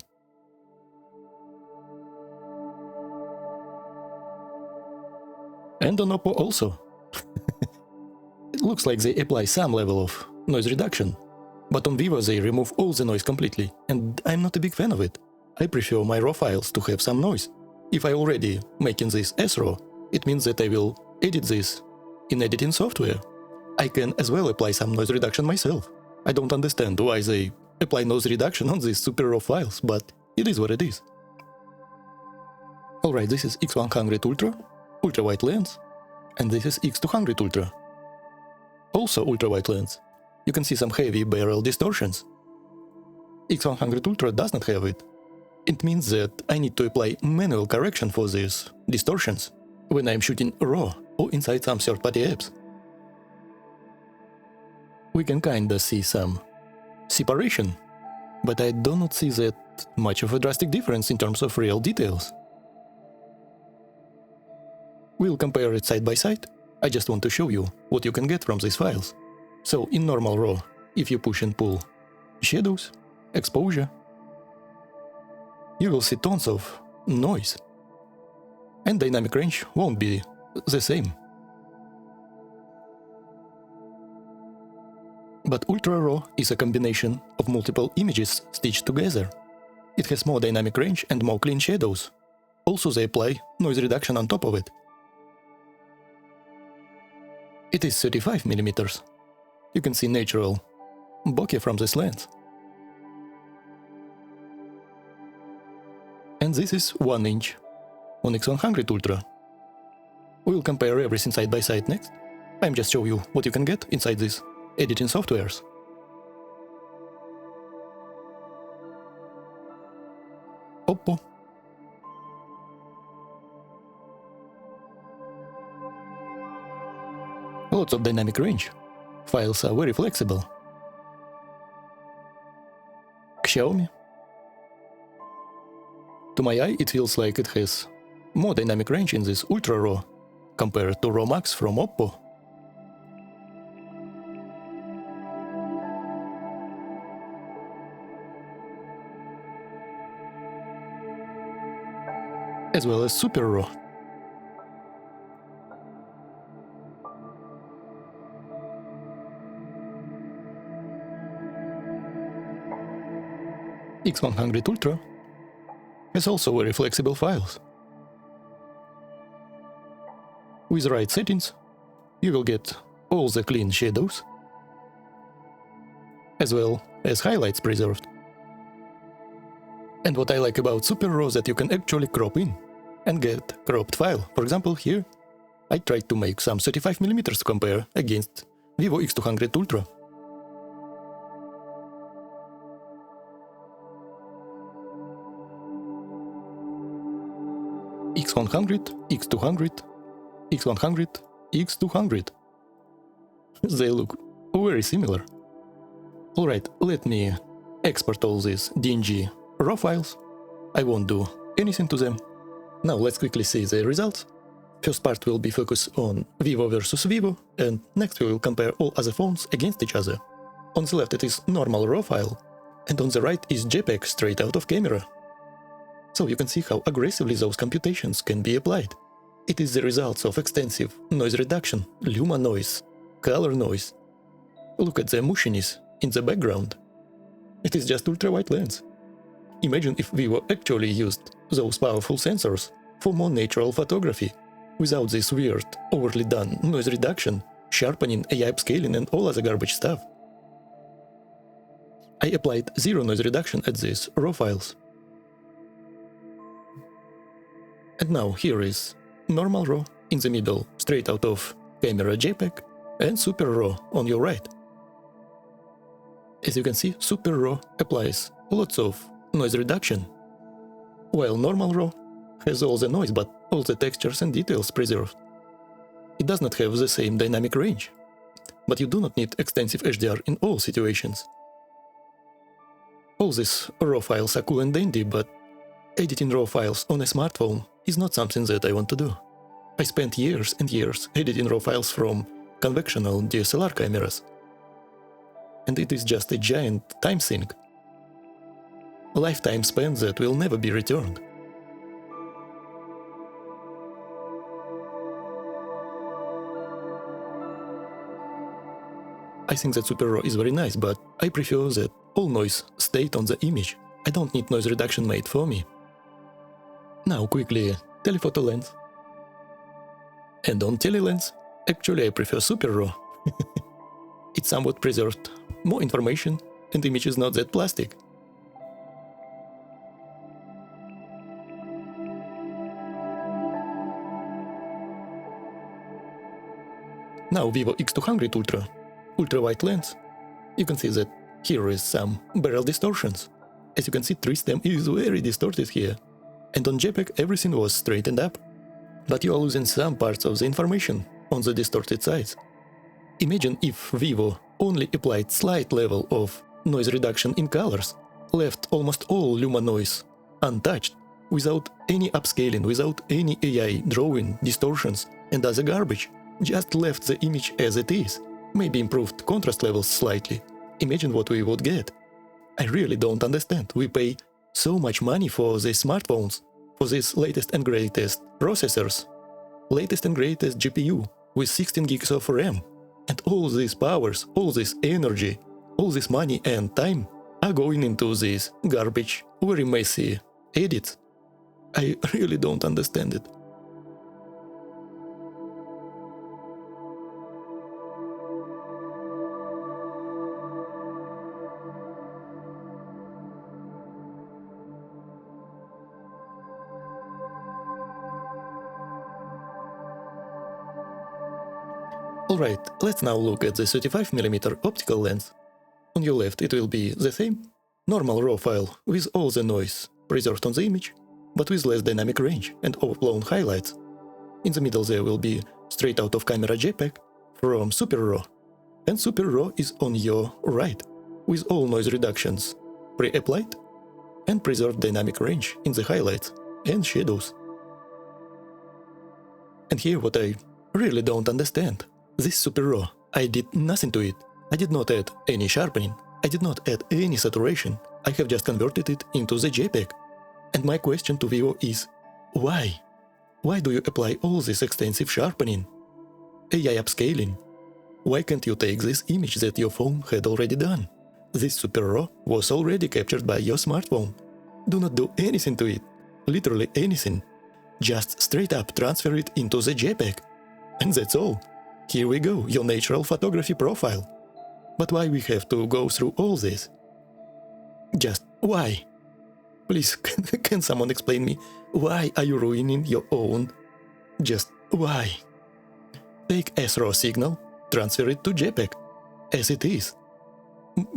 And on Oppo also. It looks like they apply some level of noise reduction, but on Vivo they remove all the noise completely, and I'm not a big fan of it. I prefer my RAW files to have some noise. If I already making this as RAW, it means that I will edit this in editing software. I can as well apply some noise reduction myself. I don't understand why they apply noise reduction on these Super RAW files, but it is what it is. Alright, this is X100 Ultra, ultra-wide lens, and this is X200 Ultra. Also ultra-wide lens. You can see some heavy barrel distortions. X100 Ultra does not have it. It means that I need to apply manual correction for these distortions when I'm shooting RAW or inside some third-party apps. We can kinda see some separation, but I do not see that much of a drastic difference in terms of real details. We'll compare it side by side. I just want to show you what you can get from these files. So in normal RAW, if you push and pull shadows, exposure, you will see tons of noise. And dynamic range won't be the same. But Ultra RAW is a combination of multiple images stitched together. It has more dynamic range and more clean shadows. Also, they apply noise reduction on top of it. It is 35mm. You can see natural bokeh from this lens. And this is 1 inch on x100 Ultra. We will compare everything side by side next. I'm just showing you what you can get inside these editing softwares. Oppo. Lots of dynamic range. Files are very flexible. Xiaomi. To my eye, it feels like it has more dynamic range in this Ultra RAW compared to RAW Max from Oppo. As well as Super RAW. X100 Ultra has also very flexible files. With the right settings, you will get all the clean shadows, as well as highlights preserved. And what I like about Super RAW is that you can actually crop in and get cropped file. For example, here I tried to make some 35mm to compare against Vivo x200 Ultra. X100, X200, X100, X200. They look very similar. Alright, let me export all these DNG RAW files. I won't do anything to them. Now let's quickly see the results. First part will be focused on Vivo versus Vivo, and next we will compare all other phones against each other. On the left it is normal RAW file, and on the right is JPEG straight out of camera. So you can see how aggressively those computations can be applied. It is the results of extensive noise reduction, luma noise, color noise. Look at the mushiness in the background. It is just ultra-wide lens. Imagine if Vivo actually used those powerful sensors for more natural photography, without this weird, overly done noise reduction, sharpening, AI upscaling and all other garbage stuff. I applied zero noise reduction at these RAW files. And now here is normal RAW in the middle, straight out of camera JPEG, and Super RAW on your right. As you can see, Super RAW applies lots of noise reduction, while normal RAW has all the noise but all the textures and details preserved. It does not have the same dynamic range, but you do not need extensive HDR in all situations. All these RAW files are cool and dandy, but editing RAW files on a smartphone is not something that I want to do. I spent years and years editing RAW files from conventional DSLR cameras, and it is just a giant time sink. A lifetime span that will never be returned. I think that Super RAW is very nice, but I prefer that all noise stayed on the image. I don't need noise reduction made for me. Now quickly, telephoto lens. And on telelens, actually I prefer Super RAW. It somewhat preserved more information and the image is not that plastic. Now Vivo x200 Ultra, ultra-wide lens. You can see that here is some barrel distortions. As you can see, tree stem is very distorted here. And on JPEG everything was straightened up. But you are losing some parts of the information on the distorted sides. Imagine if Vivo only applied slight level of noise reduction in colors, left almost all luma noise untouched, without any upscaling, without any AI drawing, distortions and other garbage, just left the image as it is, maybe improved contrast levels slightly. Imagine what we would get. I really don't understand. We pay so much money for these smartphones, for these latest and greatest processors, latest and greatest GPU with 16 gigs of RAM, And all these powers, all this energy, all this money and time are going into these garbage, very messy edits. I really don't understand it. Alright, let's now look at the 35mm optical lens. On your left it will be the same, normal RAW file with all the noise preserved on the image, but with less dynamic range and overblown highlights. In the middle there will be straight out of camera JPEG from Super RAW, and Super RAW is on your right, with all noise reductions pre-applied and preserved dynamic range in the highlights and shadows. And here what I really don't understand. This Super RAW, I did nothing to it. I did not add any sharpening, I did not add any saturation, I have just converted it into the JPEG. And my question to Vivo is, why? Why do you apply all this extensive sharpening? AI upscaling? Why can't you take this image that your phone had already done? This Super RAW was already captured by your smartphone. Do not do anything to it, literally anything. Just straight up transfer it into the JPEG. And that's all. Here we go, your natural photography profile. But why we have to go through all this? Just why? Please, can someone explain me, why are you ruining your own? Just why? Take Astro signal, transfer it to JPEG, as it is.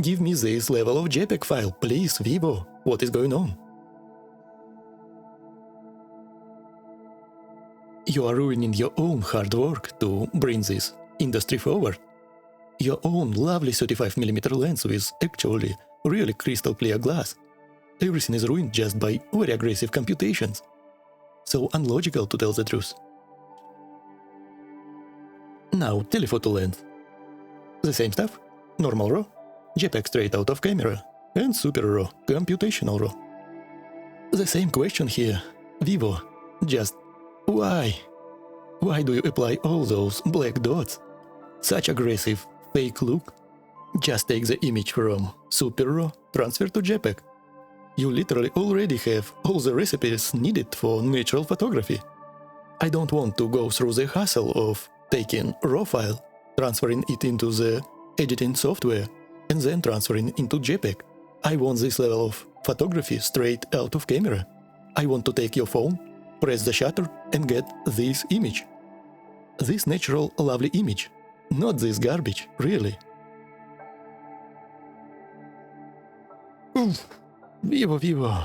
Give me this level of JPEG file, please, Vivo. What is going on? You are ruining your own hard work to bring this industry forward. Your own lovely 35mm lens with actually really crystal clear glass. Everything is ruined just by very aggressive computations. So unlogical, to tell the truth. Now telephoto lens. The same stuff, normal RAW, JPEG straight out of camera, and Super RAW, computational RAW. The same question here, Vivo, just why? Why do you apply all those black dots? Such aggressive, fake look? Just take the image from Super RAW, transfer to JPEG. You literally already have all the recipes needed for natural photography. I don't want to go through the hassle of taking RAW file, transferring it into the editing software, and then transferring into JPEG. I want this level of photography straight out of camera. I want to take your phone, press the shutter and get this image. This natural, lovely image. Not this garbage, really. Vivo.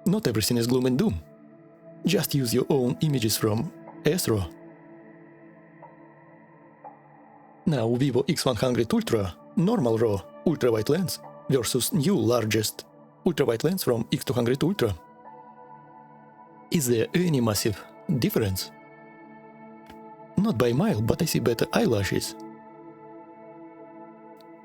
Not everything is gloom and doom. Just use your own images from Astro. Now Vivo X100 Ultra, normal RAW, ultra-wide lens versus new largest ultra-wide lens from X200 Ultra. Is there any massive difference? Not by a mile, but I see better eyelashes.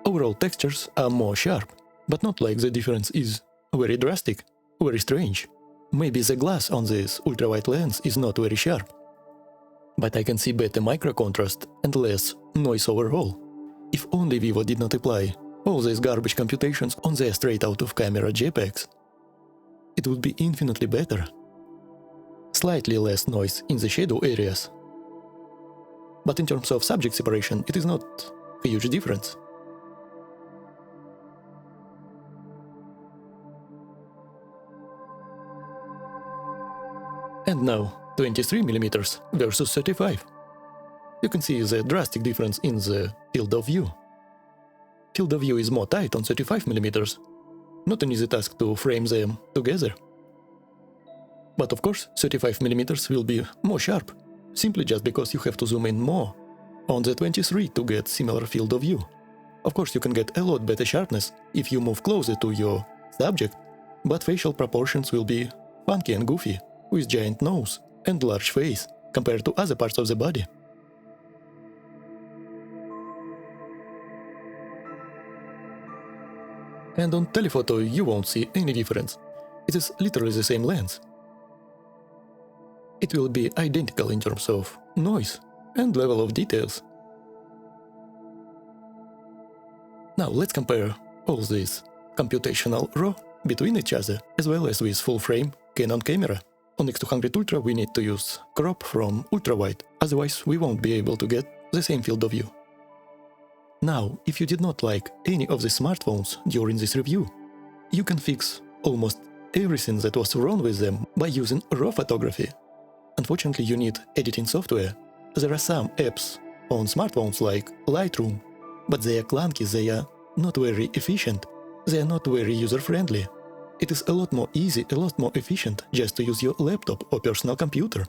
Overall textures are more sharp, but not like the difference is very drastic, very strange. Maybe the glass on this ultra-wide lens is not very sharp. But I can see better micro contrast and less noise overall. If only Vivo did not apply all these garbage computations on their straight out of camera JPEGs, it would be infinitely better. Slightly less noise in the shadow areas. But in terms of subject separation, it is not a huge difference. And now 23mm versus 35. You can see the drastic difference in the field of view. Field of view is more tight on 35mm, not an easy task to frame them together. But of course 35mm will be more sharp, simply just because you have to zoom in more on the 23 to get similar field of view. Of course you can get a lot better sharpness if you move closer to your subject, but facial proportions will be funky and goofy, with giant nose and large face compared to other parts of the body. And on telephoto you won't see any difference. It is literally the same lens. It will be identical in terms of noise, and level of details. Now let's compare all this computational RAW between each other, as well as with full-frame Canon camera. On X200 Ultra we need to use crop from ultra-wide, otherwise we won't be able to get the same field of view. Now, if you did not like any of the smartphones during this review, you can fix almost everything that was wrong with them by using RAW photography. Unfortunately, you need editing software. There are some apps on smartphones like Lightroom, but they are clunky, they are not very efficient, they are not very user-friendly. It is a lot more easy, a lot more efficient just to use your laptop or personal computer.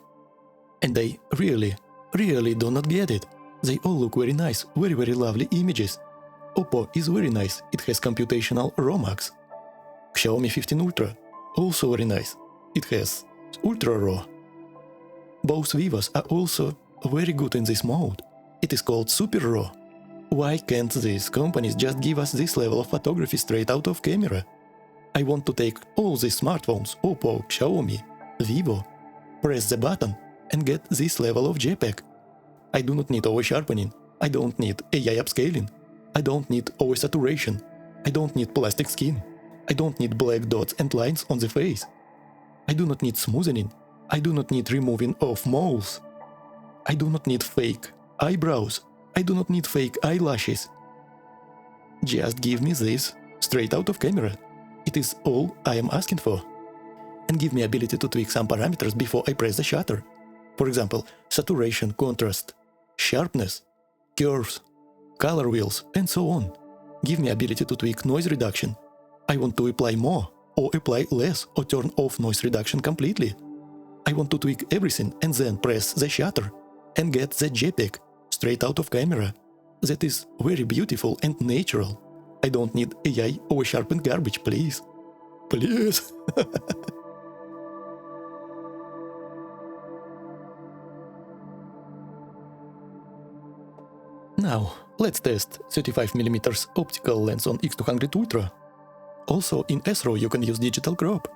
And I really do not get it. They all look very nice, very lovely images. Oppo is very nice, it has computational RAW Max. Xiaomi 15 Ultra, also very nice, it has Ultra RAW. Both Vivos are also very good in this mode. It is called Super RAW. Why can't these companies just give us this level of photography straight out of camera? I want to take all these smartphones, Oppo, Xiaomi, Vivo, press the button and get this level of JPEG. I do not need over-sharpening, I don't need AI upscaling, I don't need over-saturation, I don't need plastic skin, I don't need black dots and lines on the face. I do not need smoothing, I do not need removing of moles. I do not need fake eyebrows, I do not need fake eyelashes. Just give me this straight out of camera. It is all I am asking for. And give me ability to tweak some parameters before I press the shutter. For example, saturation, contrast, sharpness, curves, color wheels, and so on. Give me ability to tweak noise reduction. I want to apply more, or apply less, or turn off noise reduction completely. I want to tweak everything and then press the shutter and get the JPEG straight out of camera. That is very beautiful and natural. I don't need AI or sharpened garbage, please. Please. Now, let's test 35mm optical lens on X200 Ultra. Also, in Astro you can use digital crop.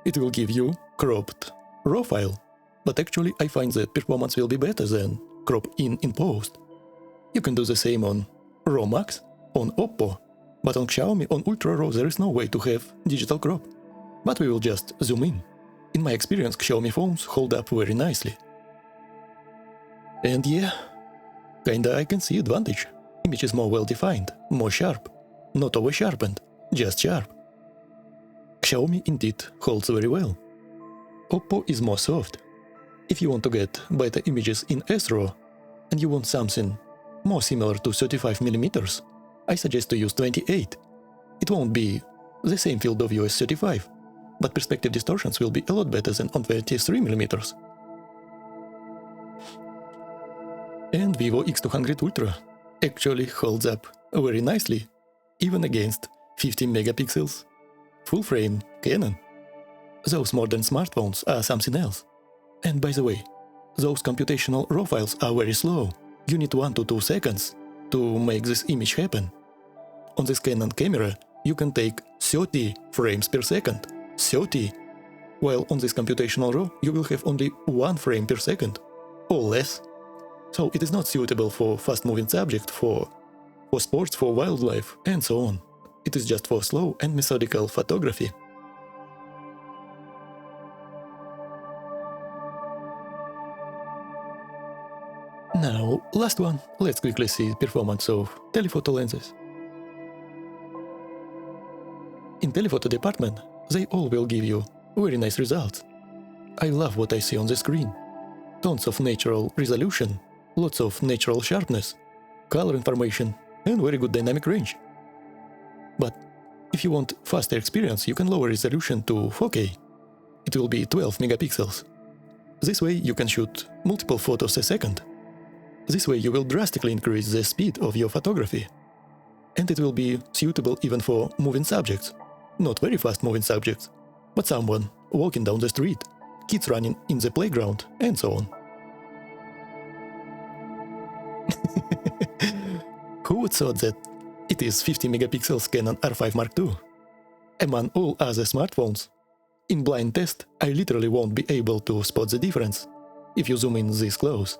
It will give you cropped RAW file, but actually I find that performance will be better than crop in post. You can do the same on RAW Max, on Oppo, but on Xiaomi on Ultra RAW there is no way to have digital crop. But we will just zoom in. In my experience, Xiaomi phones hold up very nicely. And yeah, kinda I can see advantage. Image is more well defined, more sharp, not over sharpened, just sharp. Xiaomi indeed holds very well. Oppo is more soft. If you want to get better images in Astro and you want something more similar to 35mm, I suggest to use 28. It won't be the same field of view as 35, but perspective distortions will be a lot better than on 23mm. And Vivo X200 Ultra actually holds up very nicely, even against 50 megapixels, full-frame Canon. Those modern smartphones are something else. And by the way, those computational RAW files are very slow. You need 1 to 2 seconds to make this image happen. On this Canon camera, you can take 30 frames per second. 30. While on this computational RAW, you will have only 1 frame per second, or less. So it is not suitable for fast-moving subject, for sports, for wildlife, and so on. It is just for slow and methodical photography. Now, last one, let's quickly see performance of telephoto lenses. In telephoto department, they all will give you very nice results. I love what I see on the screen. Tons of natural resolution, lots of natural sharpness, color information, and very good dynamic range. But if you want faster experience, you can lower resolution to 4K. It will be 12 megapixels. This way you can shoot multiple photos a second. This way you will drastically increase the speed of your photography. And it will be suitable even for moving subjects. Not very fast moving subjects, but someone walking down the street, kids running in the playground, and so on. Who would thought that it is 50 megapixels Canon R5 Mark II? Among all other smartphones, in blind test I literally won't be able to spot the difference if you zoom in this close.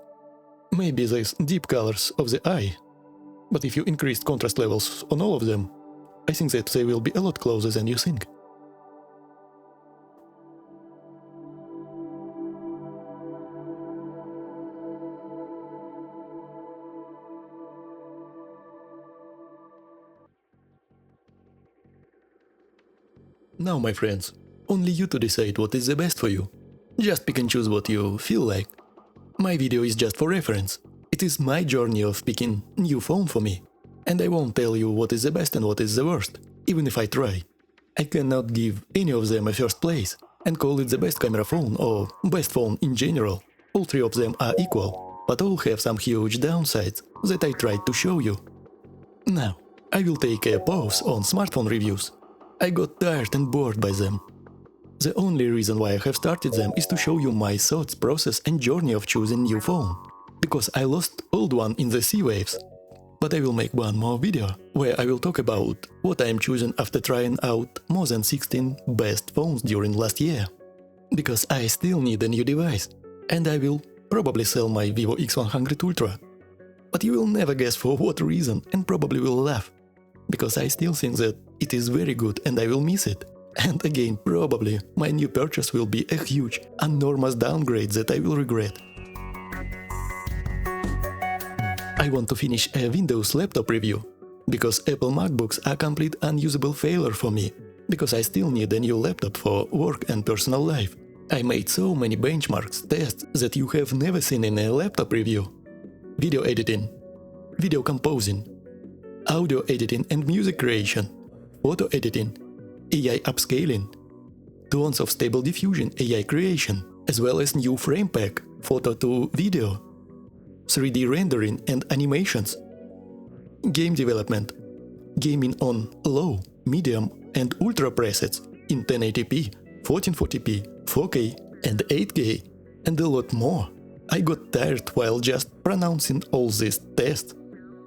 maybe these deep colors of the eye, but if you increased contrast levels on all of them, I think that they will be a lot closer than you think. Now, my friends, only you to decide what is the best for you. Just pick and choose what you feel like. My video is just for reference. It is my journey of picking new phone for me. And I won't tell you what is the best and what is the worst, even if I try. I cannot give any of them a first place and call it the best camera phone or best phone in general. All three of them are equal, but all have some huge downsides that I tried to show you. Now, I will take a pause on smartphone reviews. I got tired and bored by them. The only reason why I have started them is to show you my thoughts, process and journey of choosing new phone. Because I lost old one in the sea waves. But I will make one more video, where I will talk about what I am choosing after trying out more than 16 best phones during last year. Because I still need a new device, and I will probably sell my Vivo X100 Ultra. But you will never guess for what reason and probably will laugh. Because I still think that it is very good and I will miss it. And again, probably my new purchase will be a huge, enormous downgrade that I will regret. I want to finish a Windows laptop review, because Apple MacBooks are complete unusable failure for me, because I still need a new laptop for work and personal life. I made so many benchmarks, tests that you have never seen in a laptop review. Video editing, video composing, audio editing and music creation, photo editing, AI upscaling, tones of stable diffusion AI creation, as well as new frame pack, photo to video, 3D rendering and animations, game development, gaming on low, medium and ultra presets in 1080p, 1440p, 4K and 8K, and a lot more. I got tired while just pronouncing all these tests.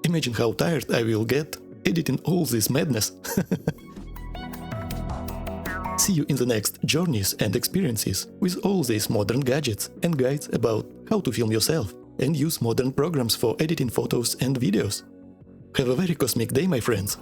Imagine how tired I will get editing all this madness. See you in the next journeys and experiences with all these modern gadgets and guides about how to film yourself and use modern programs for editing photos and videos. Have a very cosmic day, my friends!